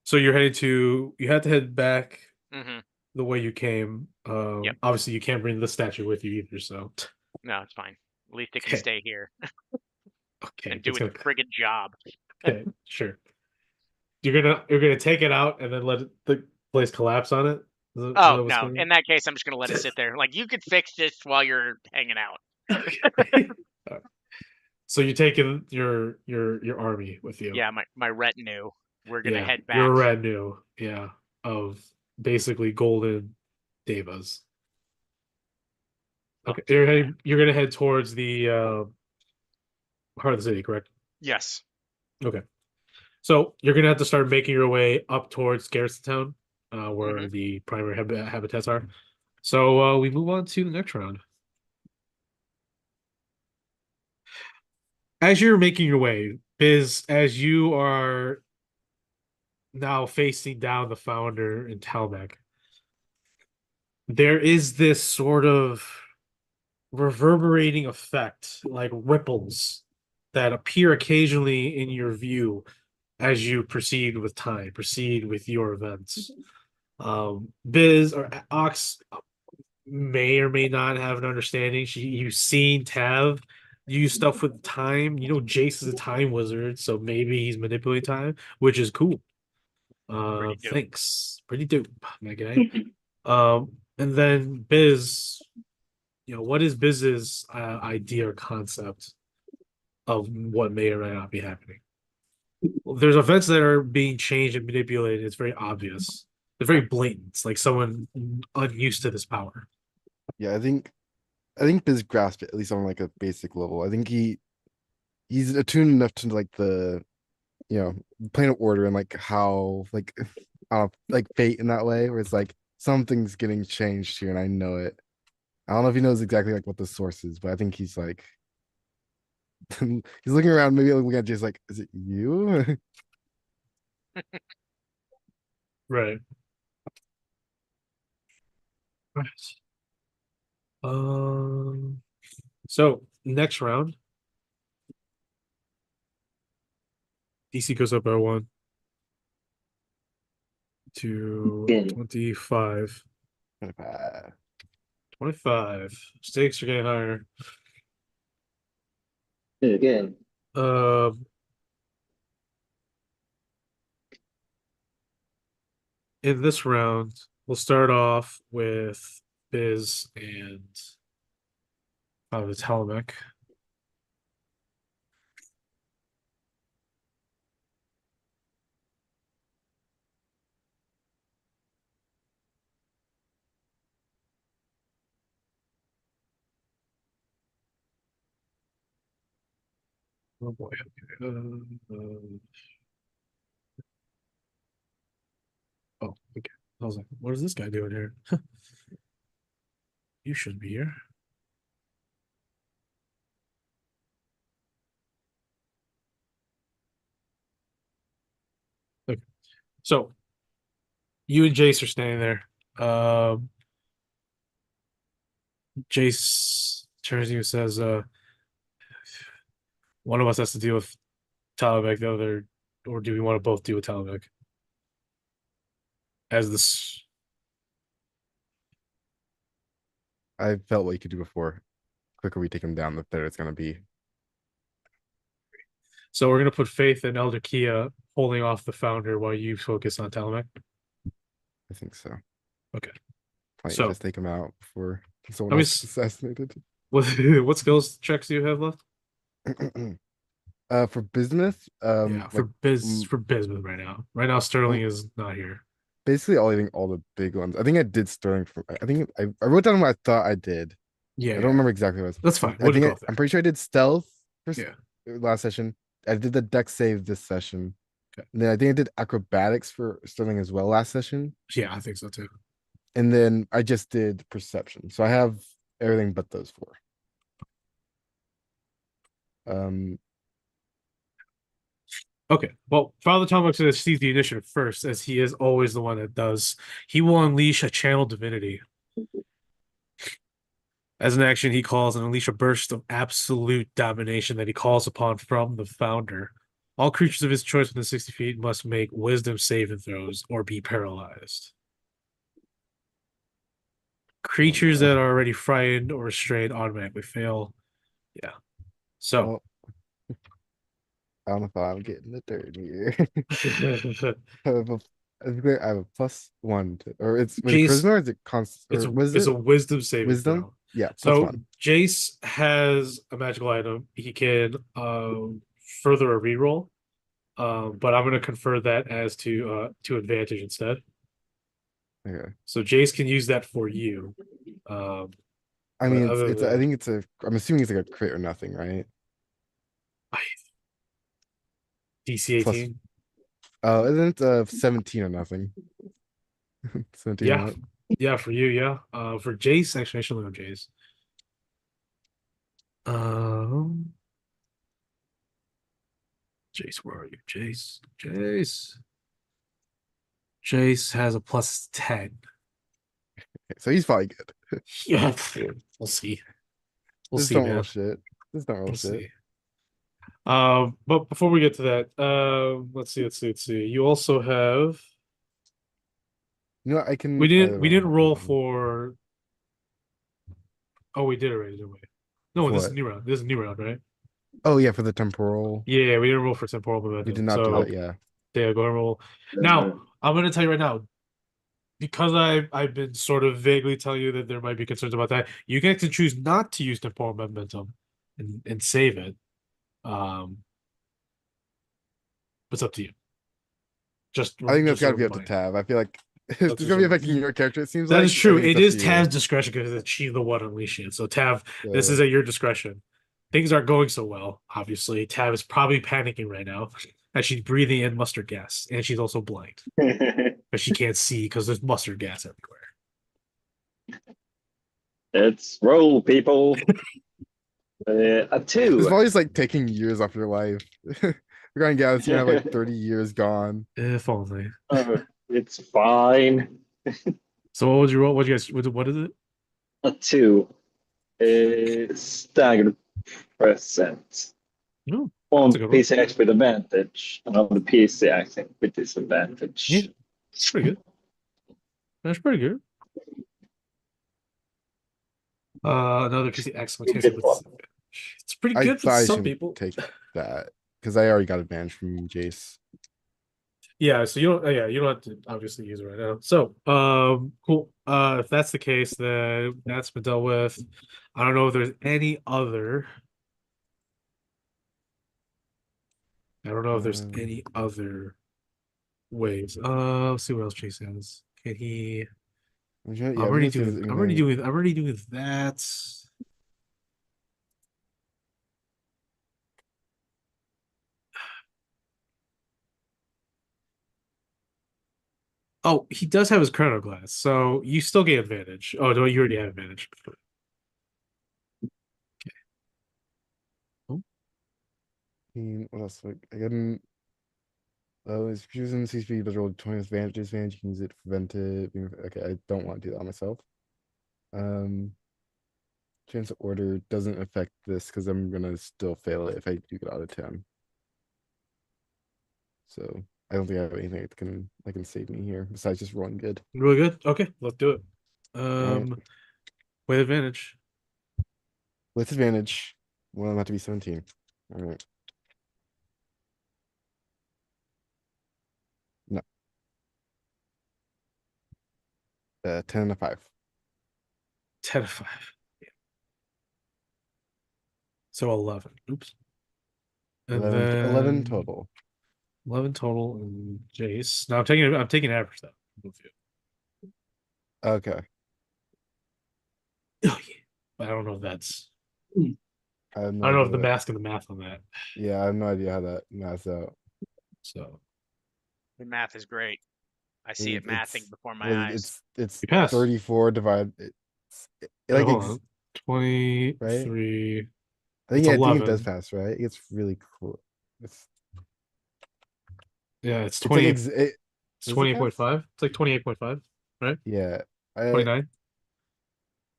so you had to head back Hmm. the way you came. Yep. Obviously you can't bring the statue with you either, so No, it's fine. At least it can okay. stay here Okay, and do it's its gonna friggin' job. okay, sure. You're gonna take it out and then let the place collapse on it? Is that Oh what's no, going in that case, I'm just gonna let it sit there. Like you could fix this while you're hanging out. on? Alright. So you're taking your army with you. Yeah, my retinue. We're gonna Yeah, head your back. retinue. Yeah, of basically golden devas. Oh, Okay, yeah. you're gonna head towards the heart of the city, correct? Yes. Okay. So you're gonna have to start making your way up towards Garrison Town, Hmm. where the primary habitats are. So we move on to the next round. As you're making your way, Biz, as you are now facing down the founder in Talbec, there is this sort of reverberating effect, like ripples that appear occasionally in your view as you proceed with time, proceed with your events. Biz or Ox may or may not have an understanding. You've seen Tav use stuff with time. You know, Jace is a time wizard, so maybe he's manipulating time, which is cool. Pretty dope. Thanks. Pretty dope, my guy. And then Biz, what is Biz's idea or concept of what may or may not be happening? Well, there's events that are being changed and manipulated. It's very obvious. It's very blatant. It's like someone unused to this power. Yeah, I think Biz grasped it at least on like a basic level. I think he's attuned enough to like the plane of order and like how like like fate in that way where it's like something's getting changed here and I know it. I don't know if he knows exactly like what the source is, but I think he's like he's looking around, maybe looking at Jay's like, is it you? Right. Right. So next round, DC goes up by 1 to Again. 25. Uh, 25. Stakes are getting higher. Again. Um, in this round, we'll start off with Biz and the Telemech. Oh boy. Oh, okay. I was like, what is this guy doing here? You should be here. Okay. So you and Jace are standing there. Jace turns to you and says, one of us has to deal with Talibek, the other, or do we want to both deal with Talibek? As this, I felt what you could do before. Quicker we take him down, the better it's gonna be. so we're gonna put Faith and Elder Kia holding off the founder while you focus on Talibek. I think so. Okay. Might So just take him out before someone let me. else gets assassinated. What skills checks do you have left? For business, Yeah, like for Bismuth right now. Right now, Sterling um, is not here. basically all the big ones. I think I did Sterling for. I think I wrote down what I thought I did. Yeah, I don't yeah. remember exactly what it was. That's fine. I We'll just think go off I'm there. pretty sure I did stealth Yeah. last session. I did the deck save this session. Okay. And then I think I did acrobatics for Sterling as well last session. Yeah, I think so too. And then I just did perception. So I have everything but those four. Um, Okay. Well, Father Tomahawk's gonna seize the initiative first, as he is always the one that does. He will unleash a channel divinity. As an action, he calls and unleash a burst of absolute domination that he calls upon from the founder. All creatures of his choice within 60 feet must make wisdom saving throws or be paralyzed. oh Creatures no. that are already frightened or restrained automatically fail. Yeah. So Well, I don't know if I'm getting the dirt here. I have a +1 or was it Jace, charisma or is it const or was it's a it wisdom saving wisdom? throw. Yeah, So +1. Jace has a magical item. He can further a reroll. But I'm gonna confer that as to advantage instead. Okay. So Jace can use that for you. Um, I but mean, other it's I than think I'm assuming it's like a crit or nothing, right? DC Plus, 18. isn't it 17 or nothing? 17 Yeah, or not? yeah, for you, yeah. For Jace, actually, I should look up Jace. Um, Jace, where are you? Jace has a +10. Okay, so he's probably good. Yeah, we'll see. We'll Just see, don't roll man. shit. Just don't roll We'll shit. see. But before we get to that, let's see. You also have You know what, I can I don't we know. didn't roll for. Oh, we did already, didn't we? No, For this is what? new round. This is new round, right? Oh yeah, for the temporal. Yeah, we didn't roll for temporal We did momentum. not do So that, yeah. yeah, go and roll. Now, I'm gonna tell you right now, because I've been sort of vaguely telling you that there might be concerns about that, you get to choose not to use temporal momentum and save it. Um, it's up to you. I think that's Just a gotta be up to reminder. Tab. I feel like it's That's just gonna be a, affecting your character, it seems that is like. I true. think it's It up to is you. Tav's discretion because it's she the one unleashing it. So Tav, this is So at your discretion. Things aren't going so well, obviously. Tav is probably panicking right now as she's breathing in mustard gas, and she's also blind, but she can't see because there's mustard gas everywhere. Let's roll, people. A it's 2. probably just like taking years off your life. We're going Galaxy and have like 30 years gone. If only. It's fine. So what would you roll? What is it? A 2. Staggered present. No, that's On a good one. PCX with advantage, and on the PCX with Yeah, disadvantage. pretty good. That's pretty good. Another PC exploitation with disadvantage. It's pretty I good for thought I some shouldn't people. take that because I already got advantage from Jace. Yeah, so you don't yeah, you don't have to obviously use it right now. So, cool. If that's the case, then that's been dealt with. I don't know if there's any other. I don't know if there's Um, any other ways. Let's see what else Chase has. Can he yeah, I was gonna see if there's anything. I'm already doing that. Oh, he does have his chrono glass, so you still get advantage. Oh no, you already have advantage. Oh, What else? Like, I got oh, it's choosing CSP, but roll 20 advantage, disadvantage. You can use it to prevent it. Okay, I don't want to do that on myself. Um, chance of order doesn't affect this because I'm gonna still fail it if I do get out of 10. So I don't think I have anything that can save me here besides just rolling good. really good. Okay, let's do it. All right, With advantage. with advantage. Well, I'm about to be 17. All right, no, 10 and a 5. 10-5. So 11. Oops. And 11 then total. 11 total and Jace. Now I'm taking average though. Both of you. Okay, Oh yeah. But I don't know if that's I have I no don't know idea if the that. math and the math on that. Yeah, I have no idea how that maths out. So The math is great. I see it It, mathing it's before what my is it? eyes. It's you pass. 34 divided. Wait, Like hold on. right. 23. I It's think it does 11. pass, right? It's really cool. It's Yeah, it's like it's does it pass? 28.5. It's like 28.5, right? Yeah. I 29.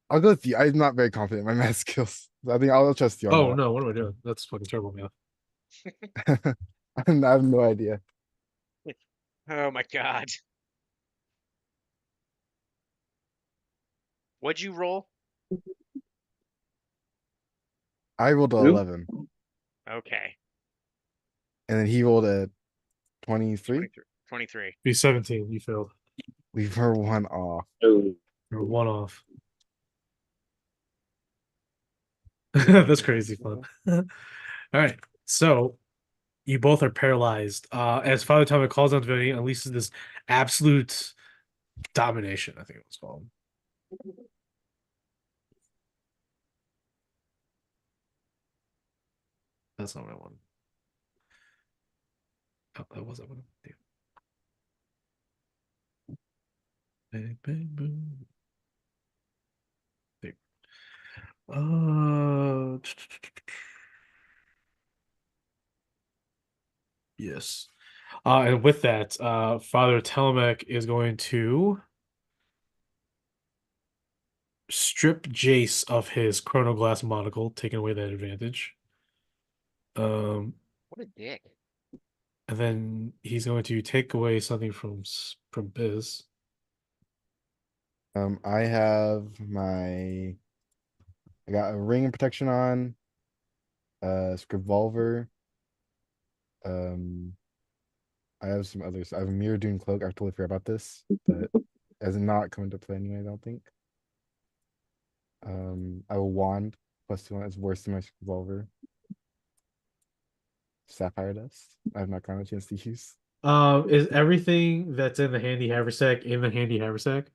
I'll go with you. I'm not very confident in my math skills. I think I'll trust you on Oh that. no, what am I doing? That's fucking terrible math. I have no idea. Oh my God. What'd you roll? I rolled a Who? 11, Okay. and then he rolled a 23. 23. 23. Be 17. You failed. We were one off. Oh, You're one off. That's crazy fun. All right. So you both are paralyzed. As Father Time calls on divinity, unleashes this absolute domination, I think it was called. That's not what I wanted. Oh, that wasn't what I wanted. Bang, bang, boom. There. Yes. And with that, Father Telemach is going to strip Jace of his chronoglass monocle, taking away that advantage. What a dick. And then he's going to take away something from Biz. I have I got a ring of protection on, Scrivolver. I have some others. I have a Mirror Dune cloak. I totally forgot about this, but as not coming to play anyway, I don't think. I have a wand +2 is worse than my Scrivolver. Sapphire dust. I have not gotten a chance to use. Is everything that's in the handy haversack in the handy haversack?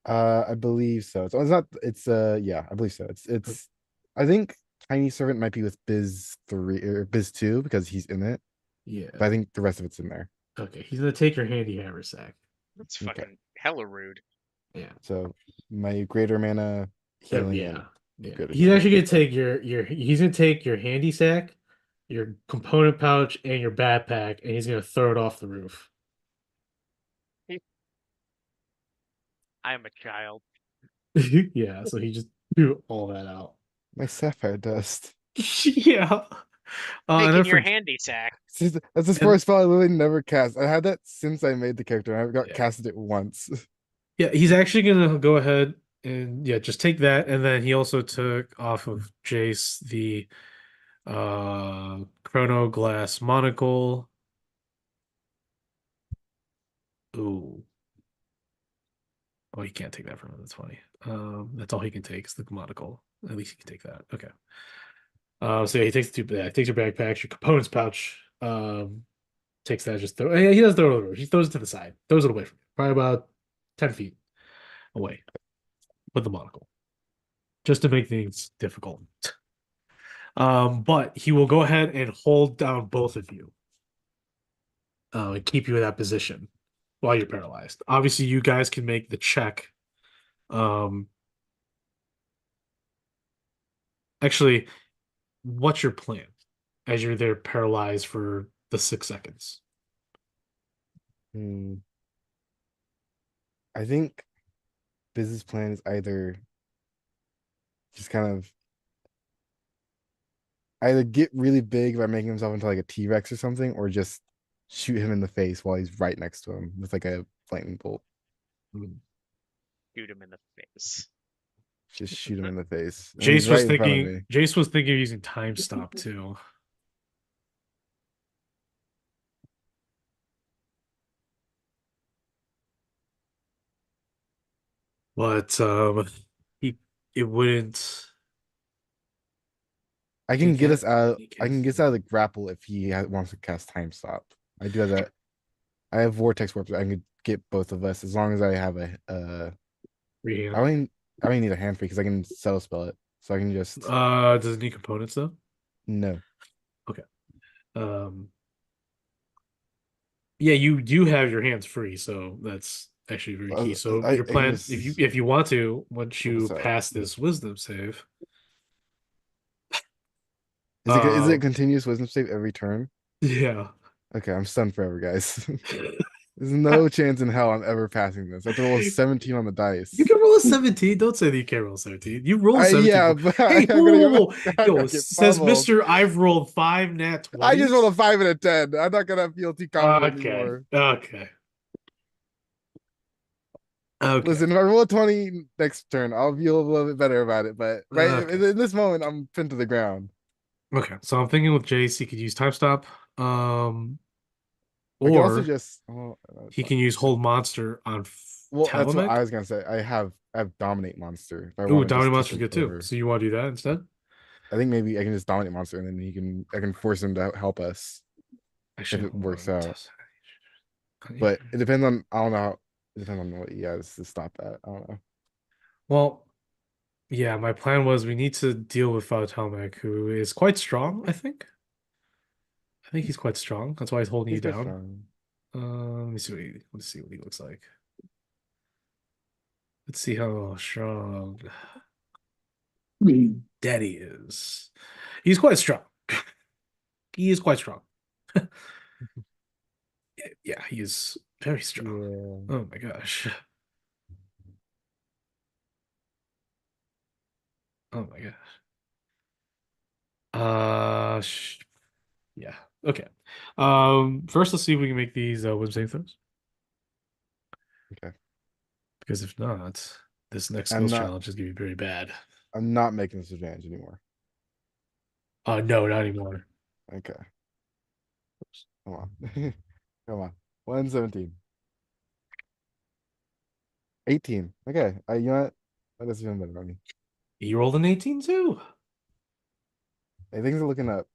I believe so. So it's not. It's yeah, I believe so. It's. I think Tiny Servant might be with Biz 3 or Biz 2 because he's in it, Yeah. but I think the rest of it's in there. Okay, he's gonna take your handy haversack. That's Okay. fucking hella rude. Yeah. So my greater mana healing. Yeah. Yeah. Greater He's mana. actually gonna take he's gonna take your handy sack, your component pouch, and your backpack, and he's gonna throw it off the roof. I am a child. Yeah, so he just threw all that out. My sapphire dust. Yeah. And then Taking your for handy sack. That's the and first spell I literally never cast. I had that since I made the character, and I got yeah. casted it once. Yeah, he's actually gonna go ahead and yeah, just take that, and then he also took off of Jace the Chrono Glass Monocle. Ooh. Oh, he can't take that from him. That's funny. That's all he can take is the monocle. At least he can take that. Okay. So yeah, he takes the two. Yeah, he takes your backpacks, your components pouch. Takes that. Just throw. Yeah, he does throw it over. He throws it to the side. Throws it away from you. Probably about 10 feet away with the monocle, just to make things difficult. But he will go ahead and hold down both of you, and keep you in that position while you're paralyzed. Obviously, you guys can make the check. Um, actually, what's your plan as you're there paralyzed for the 6 seconds? Hmm. I think business plan is either just kind of either get really big by making himself into like a T-Rex or something, or just shoot him in the face while he's right next to him with like a lightning bolt. Shoot him in the face. Just shoot him in the face. And he's Jace was right in front of thinking. me. Jace was thinking of using time stop too. But he it wouldn't. I can get us out. He I can get us out of the grapple if he wants to cast time stop. I do have that. I have vortex warp. I can get both of us as long as I have a. Rehand. I only need a hand free because I can settle spell it, so I can just. Does it need components though? No. Okay. Yeah, you do have your hands free, so that's actually very key. So your I can plan, just if you want to, once help you us out. pass this wisdom save, Is it a continuous wisdom save every turn? yeah. Okay, I'm stunned forever, guys. There's no chance in hell I'm ever passing this. I have to roll a 17 on the dice. You can roll a 17. Don't say that you can't roll a 17. You roll a 17. Yeah, but Hey, I'm gonna whoa. I'm Yo, gonna get says pummeled. Mr. I've rolled 5 nat 20s. I just rolled a 5 and a 10. I'm not gonna feel too confident Okay. anymore. Okay. Okay. Listen, if I roll a 20 next turn, I'll feel a little bit better about it. But right Okay. in this moment, I'm pinned to the ground. Okay. So I'm thinking with Jace, he could use time stop. I could also or just. Oh, that's he fine. can use Hold Monster on Well, that's what I Talamek. was gonna say. I have Dominate Monster. If I Ooh, want to Dominant just take Monster's him good too. over, So you want to do that instead? I think maybe I can just Dominate Monster, and then I can force him to help us if Actually, it hold works on. out. But it depends on I don't know. It depends on what he has to stop that. I don't know. Well, yeah, my plan was we need to deal with Talamek, who is quite strong, I think. I think he's quite strong. That's why he's holding He's you quite down. strong. Let's see what he looks like. Let's see how strong Daddy is. He's quite strong. He is quite strong. Yeah, he is very strong. Yeah. Oh my gosh. Oh my gosh. Yeah. Okay. First let's see if we can make these wisdom save throws. Okay. Because if not, this next I'm skills not. challenge is gonna be very bad. I'm not making this advantage anymore. No, not anymore. Okay. Come on. Come on. 117. 18. Okay. You know what? That is even better on me. He rolled an 18 too. Hey, things are looking up.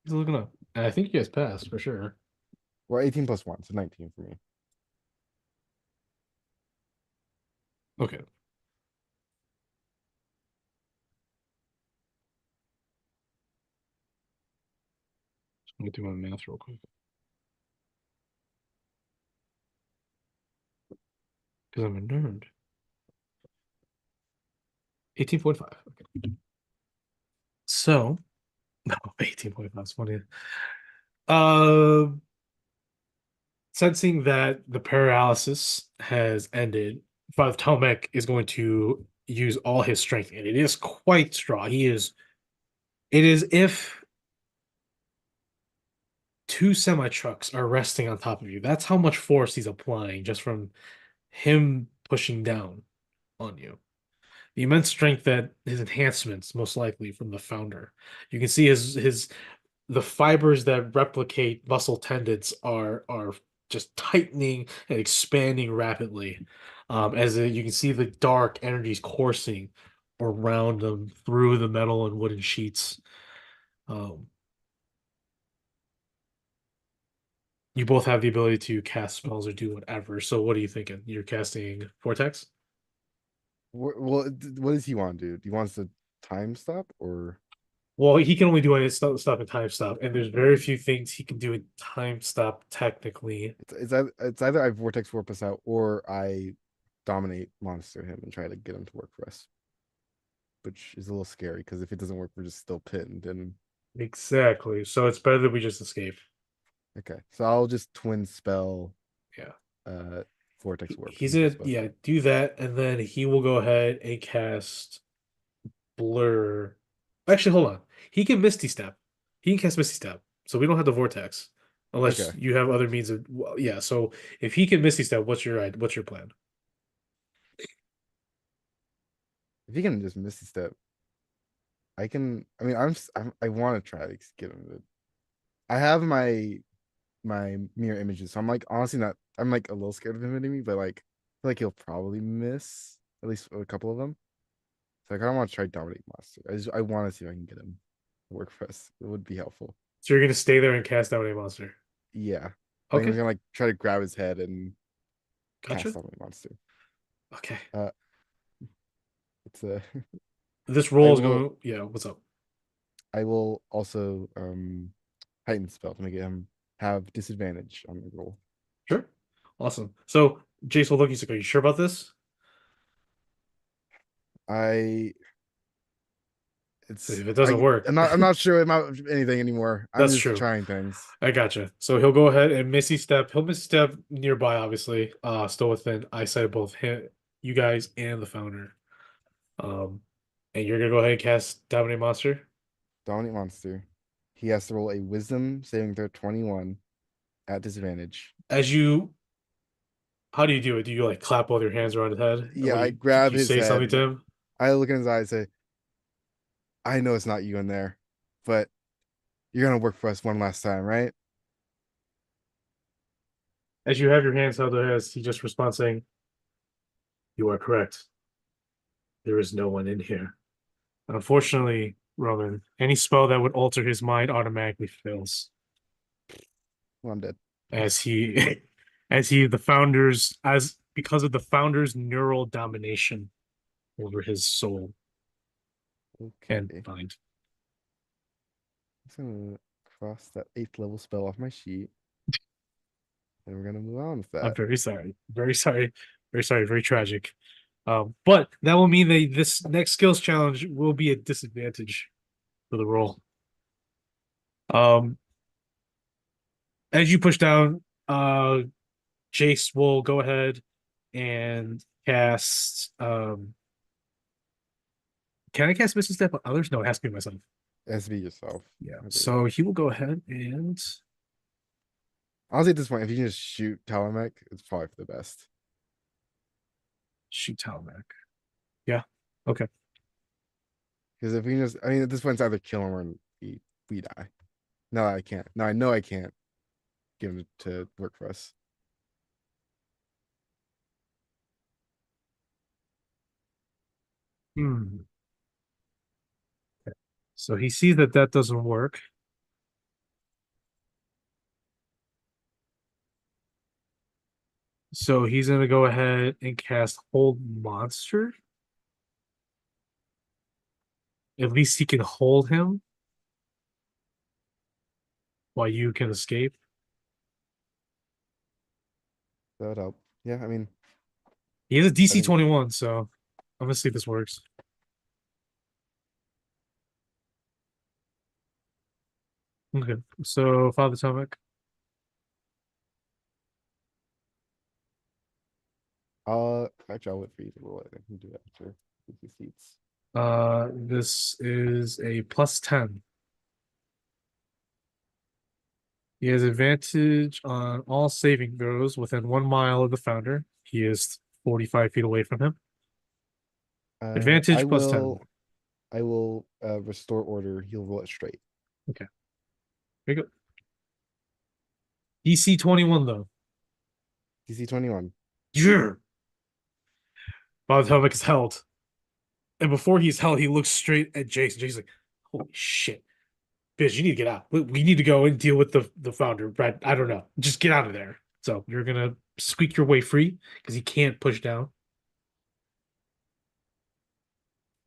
He's looking up. And I think you guys passed for sure. Well, 18 plus 1, so 19 for me. Okay. Let me do my math real quick. Because I'm a nerd. 18.5. Okay. So, no, 18.5 is funny. Uh, Sensing that the paralysis has ended, Father Tomek is going to use all his strength, and it is quite strong. It is if two semi trucks are resting on top of you. That's how much force he's applying just from him pushing down on you. The immense strength that his enhancements, most likely from the founder. You can see his the fibers that replicate muscle tendons are just tightening and expanding rapidly. You can see the dark energies coursing around them through the metal and wooden sheets. Um, you both have the ability to cast spells or do whatever. So what are you thinking? You're casting Vortex? Well, what does he want to do? Do he wants to time stop or Well, he can only do any stuff in time stop, and there's very few things he can do in time stop technically. it's either I vortex warp us out or I dominate monster him and try to get him to work for us, which is a little scary because if it doesn't work, we're just still pinned. And Exactly. So it's better that we just escape. okay, so I'll just twin spell Yeah. uh vortex warp He's into us gonna, both. yeah, do that, and then he will go ahead and cast Blur. Actually, hold on. He can Misty Step. He can cast Misty Step, so we don't have the Vortex, Okay, unless you have other means of. Well, yeah. So if he can Misty Step, what's your plan? if he can just miss a step, I can. I mean, I want to try to get him to. I have my mirror images, so I'm like honestly not. I'm like a little scared of him hitting me, but like I feel like he'll probably miss at least a couple of them. So I kind of want to try dominate monster. I want to see if I can get him to work for us. It would be helpful. So you're gonna stay there and cast out a monster. Yeah, like I'm Okay, gonna like try to grab his head and cast gotcha. dominate monster. Okay. Uh, it's a. This I roll is will. going. Yeah. What's up? I will also heighten spell to make him have disadvantage on the roll. Sure. Awesome. So Jace will look. He's like, "Are you sure about this?" I So it's if it doesn't work, I'm not sure about anything anymore. I'm that's just true. trying things. I gotcha. So he'll go ahead and Misty Step. He'll Misty Step nearby, obviously, still within eyesight of both him, you guys, and the founder. Um, and you're gonna go ahead and cast Dominate Monster. Dominate monster. He has to roll a wisdom saving throw 21 at disadvantage. As you, how do you do it? Do you like clap both your hands around his head? Yeah, I Do grab you his say something to head. him? I look in his eyes and say, I know it's not you in there, but you're gonna work for us one last time, right? As you have your hands held as he just responds saying, "You are correct. There is no one in here." Unfortunately, Roman, any spell that would alter his mind automatically fails. Well, I'm dead. As he the founders as because of the founder's neural domination over his soul and Okay. mind. I'm gonna cross that 8th level spell off my sheet. And we're gonna move on with I'm that. very sorry. Very sorry. Very sorry. Very tragic. But that will mean that this next skills challenge will be a disadvantage for the roll. Um, as you push down, Jace will go ahead and cast. Can I cast Missing Step on others? No, it has to be myself. It has to be yourself. Yeah. I believe. So he will go ahead and Honestly, at this point, if you can just shoot Telemech, it's probably for the best. shoot Talmac. Yeah. Okay. Because if we can just, I mean, at this point, it's either kill him or we die. No, I can't. No, I know I can't get him to work for us. Hmm. So he sees that that doesn't work. So he's gonna go ahead and cast Hold Monster. At least he can hold him while you can escape. That would help. Yeah, I mean, He has a I DC think 21, so I'm gonna see if this works. Okay. So Father Atomic. actually I'll wait for you to roll it. I can do that after the seats. This is a +10. He has advantage on all saving throws within 1 mile of the founder. He is 45 feet away from him. I Advantage +10. will restore order. He'll roll it straight. Okay. Very good. DC 21 though. DC 21. Yeah. Father Atomic is held. And before he's held, he looks straight at Jason. Jason's like, holy shit. Bitch, you need to get out. We need to go and deal with the founder. Brad, I don't know. Just get out of there. So you're gonna squeak your way free because he can't push down.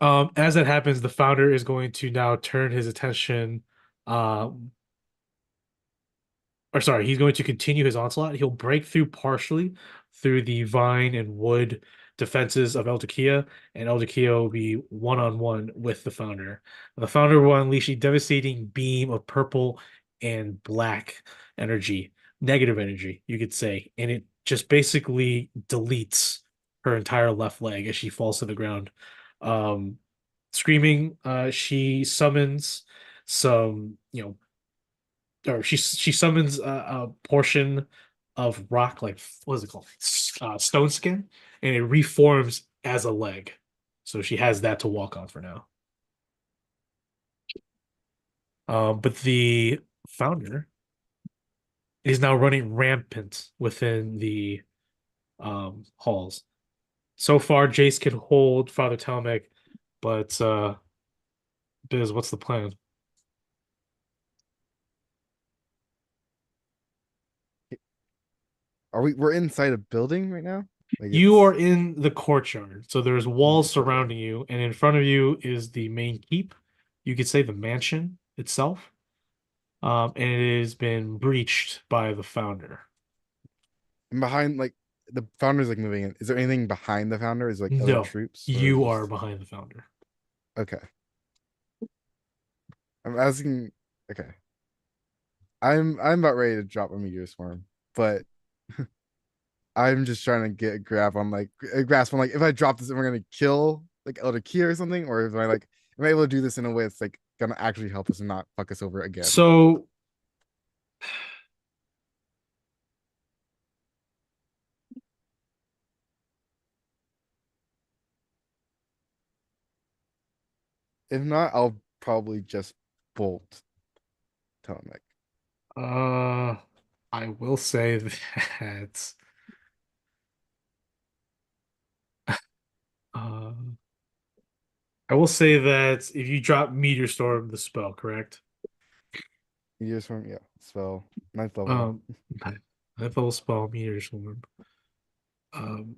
As that happens, the founder is going to now turn his attention, uh, or sorry, he's going to continue his onslaught. He'll break through partially through the vine and wood defenses of Eldakia, and Eldakia will be one-on-one with the founder. The founder will unleash a devastating beam of purple and black energy, negative energy, you could say, and it just basically deletes her entire left leg as she falls to the ground. Um, Screaming, she summons some, or she summons a portion of rock, like what is it called, stone skin, and it reforms as a leg. So she has that to walk on for now. But the founder is now running rampant within the halls. So far, Jace can hold Father Talmec, but Biz, what's the plan? We're inside a building right now? Like You it's are in the courtyard, so there's in the walls courtyard. Okay. surrounding you, and in front of you is the main keep. You could say the mansion itself. And it has been breached by the founder. And behind like the founder's like moving in. Is there anything behind the founder? Is like other No, troops or is you it are just behind the founder. okay. I'm asking okay. I'm about ready to drop a meteor swarm, but I'm just trying to get a grab on like a grasp on like if I drop this, am I gonna kill like Elder Key or something, or if I like am I able to do this in a way that's like gonna actually help us and not fuck us over again? So If not, I'll probably just bolt Tomek. uh I will say that uh, I will say that if you drop Meteor Storm, the spell, correct? Meteor Swarm, yeah. Spell, ninth level. Um, ninth level spell, Meteor Storm. Um,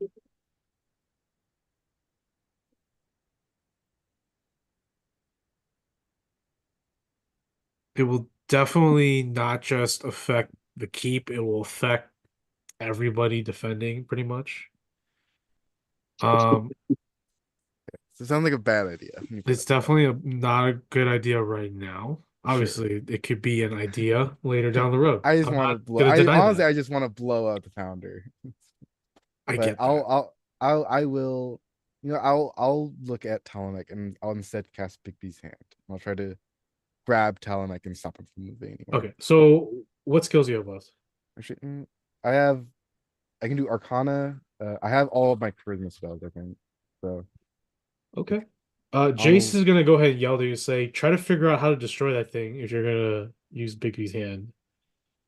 it will definitely not just affect the keep; it will affect everybody defending, pretty much. Um, So it sounds like a bad idea. Let me put it's it that way. definitely not a good idea right now. Sure. Obviously, it could be an idea later down the road. I just I'm want to not blow. gonna I deny honestly, that. I just want to blow out the founder. I But get that. I will. I'll look at Telemek and I'll instead cast Bigby's hand. I'll try to grab Telemek and stop him from moving anywhere. Okay, so what skills do you have left? Actually, I have. I can do Arcana. I have all of my charisma spells. I think so. Okay. Jace I'll. is gonna go ahead and yell to you, say, try to figure out how to destroy that thing if you're gonna use Bigby's hand.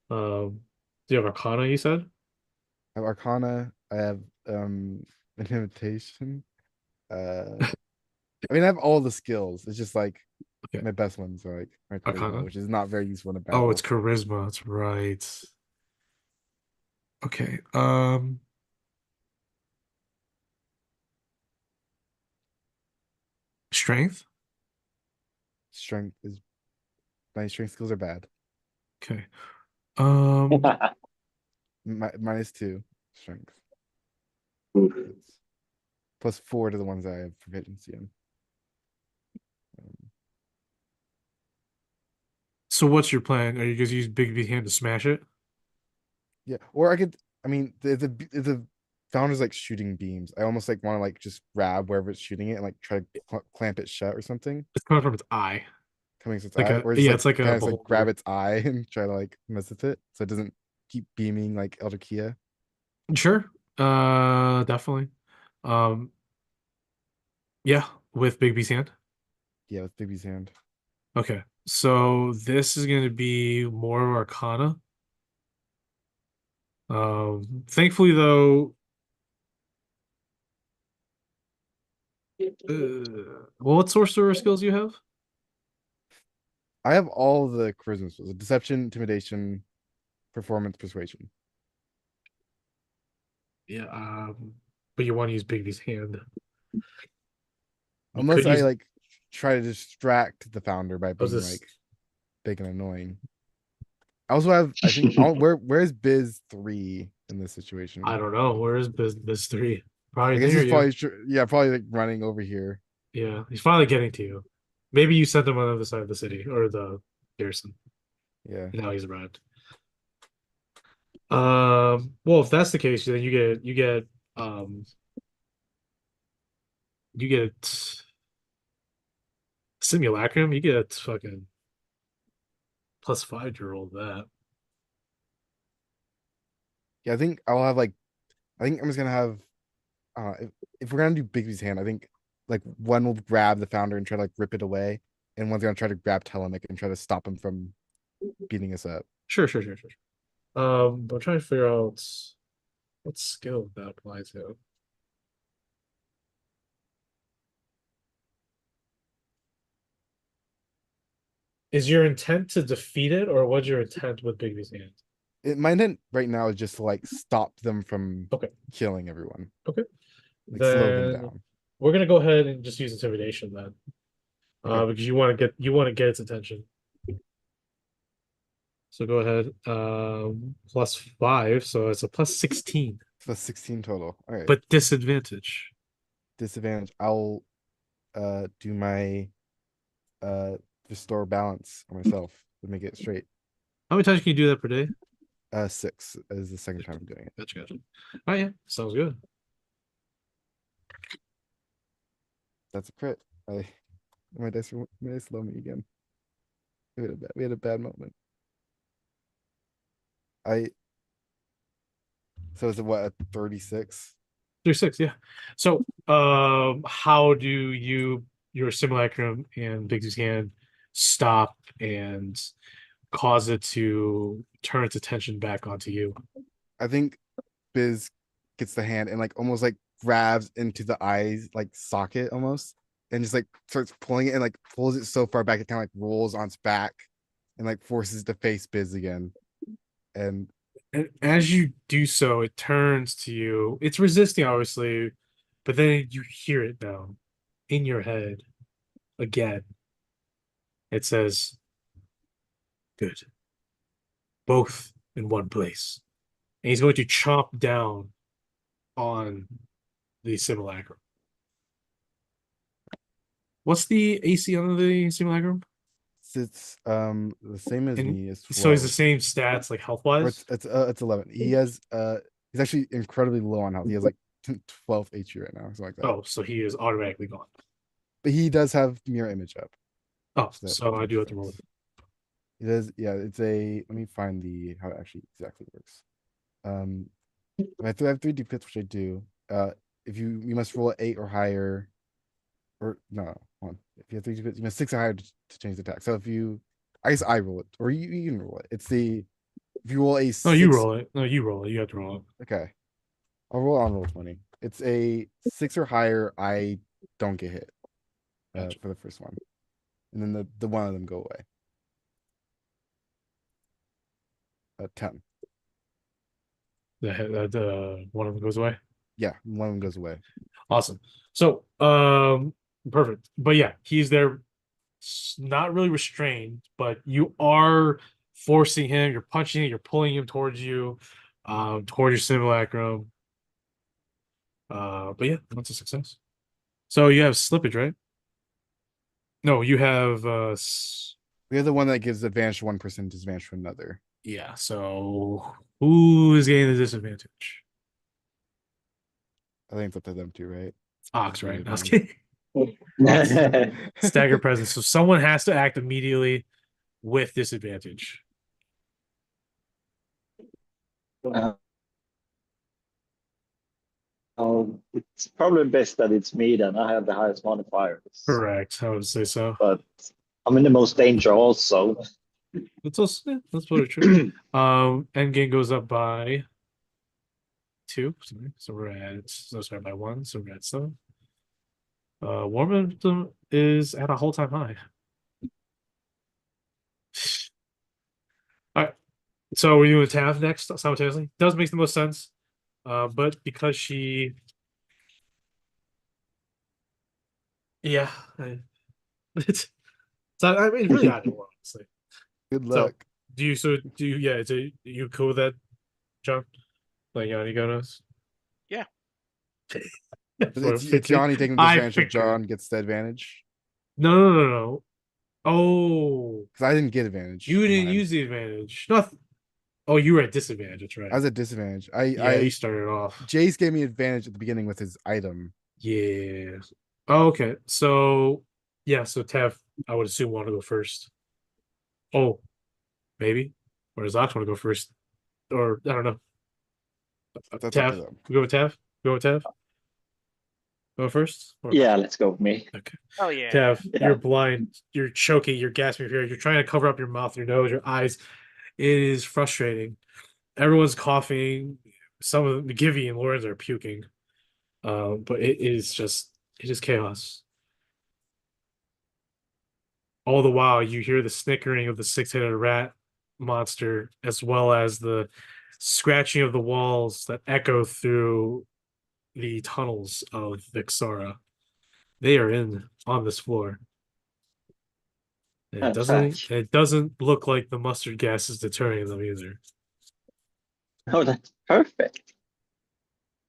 Do you have Arcana, you said? I have Arcana. I have an invitation. I mean, I have all the skills. It's just like Okay. my best ones are like my charisma, Arcana. which is not very useful in a Oh, it's battle. charisma. That's right. Okay. Strength. Strength is my strength skills are bad. Okay. Um, -2 strength. It's +4 to the ones I have proficiency in. Um, so what's your plan? Are you gonna use Bigby's hand to smash it? yeah, or I could. I mean, the founder's like shooting beams. I almost like want to like just grab wherever it's shooting it and like try to clamp it shut or something. It's coming from its eye. Coming to its Like eye, a or just yeah, like it's like kind a of just like grab beholder. its eye and try to like mess with it so it doesn't keep beaming like Elder Kia. Sure. Definitely. Um, yeah, with Bigby's hand. Yeah, with Bigby's hand. Okay. So this is going to be more of Arcana. Thankfully though, well, what sorcerer skills do you have? I have all the charisma skills: deception, intimidation, performance, persuasion. Yeah, but you want to use Bigby's hand. You Unless could I use like try to distract the founder by was being this like big and annoying. I also have, I think, where's Biz 3 in this I situation? don't know. Where is Biz 3? Probably I guess near he's you. probably yeah, probably like running over here. Yeah, he's finally getting to you. Maybe you sent him on the other side of the city or the garrison. Yeah, Now he's arrived. Well, if that's the case, then um you get simulacrum. You get fucking +5 to roll that. yeah. I think I'll have like, I think I'm just gonna have, if we're gonna do Bigby's hand, I think like one will grab the founder and try to like rip it away, and one's gonna try to grab Telemic and try to stop him from beating us up. Sure. But I'm trying to figure out what skill that applies to. Is your intent to defeat it, or what's your intent with Bigby's hand? My intent right now is just to like stop them from Okay, killing everyone, okay. like slow them Then down. we're gonna go ahead and just use intimidation then, Okay, because you want to get its attention. So go ahead, +5, so it's a +16, so that's 16 total. All right, but disadvantage. disadvantage. I'll do my uh restore balance on myself to make it straight. How many times can you do that per day? 6 is the second time I'm doing it. Gotcha. Oh yeah, sounds good. That's a crit. My dice slow me again. We had a bad moment. I so is it what, a 36? 36, yeah. So, how do your simulacrum and Bigsy's hand stop and cause it to turn its attention back onto you. I think Biz gets the hand and like almost like grabs into the eyes like socket almost, and just like starts pulling it and like pulls it so far back it kind of like rolls on its back and like forces it to face Biz again. And And as you do so, it turns to you. It's resisting, obviously, but then you hear it now in your head again. It says, "Good, both in one place." And he's going to chomp down on the simulacrum. What's the AC on the simulacrum? it's the same as And me as so he's the 12. same stats, like health Or wise. it's 11. He has he's actually incredibly low on health. He has like 12 HP right now, something like that. Oh, so he is automatically gone. But he does have mirror image up. Oh, So that so I do have to roll affects. it. It does, yeah, it's a let me find the how it actually exactly works. Um I have 3 d6, which I do. If you must roll an 8 or higher, or no, hold on. If you have 3 d6, you must 6 or higher to change the attack. So if you I guess I roll it, or you can roll it. It's the if you roll a No, you 6, roll it. No, you roll it. You have to roll it. okay. I'll roll on roll 20. It's a 6 or higher, I don't get hit Gotcha. for the first one. And then the one of them go away. 10. The one of them goes away. Yeah, one of them goes away. Awesome. So, perfect. But yeah, he's there, not really restrained, but you are forcing him. You're punching him. You're pulling him towards you, toward your simulacrum. But yeah, that's a success. So you have slippage, right? No, you have We have the one that gives advantage to one person, disadvantage to another. yeah. So who is getting the disadvantage? I think it's up to them too, right? Ox, Do right? I was advantage. kidding. Stagger presence. So someone has to act immediately with disadvantage. It's probably best that it's me then. I have the highest modifiers. Correct. I would say so. But I'm in the most danger also. That's also yeah, that's probably true. Endgame goes up by 2. Sorry. So we're at sorry by 1. So we're at 7. Warmington is at a whole-time high. All right. So we're doing Tav next simultaneously. Does make the most sense. But because she yeah, I mean, it's really either or, honestly. Good So luck. do you yeah, you cool with that, John? Like any goes? Yeah. But For it's 15. Johnny taking I disadvantage, so figured. John gets the advantage. No. Oh, Because I didn't get advantage you on didn't mine. use the advantage. Nothing. Oh, you were at disadvantage. That's I right. was at disadvantage. Yeah, you started off. Jace gave me advantage at the beginning with his item. Yeah. Oh, okay. So, yeah. So Tav, I would assume want to go first. Oh, maybe. Or does Ox want to go first? Or I don't know. That's up to Tav, them. we go with Tav. Go with Tav. Go first. Or... Yeah, let's go with me. Okay. Oh yeah. Tav, Yeah. you're blind. You're choking. You're gasping for air. You're trying to cover up your mouth, your nose, your eyes. It is frustrating. Everyone's coughing. Some of the Givy and Lawrence are puking. But it is chaos. All the while, you hear the snickering of the six-headed rat monster, as well as the scratching of the walls that echo through the tunnels of Vixara. They are in on this floor. And Perfect. it doesn't look like the mustard gas is deterring them either. Oh, that's perfect.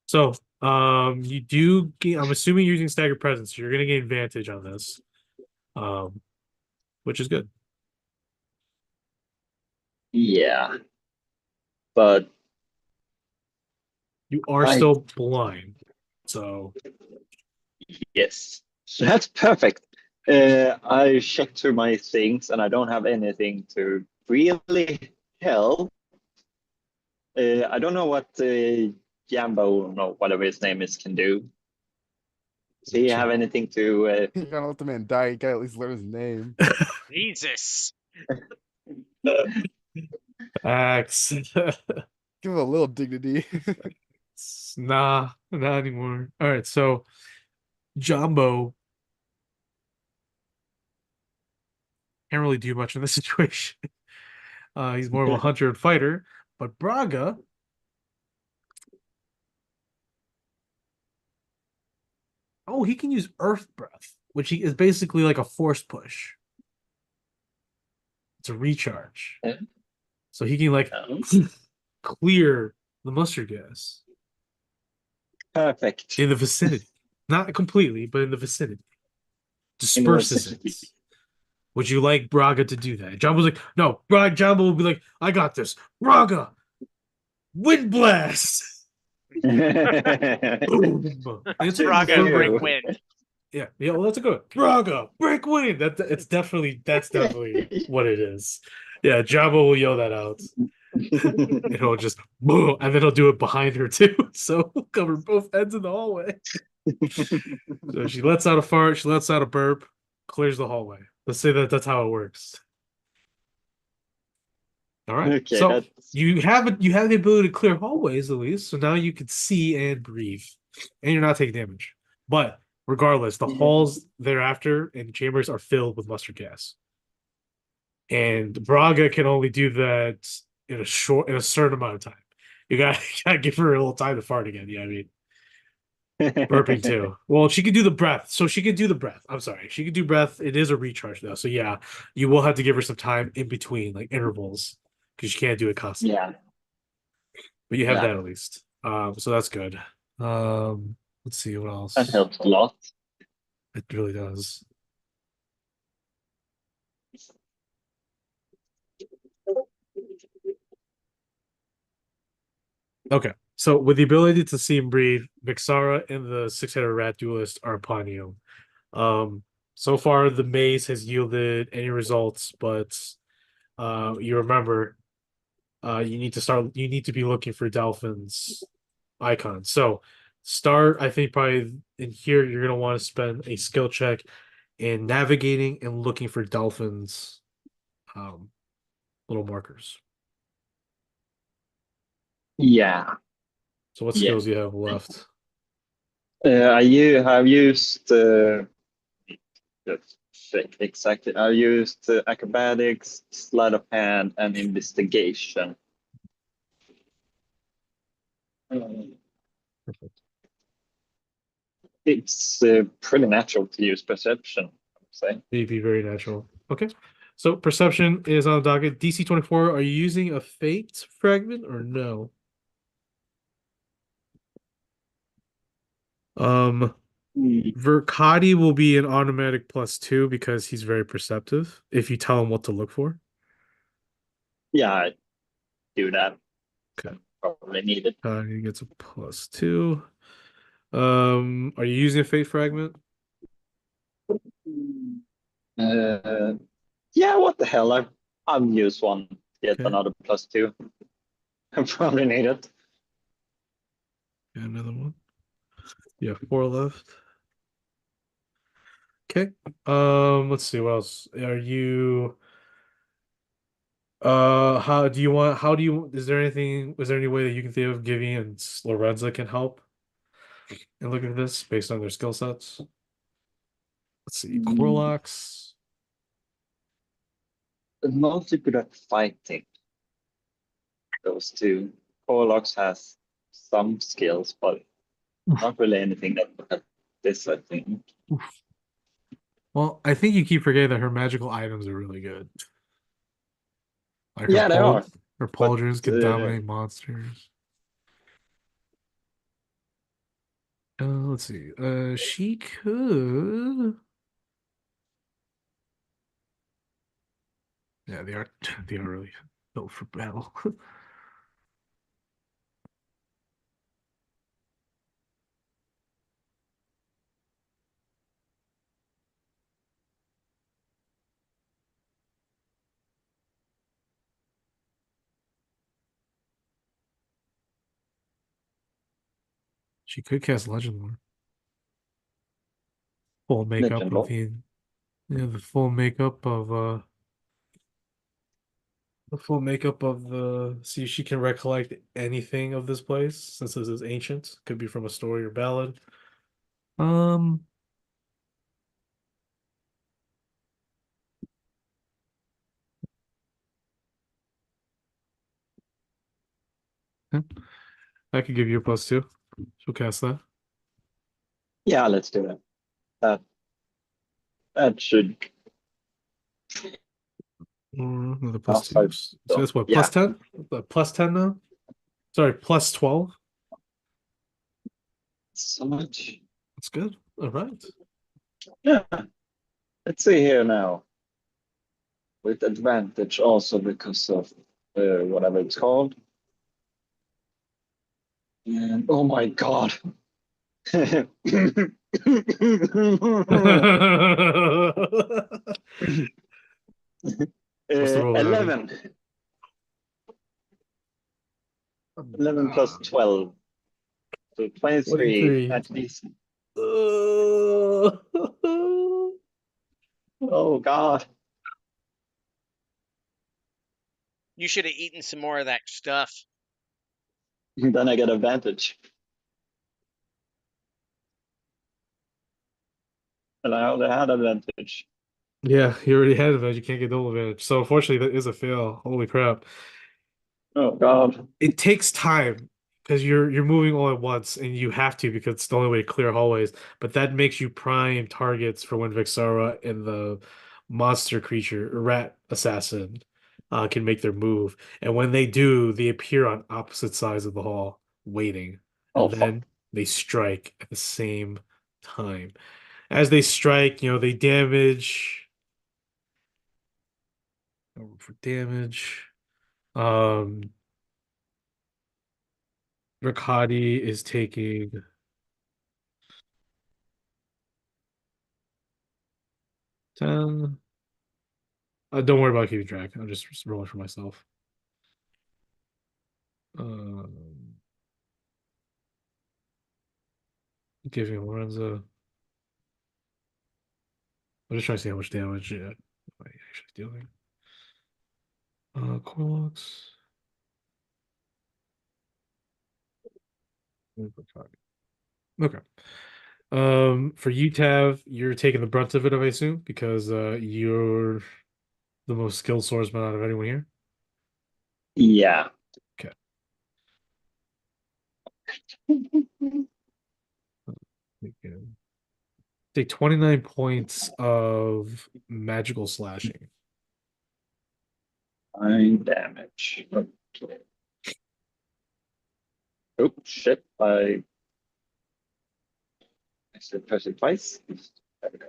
So, you do gain, I'm assuming you're using stagger presence, so you're gonna gain advantage on this. Which is good. Yeah. But You are I still blind. So yes. So that's perfect. I checked through my things and I don't have anything to really help. I don't know what Jambo, no, whatever his name is, can do. Do you have anything to? You gotta let the man die. You gotta at least learn his name. Jesus. Axe. Give it a little dignity. Nah, not anymore. All right, so Jumbo can't really do much in this situation. He's more of a hunter and fighter, but Braga, oh, he can use Earth Breath, which he is basically like a force push. It's a recharge. So he can like clear the mustard gas Perfect. in the vicinity. Not completely, but in the vicinity. In the Disperses it. vicinity. Would you like Braga to do that? Jumbo's like, no, Jumbo will be like, I got this. Braga, wind blast. Boom. It's Braga break Ew. wind. yeah, well, that's a good one. Braga, break wind. That's definitely what it is. Yeah, Jumbo will yell that out. And he'll just boom, and then he'll do it behind her too. So he'll cover both ends of the hallway. So she lets out a fart, she lets out a burp, clears the hallway. Let's say that's how it works. All right. Okay, So that's you have the ability to clear hallways at least. So now you can see and breathe, and you're not taking damage. But regardless, the halls thereafter and chambers are filled with mustard gas, and Braga can only do that in a certain amount of time. You gotta give her a little time to fart again. Yeah, I mean burping too. Well, she could do the breath, so she could do the breath. I'm sorry, she could do breath. It is a recharge though, so yeah, you will have to give her some time in between, like intervals, because you can't do it constantly. yeah, But you have yeah. that at least. So that's good. Let's see what That else. helps a lot. It really does. Okay. So with the ability to see and breathe, Vixara and the six-headed rat duelist are upon you. So far the maze has yielded any results, but you remember you need to be looking for Dolphin's icon. So start, I think probably in here you're gonna want to spend a skill check in navigating and looking for Dolphin's um little markers. Yeah, So what yeah. skills do you have left? Have used just check exactly. I used acrobatics, sleight of hand, and investigation. Um, it's pretty natural to use perception, I would say. Maybe very natural. Okay. So perception is on the docket. DC 24, are you using a fate fragment or no? Um, Mm. Verkadi will be an automatic +2 because he's very perceptive if you tell him what to look for. Yeah, I do that. Okay. Probably needed. He gets a +2. Are you using a fate fragment? Uh, yeah, what the hell? I've used one. Get Okay. another +2. I probably need it. Got another one. You have 4 left. Okay. Let's see what else. Are you how do you is there any way that you can think of Giving and Lorenza can help and look at this based on their skill sets? Let's see. Corlox. Mostly good at fighting. Those two. Corlox has some skills, but not really anything that this, I think. Well, I think you keep forgetting that her magical items are really good. Like Yeah, they are. her But pauldrons can dominate monsters. Let's see. She could. Yeah, they are. They are really built for battle. She could cast Legend Lore. Full makeup Legend of Lore. the full makeup of the full makeup of the see if she can recollect anything of this place since this is ancient. Could be from a story or ballad. Um, yeah, I could give you a +2. She'll cast that. Yeah, let's do that. That that should Another +2. also So that's what, yeah. +10? +10 now? Sorry, +12. So much. That's good. All right. Yeah. Let's see here now. With advantage also because of whatever it's called. And oh my god. What's the roll, Abby? 11. 11 plus 12. So 23 23. at least. Uh, Oh god. You should have eaten some more of that stuff. Then I get advantage. And I already had advantage. Yeah, you already had advantage. You can't get double advantage. So unfortunately, that is a fail. Holy crap. Oh god. It takes time because you're moving all at once and you have to because it's the only way to clear hallways. But that makes you prime targets for when Vixara and the monster creature, rat assassin, can make their move. And when they do, they appear on opposite sides of the hall, waiting. Oh And fuck. then they strike at the same time. As they strike, they damage. For damage. Um, Rakati is taking 10. Don't worry about keeping track. I'm just rolling for myself. Um, giving Lorenzo. I'm just trying to see how much damage I'm actually dealing. Corlux. Okay. For you, Tav, you're taking the brunt of it, I assume, because you're the most skilled swordsman out of anyone here. Yeah. Okay. Take 29 points of magical slashing. 9 damage. Okay. Oh shit. I said press it twice. There we go.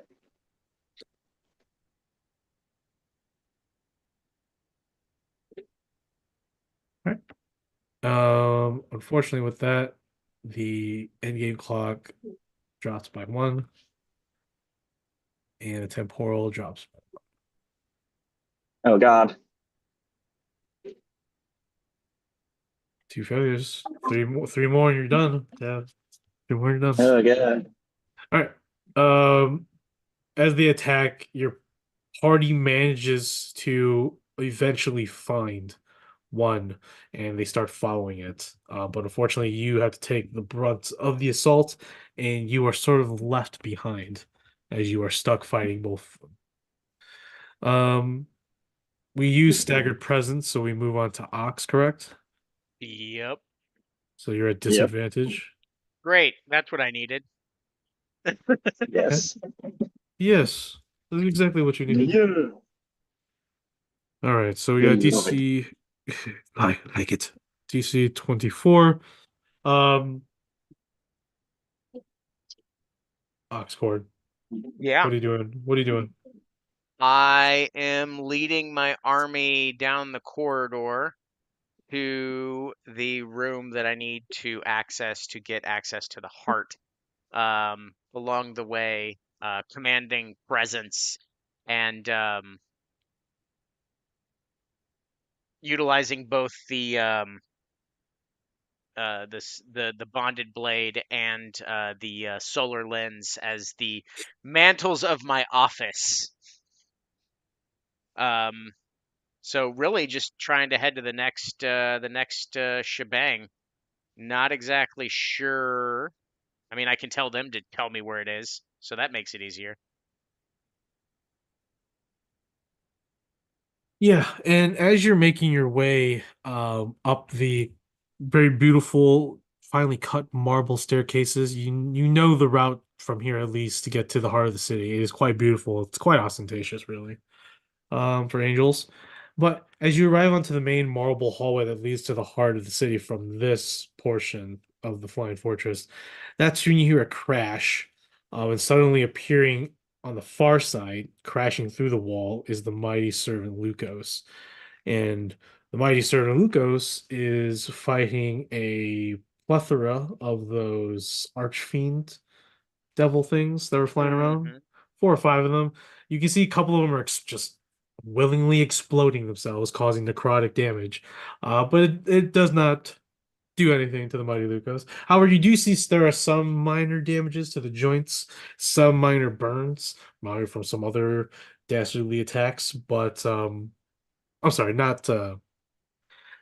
All right. Unfortunately, with that, the end game clock drops by 1, and the temporal drops by Oh god. 2 failures. Three more, and you're done. Yeah, 3 more, you're done. Oh god. All right. Um, as they attack, your party manages to eventually find one, and they start following it. But unfortunately, you have to take the brunt of the assault, and you are sort of left behind as you are stuck fighting both of them. We use staggered presence, so we move on to Ox, correct? Yep. So you're at Yep. disadvantage. Great. That's what I needed. Okay. Yes. Yes, that's exactly what you needed. Yeah. All right, so we You got love it. DC. I like it. DC 24. Um, Oxcord, Yeah. what are you doing? What are you doing? I am leading my army down the corridor to the room that I need to access to get access to the heart. Along the way, commanding presence and utilizing both the bonded blade and the solar lens as the mantles of my office. Um, So really, just trying to head to the next shebang. Not exactly sure. I mean, I can tell them to tell me where it is, so that makes it easier. Yeah, and as you're making your way up the very beautiful, finely cut marble staircases, you know the route from here at least to get to the heart of the city. It is quite beautiful. It's quite ostentatious, really, for angels. But as you arrive onto the main marble hallway that leads to the heart of the city from this portion of the Flying Fortress, that's when you hear a crash, and suddenly appearing on the far side, crashing through the wall, is the mighty servant Lukos. And the mighty servant Lukos is fighting a plethora of those archfiend devil things that were flying around. Hmm. 4 or 5 of them. You can see a couple of them are just willingly exploding themselves, causing necrotic damage. But it does not do anything to the Mighty Lucas. However, you do see there are some minor damages to the joints, some minor burns, probably from some other dastardly attacks. But I'm sorry, not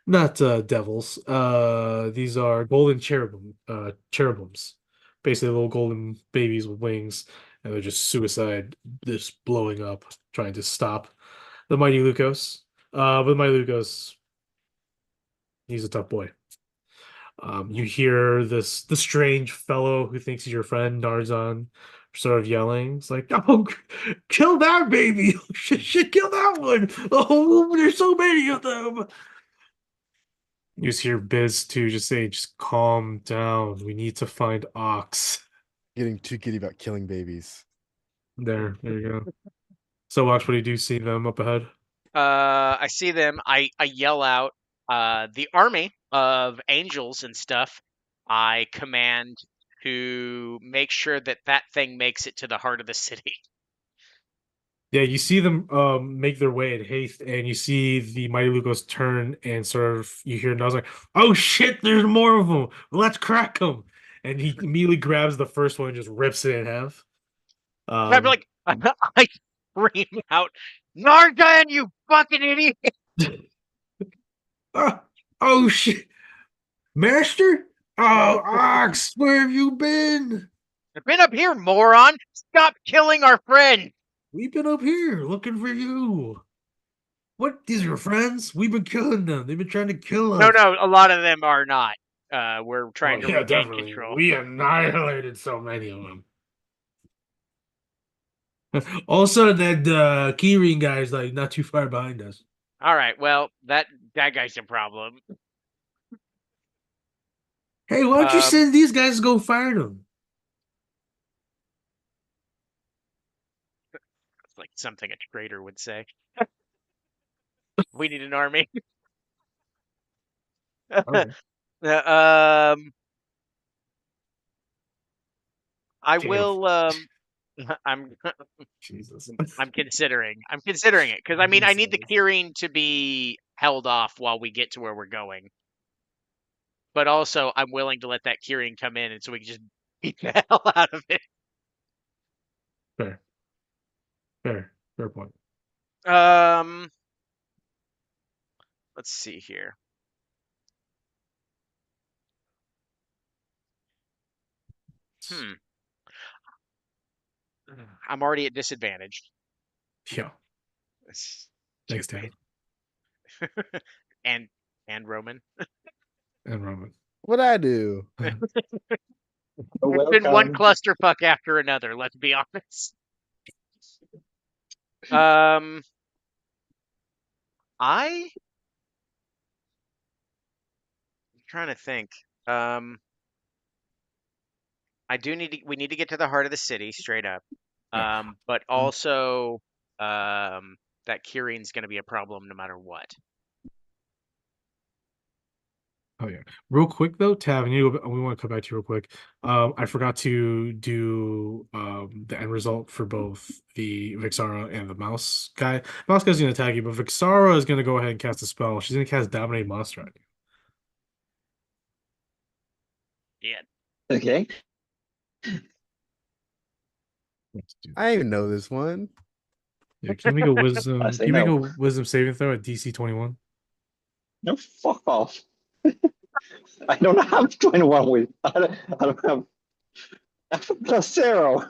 devils. These are golden cherubims, basically little golden babies with wings, and they're just suicide, just blowing up, trying to stop the mighty Lukos. But the mighty Lukos, he's a tough boy. You hear the strange fellow who thinks he's your friend, Narzan, sort of yelling. It's like, "Oh, kill that baby! Shit, kill that one! Oh, there's so many of them!" You just hear Biz too just say, just calm down. We need to find Ox. Getting too giddy about killing babies. There you go. So Ox, what do you do? See them up ahead? I see them. I yell out, the army of angels and stuff. I command to make sure that that thing makes it to the heart of the city. Yeah, you see them make their way in haste, and you see the Mighty Lugos turn and sort of you hear Nuz like, "Oh shit, there's more of them. Let's crack them!" And he immediately grabs the first one and just rips it in half. And I'm Um, like, I scream out, Nardan, you fucking idiot! ah, oh shit, Master! Oh, Ox, where have you been? I've been up here, moron! Stop killing our friend! We've been up here looking for you. What? These are your friends? We've been killing them. They've been trying to kill No, us. no, a lot of them are not. We're Oh trying to yeah, regain definitely. control. We annihilated so many of them. Also, that keyring guy is like not too far behind us. All right, well, that guy's a problem. Hey, why don't you Um, send these guys to go find them? it's like something a traitor would say. We need an army. Okay. um, I Damn. will. I'm Jesus. I'm considering it because I mean I need the Jesus. clearing to be held off while we get to where we're going, but also I'm willing to let that curing come in, and so we can just beat the hell out of it. Fair. Fair point. Um, let's see here. Hmm, I'm already at disadvantage. Yeah. It's too Thanks, bad. Tab and and Roman. and Roman. What I do? It's been one Welcome. clusterfuck after another. Let's be honest. Um, I'm trying to think. Um, I do need to. We need to get to the heart of the city, straight up. Yeah. But also, that curing's going to be a problem no matter what. Oh yeah. Real quick though, Tav, we want to come back to you real quick. I forgot to do the end result for both the Vixara and the mouse guy. Mouse guy's gonna attack you, but Vixara is gonna go ahead and cast a spell. She's gonna cast Dominate Monster on Yeah. Okay. you. Let's do I even know this one. Yeah, can you make a I wisdom? say Can you make a no. wisdom saving throw at DC 21? No, fuck off. I don't have 21 with. I don't have. I have +0.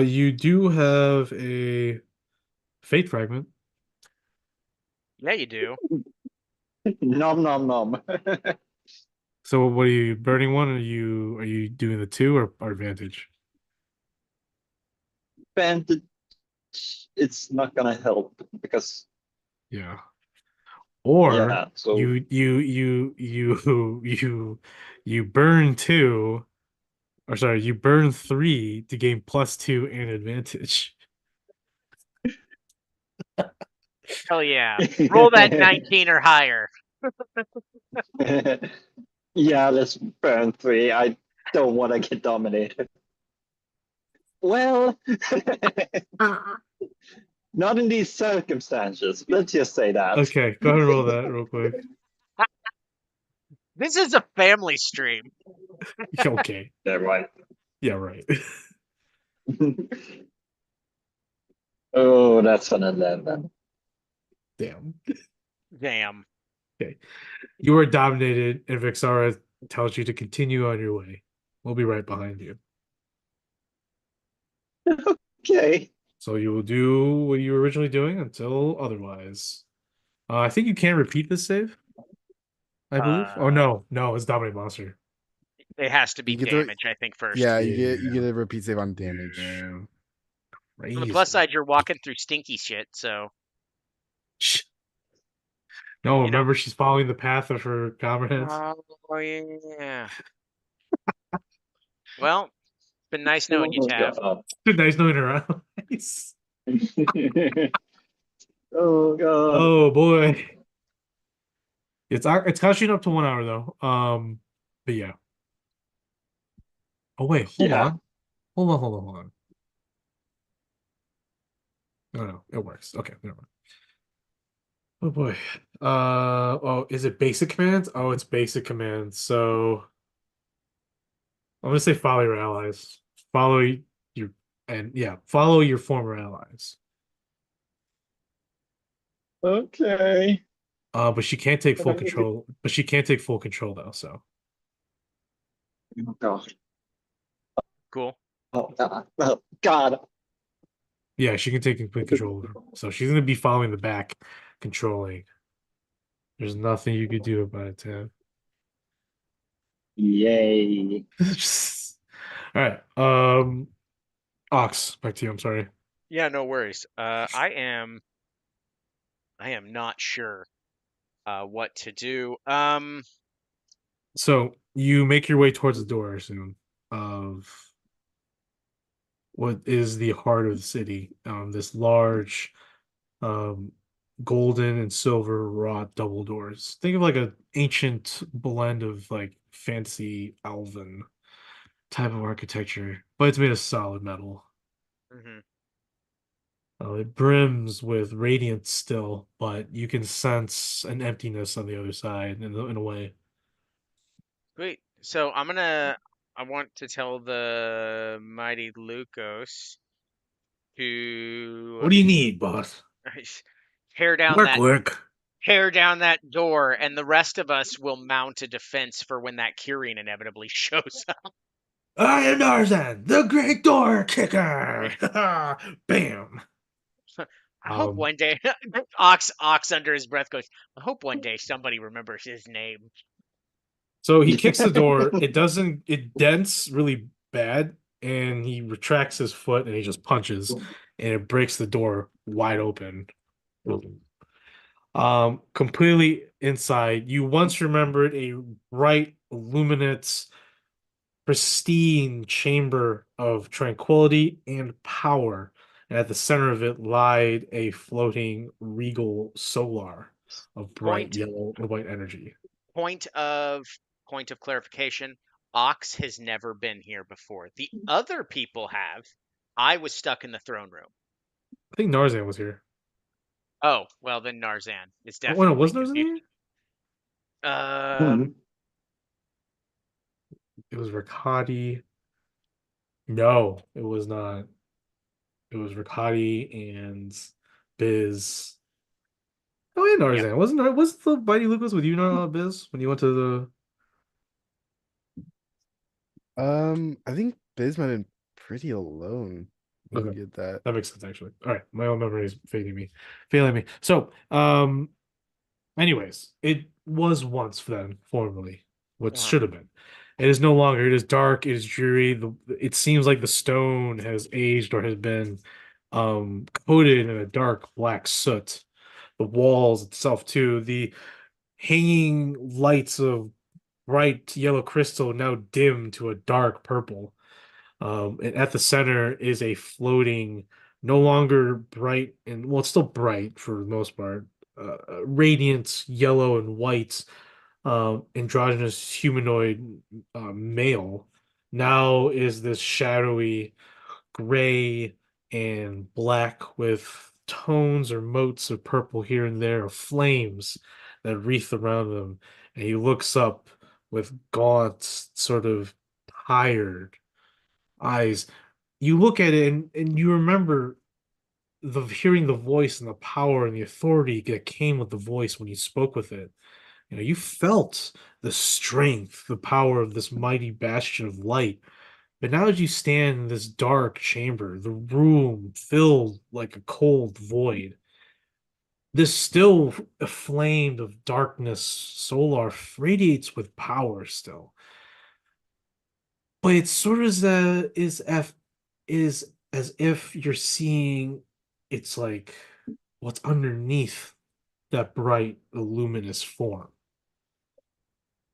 You do have a fate fragment. Yeah, you do. Nom nom nom. So what are you burning one? Are you doing the two or advantage? Advantage. It's not gonna help because Yeah. Or yeah. So you burn two, or sorry, you burn three to gain +2 and advantage. Hell yeah. Roll that 19 or higher. yeah, let's burn 3. I don't want to get dominated. Well, not in these circumstances. Let's just say that. Okay, go ahead and roll that real quick. This is a family stream. Okay. Yeah, right. Yeah, right. Oh, that's an 11. Damn. Damn. Okay. You are dominated, and Vixara tells you to continue on your way. We'll be right behind you. Okay. So you will do what you were originally doing until otherwise. I think you can repeat this save, I believe. Oh Uh, no, it's Dominate Monster. it has to be You get to damage, I think, first. yeah, Yeah. you get a repeat save on damage. Yeah. On the plus Crazy. side, you're walking through stinky shit, so No, you know. remember she's following the path of her comrades. Oh yeah. Well, it's been nice knowing you, Oh, Tav. God. Nice knowing her eyes. Oh, God. Oh boy. It's catching up to 1 hour though. But yeah. Oh wait, hold Yeah. on. Hold on. No, it works. Okay, never mind. Oh boy. Oh, is it basic commands? Oh, it's basic commands. So I'm gonna say follow your allies. Follow your and yeah, follow your former allies. Okay. But she can't take full control. But she can't take full control though. So Oh, God. Cool. Oh, God. Oh, God. yeah, she can take complete control of her. So she's gonna be following the back, controlling. There's nothing you could do about it, Tim. Yay. All right. Ox, back to you. I'm sorry. Yeah, no worries. I am not sure what to do. So you make your way towards the door soon of what is the heart of the city. This large, um, golden and silver wrought double doors. Think of like an ancient blend of like fancy elven type of architecture, but it's made of solid metal. Mhm. It brims with radiance still, but you can sense an emptiness on the other side in a way. Great. So I want to tell the mighty Lucas to What do you need, boss? tear down Work, that work. tear down that door, and the rest of us will mount a defense for when that Kyrian inevitably shows up. I am Tarzan, the Great Door Kicker. Bam. I hope Um, one day Ox under his breath goes, I hope one day somebody remembers his name. so he kicks the door. It dents really bad, and he retracts his foot and he just punches, and it breaks the door wide open. Completely inside, you once remembered a bright, luminous, pristine chamber of tranquility and power. And at the center of it lied a floating regal solar of bright Point yellow and white energy. point of point of clarification. Ox has never been here before. The other people have. I was stuck in the throne room. I think Narzan was here. Oh, well then Narzan is Oh, no, definitely was Narzan confused. here? Um, It was Rakati. No, it was not. It was Riccati and Biz. Oh, and Yep. Narzan. Wasn't the Mighty Lucas with you, Biz, when you went to the I think Biz might have been pretty alone when he Okay. did that. That makes sense, actually. All right, my own memory is failing me. So, anyways, it was once then, formerly, what Uh-huh. should have been. It is no longer. It is dark. It is dreary. It seems like the stone has aged or has been coated in a dark black soot. The walls itself, too. The hanging lights of bright yellow crystal now dim to a dark purple. And at the center is a floating, no longer bright and well, it's still bright for the most part, radiant yellow and white, androgynous humanoid male. Now is this shadowy gray and black with tones or motes of purple here and there, of flames that wreath around them. And he looks up with gaunt, sort of tired eyes. You look at it and you remember the hearing the voice and the power and the authority that came with the voice when you spoke with it. You know, you felt the strength, the power of this mighty bastion of light. But now as you stand in this dark chamber, the room filled like a cold void, this still flame of darkness, solar radiates with power still. But it's sort of is as if you're seeing it's like what's underneath that bright, luminous form.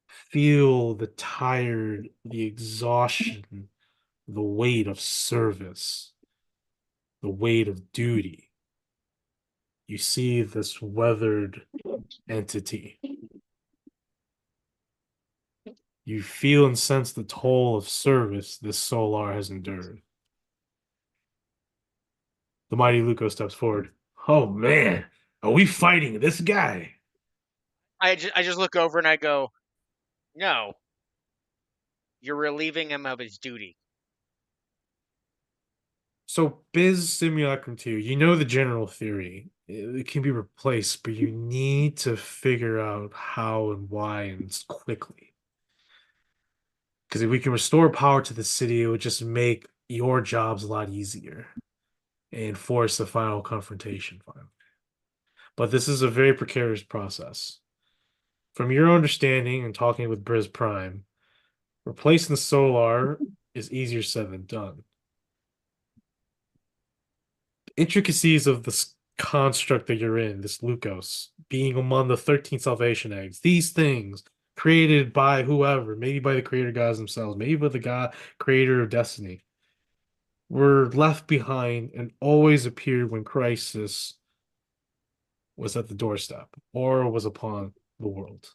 Feel the tired, the exhaustion, the weight of service, the weight of duty. You see this weathered entity. You feel and sense the toll of service this Solar has endured. The mighty Luco steps forward. Oh man, are we fighting this guy? I just look over and I go, no, you're relieving him of his duty. So Biz Simulacrum 2, you know the general theory. It can be replaced, but you need to figure out how and why and quickly. Because if we can restore power to the city, it would just make your jobs a lot easier and force the final confrontation finally. But this is a very precarious process. From your understanding and talking with Briz Prime, replacing the Solar is easier said than done. Intricacies of this construct that you're in, this Lukos, being among the 13 salvation eggs, these things created by whoever, maybe by the creator gods themselves, maybe by the god creator of destiny, were left behind and always appeared when crisis was at the doorstep or was upon the world.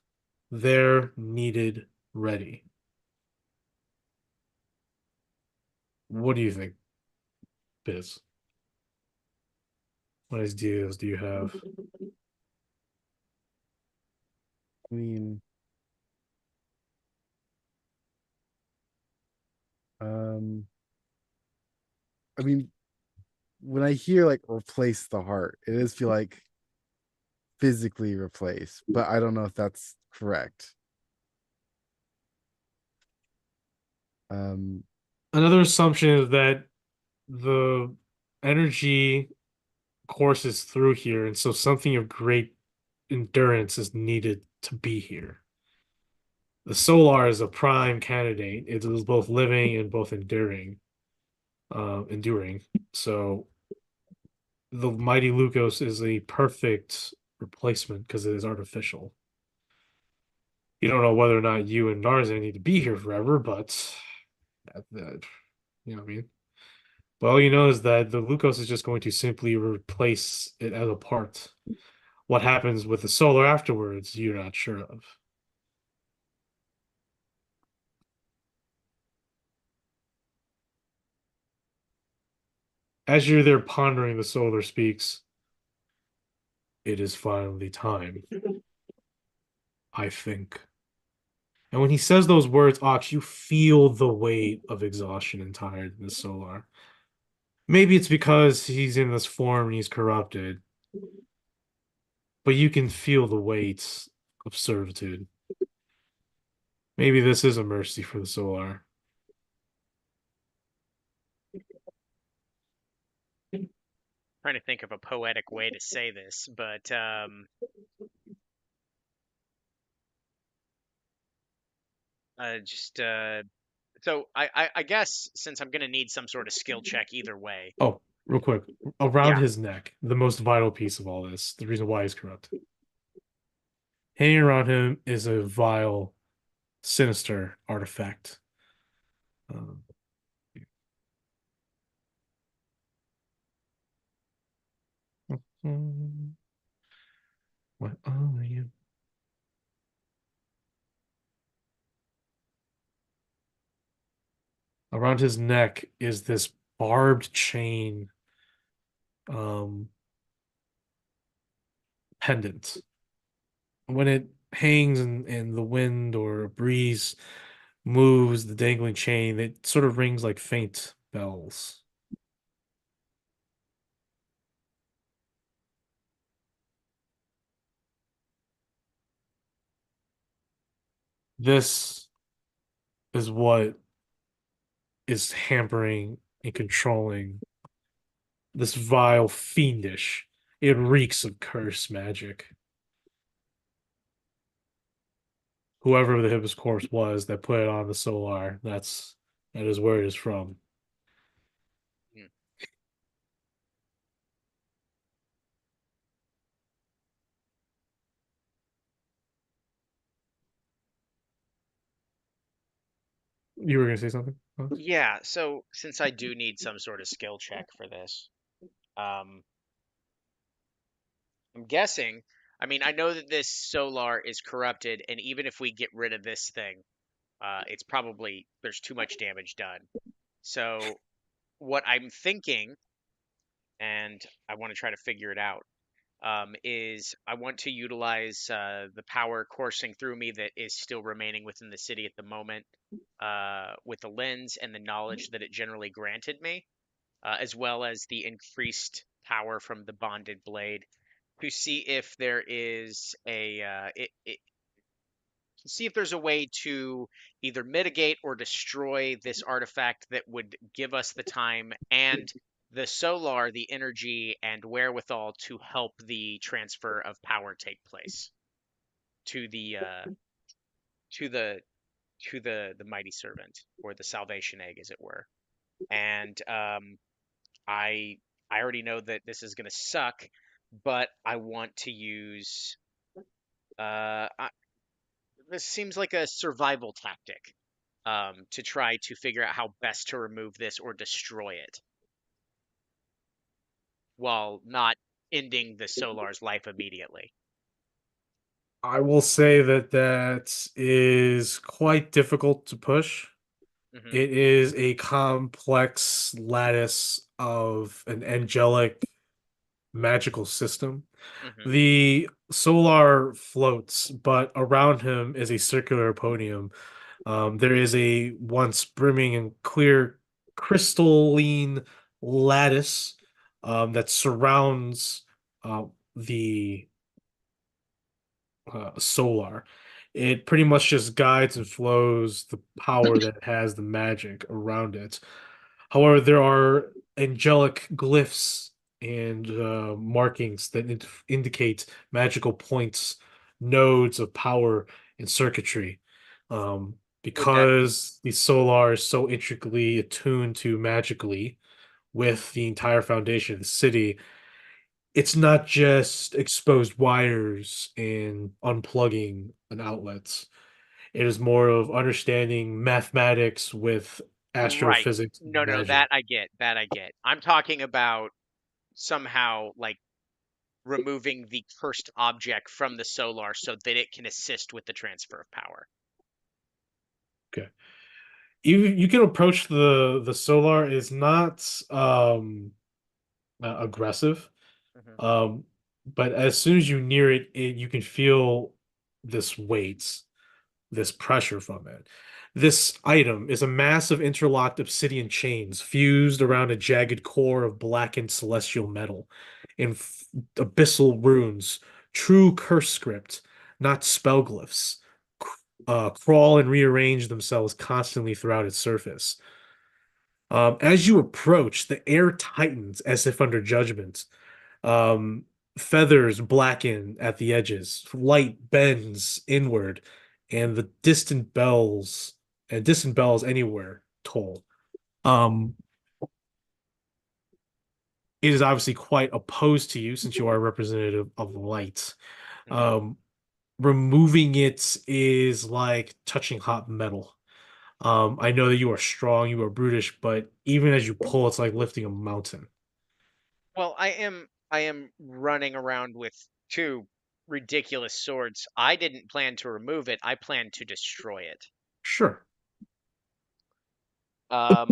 There needed ready. What do you think, Biz? What ideas do you have? I mean, um, I mean, when I hear like replace the heart, it does feel like physically replace, but I don't know if that's correct. Um, Another assumption is that the energy courses through here, and so something of great endurance is needed to be here. The Solar is a prime candidate. It is both living and both enduring. So the mighty Lukos is a perfect replacement because it is artificial. You don't know whether or not you and Narzan need to be here forever, but you know what I mean. But all you know is that the Lukos is just going to simply replace it as a part. What happens with the Solar afterwards, you're not sure of. As you're there pondering, the Solar speaks. It is finally time, I think. And when he says those words, Ox, you feel the weight of exhaustion and tiredness, Solar. Maybe it's because he's in this form and he's corrupted, but you can feel the weight of servitude. Maybe this is a mercy for the Solar. Trying to think of a poetic way to say this, but just so I guess since I'm gonna need some sort of skill check either way. Oh, real quick, around Yeah. his neck, the most vital piece of all this, the reason why he's corrupt. Hanging around him is a vile, sinister artifact. Um, what are you? Around his neck is this barbed chain um, pendant. When it hangs in the wind or a breeze moves the dangling chain, it sort of rings like faint bells. This is what is hampering and controlling this vile fiendish. It reeks of curse magic. Whoever the Hippos corpse was that put it on the Solar, that is where it is from. Hmm. You were gonna say something? Huh? Yeah, so since I do need some sort of skill check for this, um, I'm guessing. I mean, I know that this Solar is corrupted, and even if we get rid of this thing, it's probably there's too much damage done. So what I'm thinking, and I want to try to figure it out, is I want to utilize the power coursing through me that is still remaining within the city at the moment, with the lens and the knowledge that it generally granted me, as well as the increased power from the bonded blade, to see if there is to see if there's a way to either mitigate or destroy this artifact that would give us the time and the solar, the energy and wherewithal to help the transfer of power take place to to the the mighty servant, or the salvation egg, as it were. And I I already know that this is going to suck, but I want to use I, this seems like a survival tactic, to try to figure out how best to remove this or destroy it while not ending the Solar's life immediately. I will say that that is quite difficult to push. Hmm. It is a complex lattice of an angelic magical system. Hmm. The Solar floats, but around him is a circular podium. There is a once brimming and clear crystalline lattice that surrounds the Solar. It pretty much just guides and flows the power that has the magic around it. However, there are angelic glyphs and markings that indicate magical points, nodes of power and circuitry. Would that Because the Solar is so intricately attuned to magically with the entire foundation of the city, it's not just exposed wires and unplugging an outlets. It is more of understanding mathematics with right? astrophysics No, and no, magic. that I get. That I get. I'm talking about somehow like removing the cursed object from the Solar so that it can assist with the transfer of power. Okay. You can approach the Solar is not aggressive. Hmm. But as soon as you near it, you can feel this weight. this pressure from it. This item is a mass of interlocked obsidian chains fused around a jagged core of blackened celestial metal in abyssal runes, true curse script, not spell glyphs, crawl and rearrange themselves constantly throughout its surface. As you approach, the air tightens as if under judgment. Um, Feathers blacken at the edges, light bends inward, and the distant bells anywhere toll. Um, it is obviously quite opposed to you since you are a representative of light. Hmm. Um, Removing it is like touching hot metal. I know that you are strong, you are brutish, but even as you pull, it's like lifting a mountain. Well, I am running around with two ridiculous swords. I didn't plan to remove it. I planned to destroy it. Sure. Um,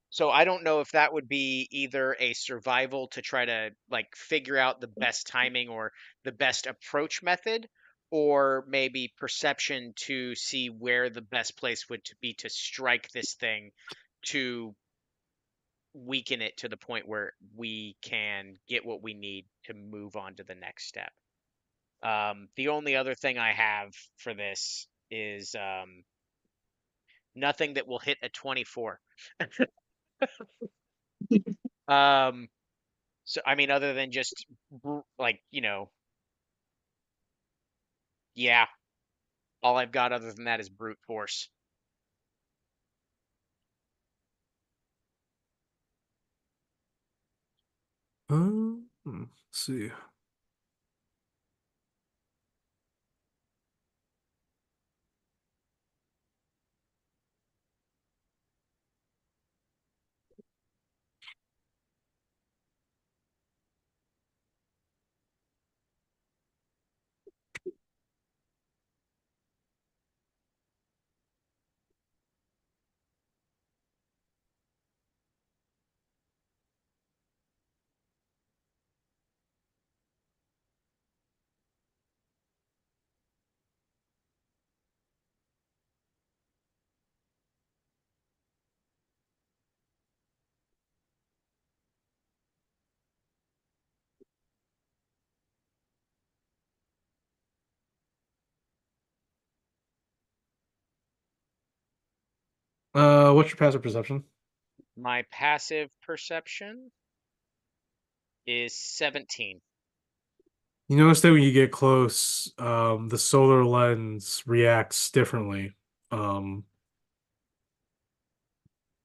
so I don't know if that would be either a survival to try to like figure out the best timing or the best approach method, or maybe perception to see where the best place would to be to strike this thing to weaken it to the point where we can get what we need to move on to the next step. The only other thing I have for this is nothing that will hit a 24. Um, so I mean, other than just like, yeah, all I've got other than that is brute force. Let's see. What's your passive perception? My passive perception is 17. You notice that when you get close, the solar lens reacts differently. Um,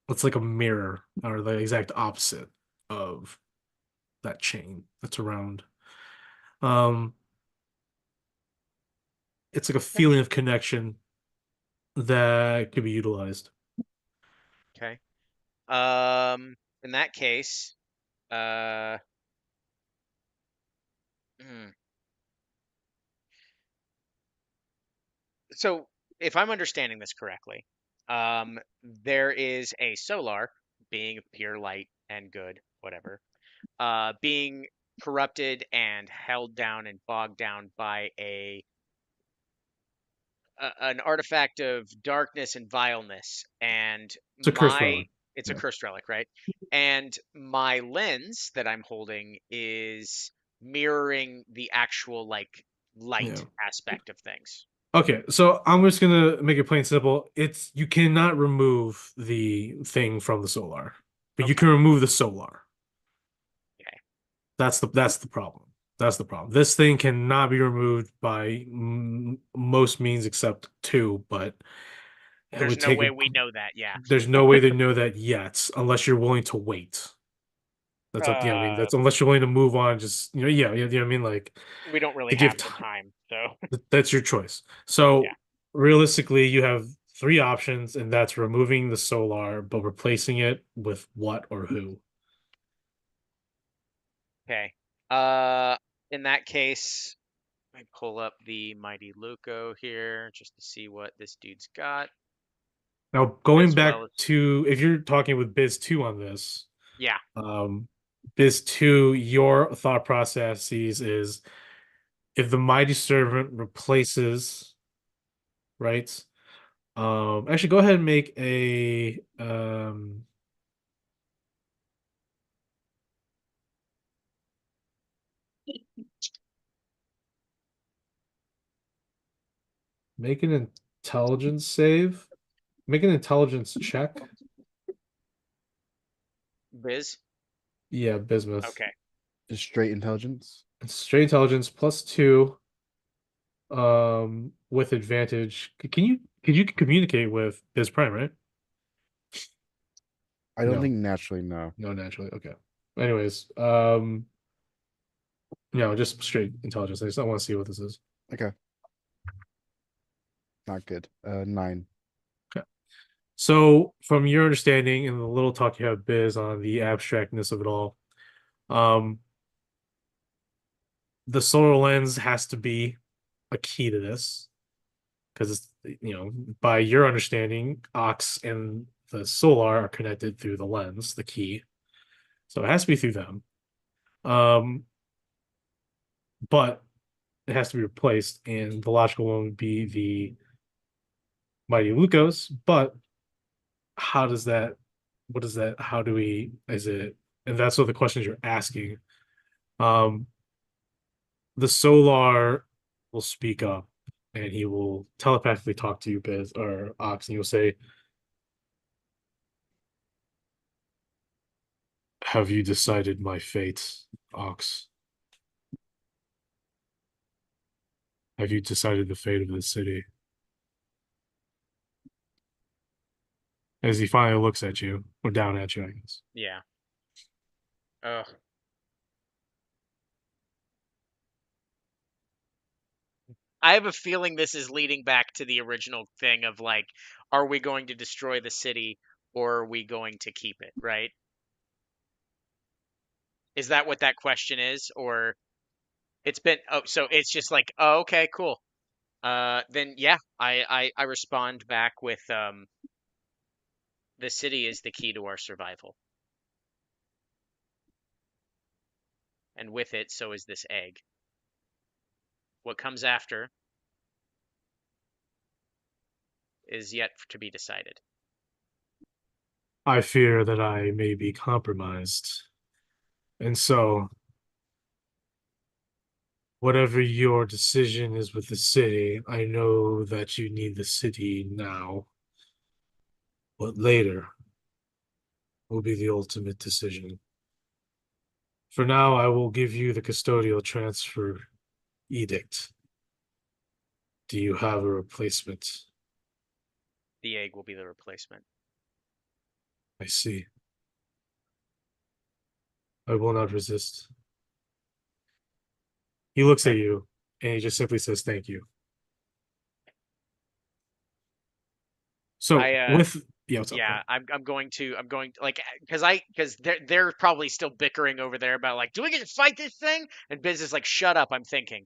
it's like a mirror, or the exact opposite of that chain that's around. Um, it's like a Okay. feeling of connection that could be utilized. Okay. In that case, uh, hmm. So if I'm understanding this correctly, there is a solar being pure light and good, whatever, being corrupted and held down and bogged down by an artifact of darkness and vileness, and It's a curse my relic. it's a Yeah. cursed relic, right? And my lens that I'm holding is mirroring the actual like light Yeah. aspect of things. Okay, so I'm just gonna make it plain and simple. It's you cannot remove the thing from the solar, but you Okay. can remove the solar. Okay. That's the problem. That's the problem. This thing cannot be removed by most means except two, but it There's would no take way a. we know that, yeah. There's no way to know that yet, unless you're willing to wait. That's up. Yeah, I mean, Uh, that's unless you're willing to move on. Just yeah, you know what I mean. Like we don't really to give have the time. time, so That's your choice. yeah. So realistically, you have three options, and that's removing the solar, but replacing it with what or who. Okay. Uh, in that case, let me pull up the Mighty Luco here just to see what this dude's got, Now, going as well back as to if you're talking with Biz 2 on this, yeah. um, Biz 2, your thought processes is if the mighty servant replaces right? Actually, go ahead and make make an intelligence save. Make an intelligence check. Biz. Yeah, bismuth. Okay. Just straight intelligence. It's straight intelligence +2, with advantage. Can you communicate with Biz Prime, right? I don't No, think naturally, no. no, naturally. Okay. Anyways, no, just straight intelligence. I just don't want to see what this is. Okay. Not good. 9. Okay. So, from your understanding and the little talk you have, Biz, on the abstractness of it all, um, the solar lens has to be a key to this because it's, by your understanding, Ox and the solar are connected through the lens, the key. So it has to be through them. Um, but it has to be replaced, and the logical one would be the Mighty Lucos. But how does that? What is that? How do we? Is it? And that's what the questions you're asking. Um, the Solar will speak up, and he will telepathically talk to you, Biz or Ox, and you'll say, "Have you decided my fate, Ox? Have you decided the fate of the city?" As he finally looks at you, or down at you, I guess. Yeah. Ugh. I have a feeling this is leading back to the original thing of like, are we going to destroy the city or are we going to keep it, right? Is that what that question is? Or it's been, oh, so it's just like, oh, okay, cool. Then yeah, I respond back with the city is the key to our survival. And with it, so is this egg. What comes after is yet to be decided. I fear that I may be compromised. And so, whatever your decision is with the city, I know that you need the city now, but later will be the ultimate decision. For now, I will give you the custodial transfer edict. Do you have a replacement? The egg will be the replacement. I see. I will not resist. He looks at Okay. you and he just simply says, "Thank you." So, I yeah, what's up? Yeah, I'm going to like because they're probably still bickering over there about like, do we get to fight this thing? And Biz is like, shut up, I'm thinking.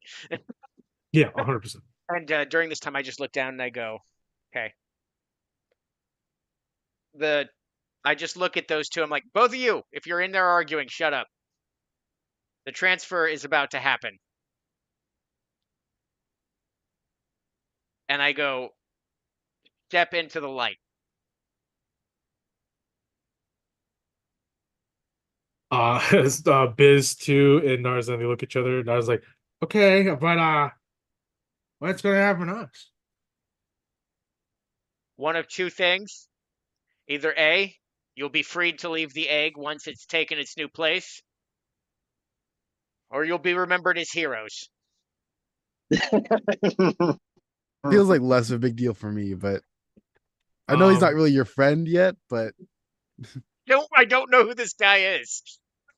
Yeah, 100%. And during this time, I just look down and I go, okay. The I just look at those two. I'm like, both of you, if you're in there arguing, shut up. The transfer is about to happen. And I go, step into the light. Biz too and Narzan, they look at each other. And I was like, okay, but what's gonna happen to us? One of two things. Either A, you'll be freed to leave the egg once it's taken its new place, or you'll be remembered as heroes. Feels like less of a big deal for me, but I know he's not Um, really your friend yet, but I don't know who this guy is.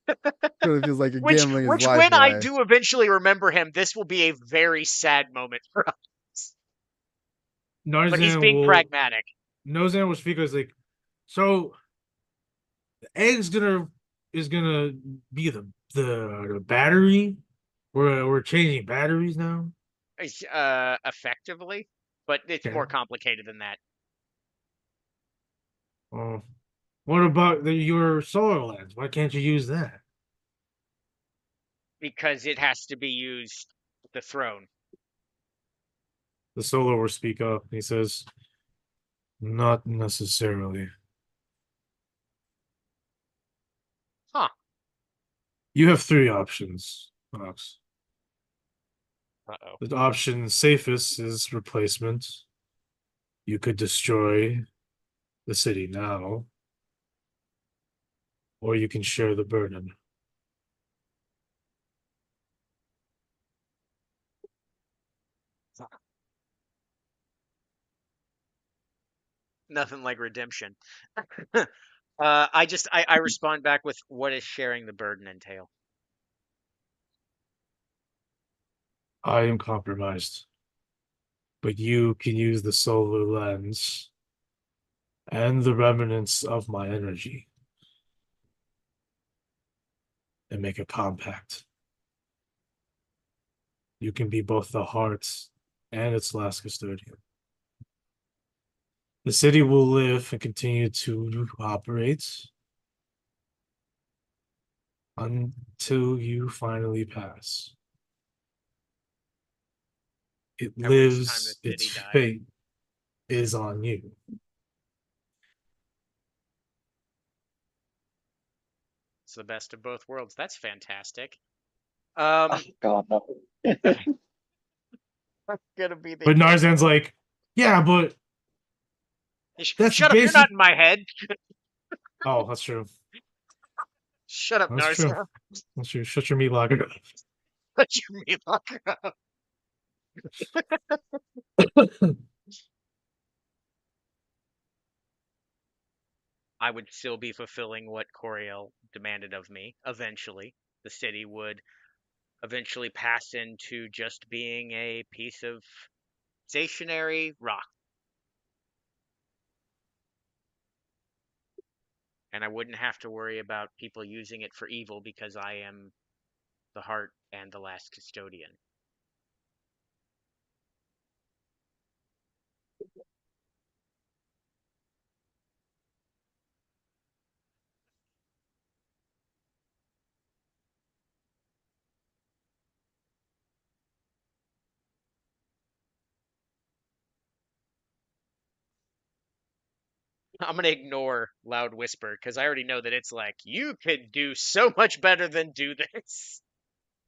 kind of feels like you're Which gambling his which life when I away. do eventually remember him, this will be a very sad moment for us. But he's Narzan being will pragmatic. Narzan will speak as like, so the egg's gonna is gonna be the battery. We're changing batteries now. Effectively, but it's Okay. more complicated than that Well, what about your solar lens? Why can't you use that? because it has to be used the throne. The solower speak up. He says, "Not necessarily. Huh. You have three options, Ox. Uh-oh. The option safest is replacement. You could destroy the city now, or you can share the burden." Nothing like redemption. I respond back with, what is sharing the burden entail? I am compromised, but you can use the solar lens and the remnants of my energy and make a compact. You can be both the heart and its last custodian. The city will live and continue to operate until you finally pass. It At which time the lives, its city dies. fate is on you. It's the best of both worlds. That's fantastic. Oh God, no. Gonna be the But end. Narzan's like, yeah, but that's Shut up! You're basic. not in my head. Oh, that's true. Shut up, That's true. Narza. That's true. Shut your meat locker. Let your meat locker up. I would still be fulfilling what Coriel demanded of me. Eventually, the city would eventually pass into just being a piece of stationary rock, and I wouldn't have to worry about people using it for evil because I am the heart and the last custodian. I'm gonna ignore Loud Whisper because I already know that it's like, you could do so much better than do this.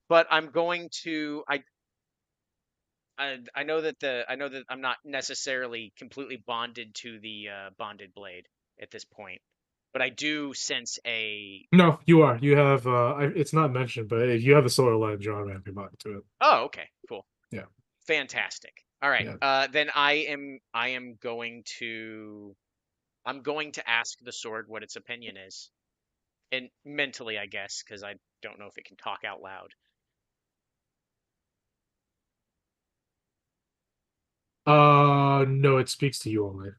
But I'm going to. I know that I'm not necessarily completely bonded to the bonded blade at this point, but I do sense a. No, you are. You have it's not mentioned, but you have a solar lens, you're automatically bonded to it. Oh, okay, cool, Yeah. fantastic. All right, Yeah. then I am going to ask the sword what its opinion is, and mentally, I guess, because I don't know if it can talk out loud. No, it speaks to you only.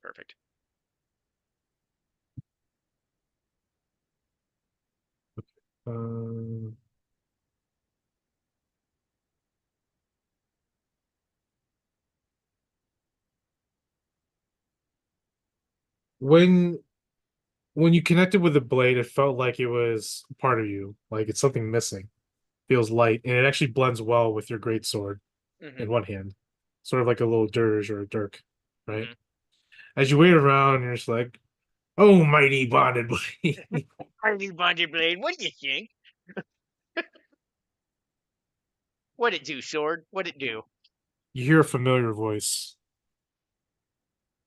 Perfect. Uh, when when you connected with the blade, it felt like it was part of you, like it's something missing. Feels light, and it actually blends well with your great sword Hmm. in one hand, sort of like a little dirge or a dirk, right? Hmm. As you wait around, you're just like, "Oh, mighty bonded blade." Harley Bonded Blade, what do you think? What'd it do, sword? What'd it do? You hear a familiar voice.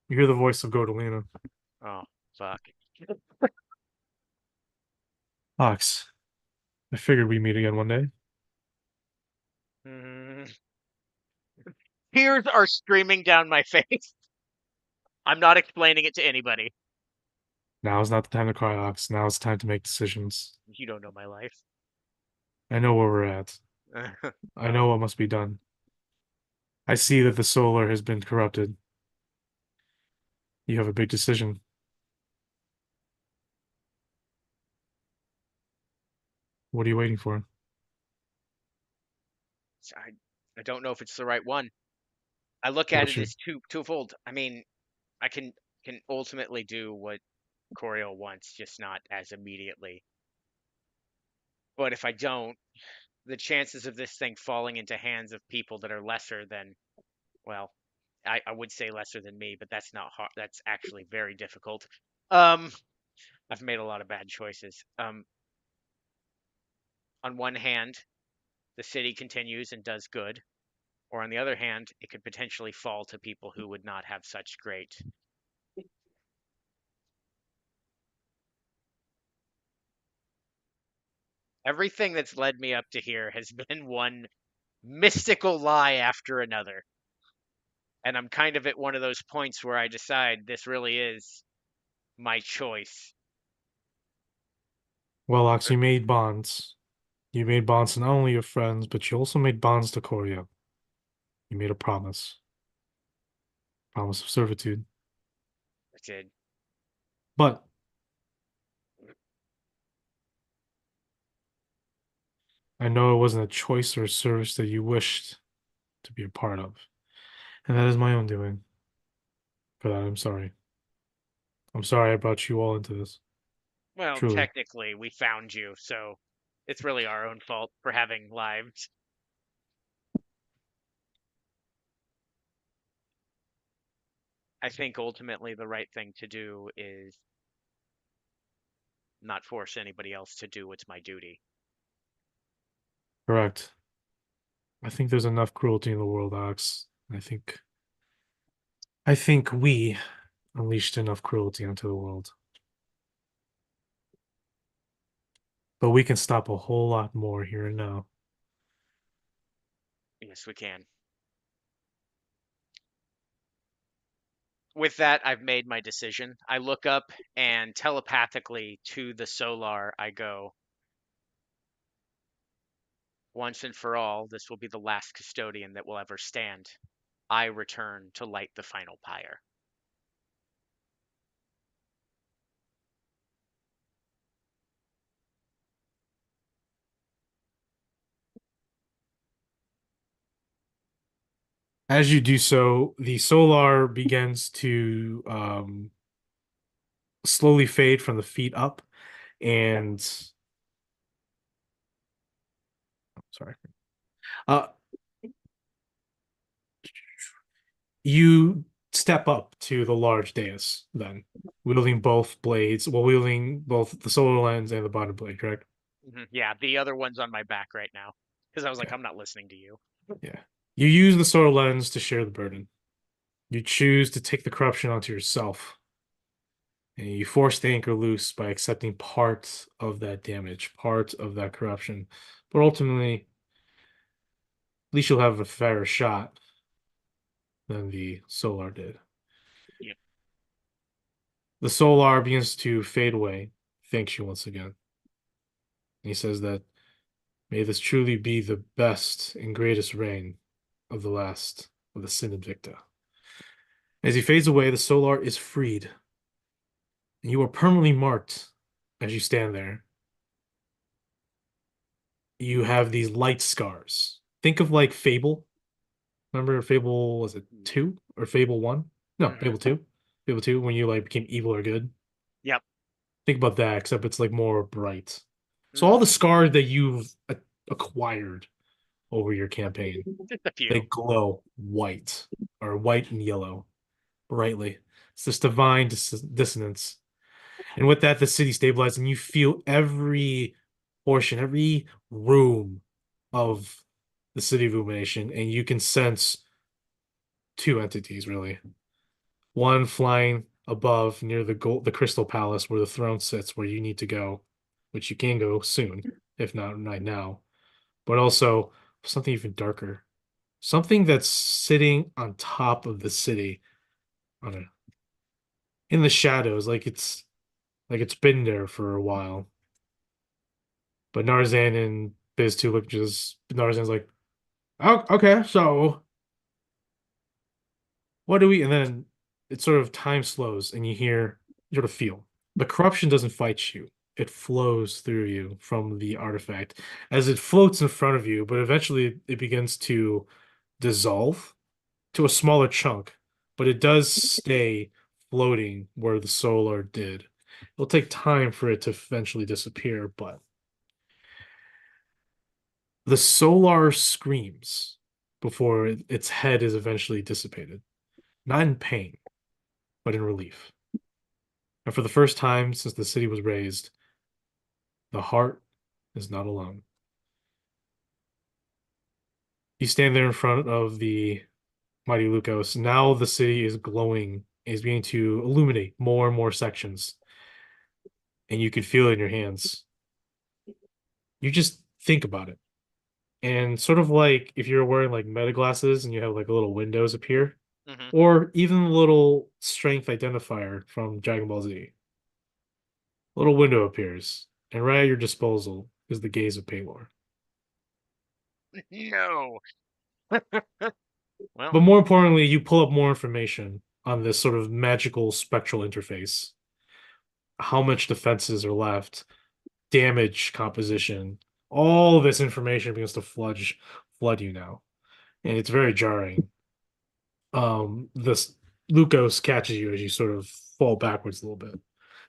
You hear the voice of Godolina. Oh, fuck. Ox, I figured we meet again one day. Mm. Tears are streaming down my face. I'm not explaining it to anybody. Now is not the time to cry, Ox. Now is the time to make decisions. You don't know my life. I know where we're at. I know what must be done. I see that the solar has been corrupted. You have a big decision. What are you waiting for? I, I don't know if it's the right one. I look at What's it your as twofold. I mean, I can ultimately do what Coriel wants, just not as immediately. But if I don't, the chances of this thing falling into hands of people that are lesser than, well, I would say lesser than me, but that's not hard. That's actually very difficult. Um, I've made a lot of bad choices. On one hand, the city continues and does good, or on the other hand, it could potentially fall to people who would not have such great. Everything that's led me up to here has been one mystical lie after another. And I'm kind of at one of those points where I decide this really is my choice. Well, Ox, you made bonds. You made bonds to not only your friends, but you also made bonds to Korea. You made a promise. Promise of servitude. I did. But I know it wasn't a choice or a service that you wished to be a part of. And that is my own doing. For that, I'm sorry. I'm sorry I brought you all into this. Well, Truly. technically, we found you, so it's really our own fault for having lives. I think ultimately the right thing to do is not force anybody else to do what's my duty. Correct. I think there's enough cruelty in the world, Ox. I think we unleashed enough cruelty onto the world. But we can stop a whole lot more here and now. Yes, we can. With that, I've made my decision. I look up and telepathically to the Solar, I go, once and for all, this will be the last custodian that will ever stand. I return to light the final pyre. As you do so, the solar begins to slowly fade from the feet up, and sorry. Uh, you step up to the large dais, then, wielding both blades, well, wielding both the solar lens and the bottom blade, correct? Yeah, the other one's on my back right now because I was like, Okay. I'm not listening to you. Yeah. You use the solar lens to share the burden. You choose to take the corruption onto yourself, and you force the anchor loose by accepting part of that damage, part of that corruption. But ultimately, at least you'll have a fairer shot than the solar did. Yeah. The solar begins to fade away, thanks you once again. And he says that may this truly be the best and greatest reign of the last of the Sin Invicta. As he fades away, the solar is freed, and you are permanently marked as you stand there. You have these light scars. Think of like Fable. Remember Fable, was it 2 or Fable 1? No, Hmm. Fable 2. Fable 2, when you like became evil or good. Yep. Think about that, except it's like more bright. So all the Hmm. scars that you've acquired over your campaign, Just a they few. glow white or white and yellow brightly. It's this divine dissonance. And with that, the city stabilizes, and you feel every portion, every room of the city of Illumination, and you can sense two entities really. One flying above near the Crystal Palace where the throne sits, where you need to go, which you can go soon, if not right now. But also something even darker, something that's sitting on top of the city, on a in the shadows, like it's been there for a while. But Narzan and Biz 2 look just Narzan's like, oh, okay, so what do we? And then it sort of time slows, and you sort of feel the corruption doesn't fight you. It flows through you from the artifact as it floats in front of you, but eventually it begins to dissolve to a smaller chunk, but it does stay floating where the solar did. It'll take time for it to eventually disappear, but the solar screams before its head is eventually dissipated. Not in pain, but in relief. And for the first time since the city was raised, the heart is not alone. You stand there in front of the mighty Lukos. Now the city is glowing, is beginning to illuminate more and more sections, and you can feel it in your hands. You just think about it. And sort of like if you're wearing like meta glasses and you have like little windows appear, Hmm. or even the little strength identifier from Dragon Ball Z. A little window appears, and right at your disposal is the gaze of Paylor. No. Well, But more importantly, you pull up more information on this sort of magical spectral interface. How much defenses are left, damage composition, all this information begins to flood you now. And it's very jarring. This Lukos catches you as you sort of fall backwards a little bit.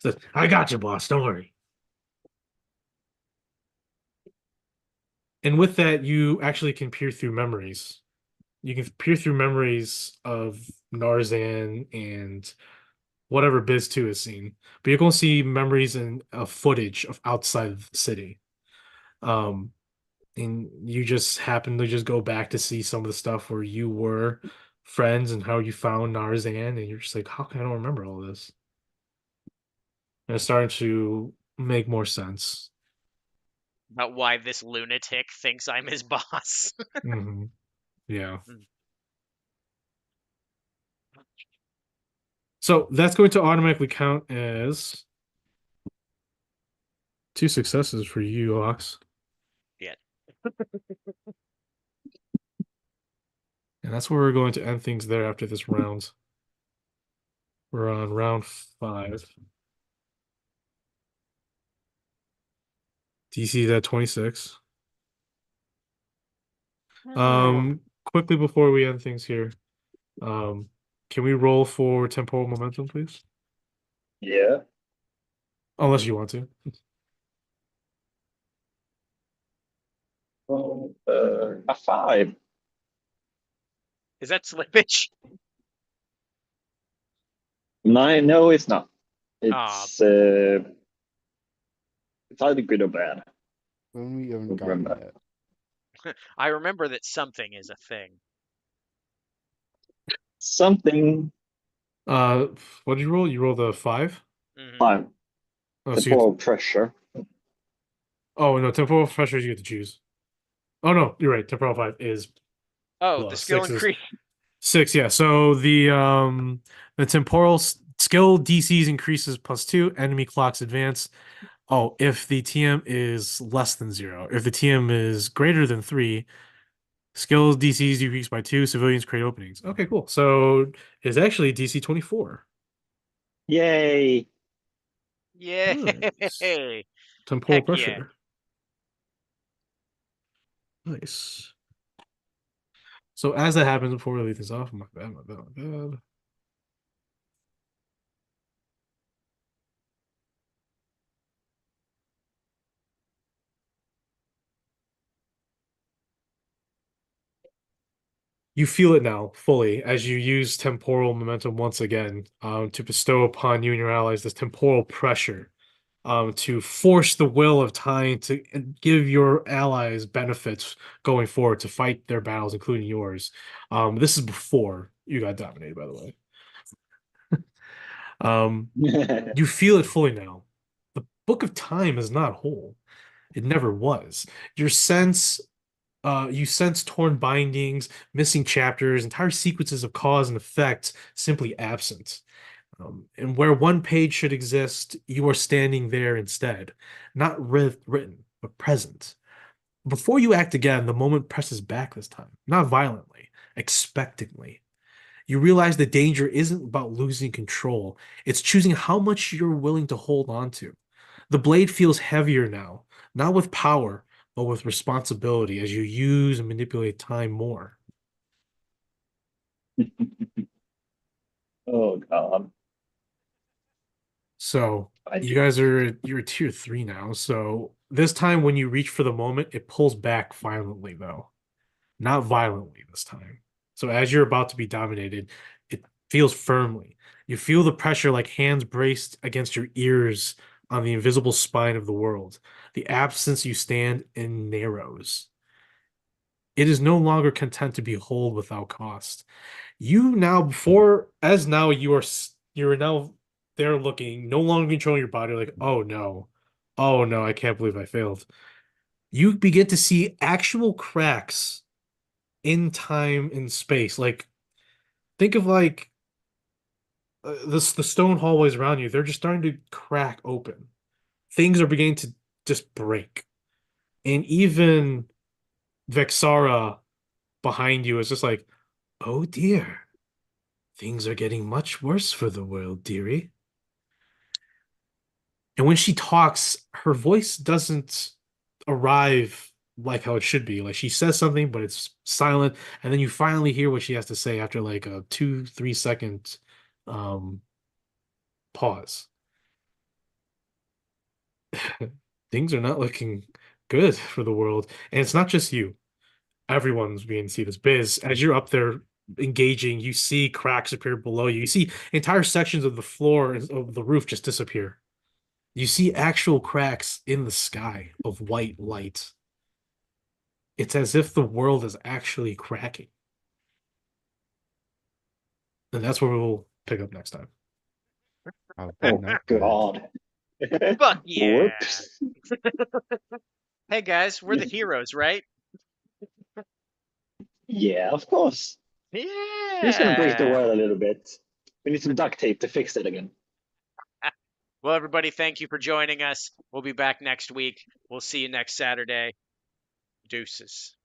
Says, I got you, boss, don't worry. And with that, you actually can peer through memories. You can peer through memories of Narzan and whatever Biz 2 has seen. But you're going to see memories and footage of outside of the city. Um, and you just happen to just go back to see some of the stuff where you were friends and how you found Narzan, and you're just like, how can I don't remember all this? And it's starting to make more sense. about why this lunatic thinks I'm his boss. Hmm. Yeah. Mm. So that's going to automatically count as 2 successes for you, Ox. Yeah. And that's where we're going to end things there after this round. We're on round 5. DC is at 26. Quickly before we end things here, um, can we roll for temporal momentum, please? Yeah. Unless you want to. Oh, a 5. Is that slippage? No, it's not. Ah, It's either good or bad. When we haven't Don't gotten remember. yet. I remember that something is a thing. Something Uh, what did you roll? You rolled a 5? Hmm. 5. Oh, The so you get ball pressure. oh no, temporal pressures you get to choose. Oh no, you're right. Temporal 5 is Oh, the plus. skill 6 is increase. 6, yeah. So the temporal skill DCs increases +2, enemy clocks advance. Oh, if the TM is less than 0. If the TM is greater than 3, skills DCs decrease by 2, civilians create openings. Okay, cool. So it's actually DC 24. Yay! Nice. Yay! Temporal Heck yeah. pressure. Nice. So as that happens, before we leave this off, my bad, my bad, my bad. You feel it now fully as you use temporal momentum once again to bestow upon you and your allies this temporal pressure to force the will of time to give your allies benefits going forward to fight their battles, including yours. This is before you got dominated, by the way. Um, you feel it fully now. The Book of Time is not whole. It never was. Your sense you sense torn bindings, missing chapters, entire sequences of cause and effect simply absent. And where one page should exist, you are standing there instead, not written, but present. Before you act again, the moment presses back this time, not violently, expectantly. You realize the danger isn't about losing control, it's choosing how much you're willing to hold on to. The blade feels heavier now, not with power, but with responsibility as you use and manipulate time more. Oh God. So I you do. guys you're tier 3 now. So this time when you reach for the moment, it pulls back violently though. not violently this time. So as you're about to be dominated, it feels firmly. You feel the pressure like hands braced against your ears on the invisible spine of the world. The absence you stand in narrows. It is no longer content to behold without cost. You now before as now you're now there looking, no longer controlling your body, like, oh no. Oh no, I can't believe I failed. You begin to see actual cracks in time and space. Like think of like the stone hallways around you, they're just starting to crack open. Things are beginning to just break. And even Vexara behind you is just like, oh dear, things are getting much worse for the world, dearie. And when she talks, her voice doesn't arrive like how it should be. Like she says something, but it's silent, and then you finally hear what she has to say after like a 2, 3 second um pause. Things are not looking good for the world. And it's not just you. Everyone's being to see this. Biz, as you're up there engaging, you see cracks appear below you. You see entire sections of the floor of the roof just disappear. You see actual cracks in the sky of white light. It's as if the world is actually cracking. And that's where we'll pick up next time. Probably Oh not good. God. Fuck yeah. Whoops. Hey guys, we're the heroes, right? Yeah, of course. We're just gonna break the Yeah. world a little bit. We need some duct tape to fix it again. Well, everybody, thank you for joining us. We'll be back next week. We'll see you next Saturday. Deuces.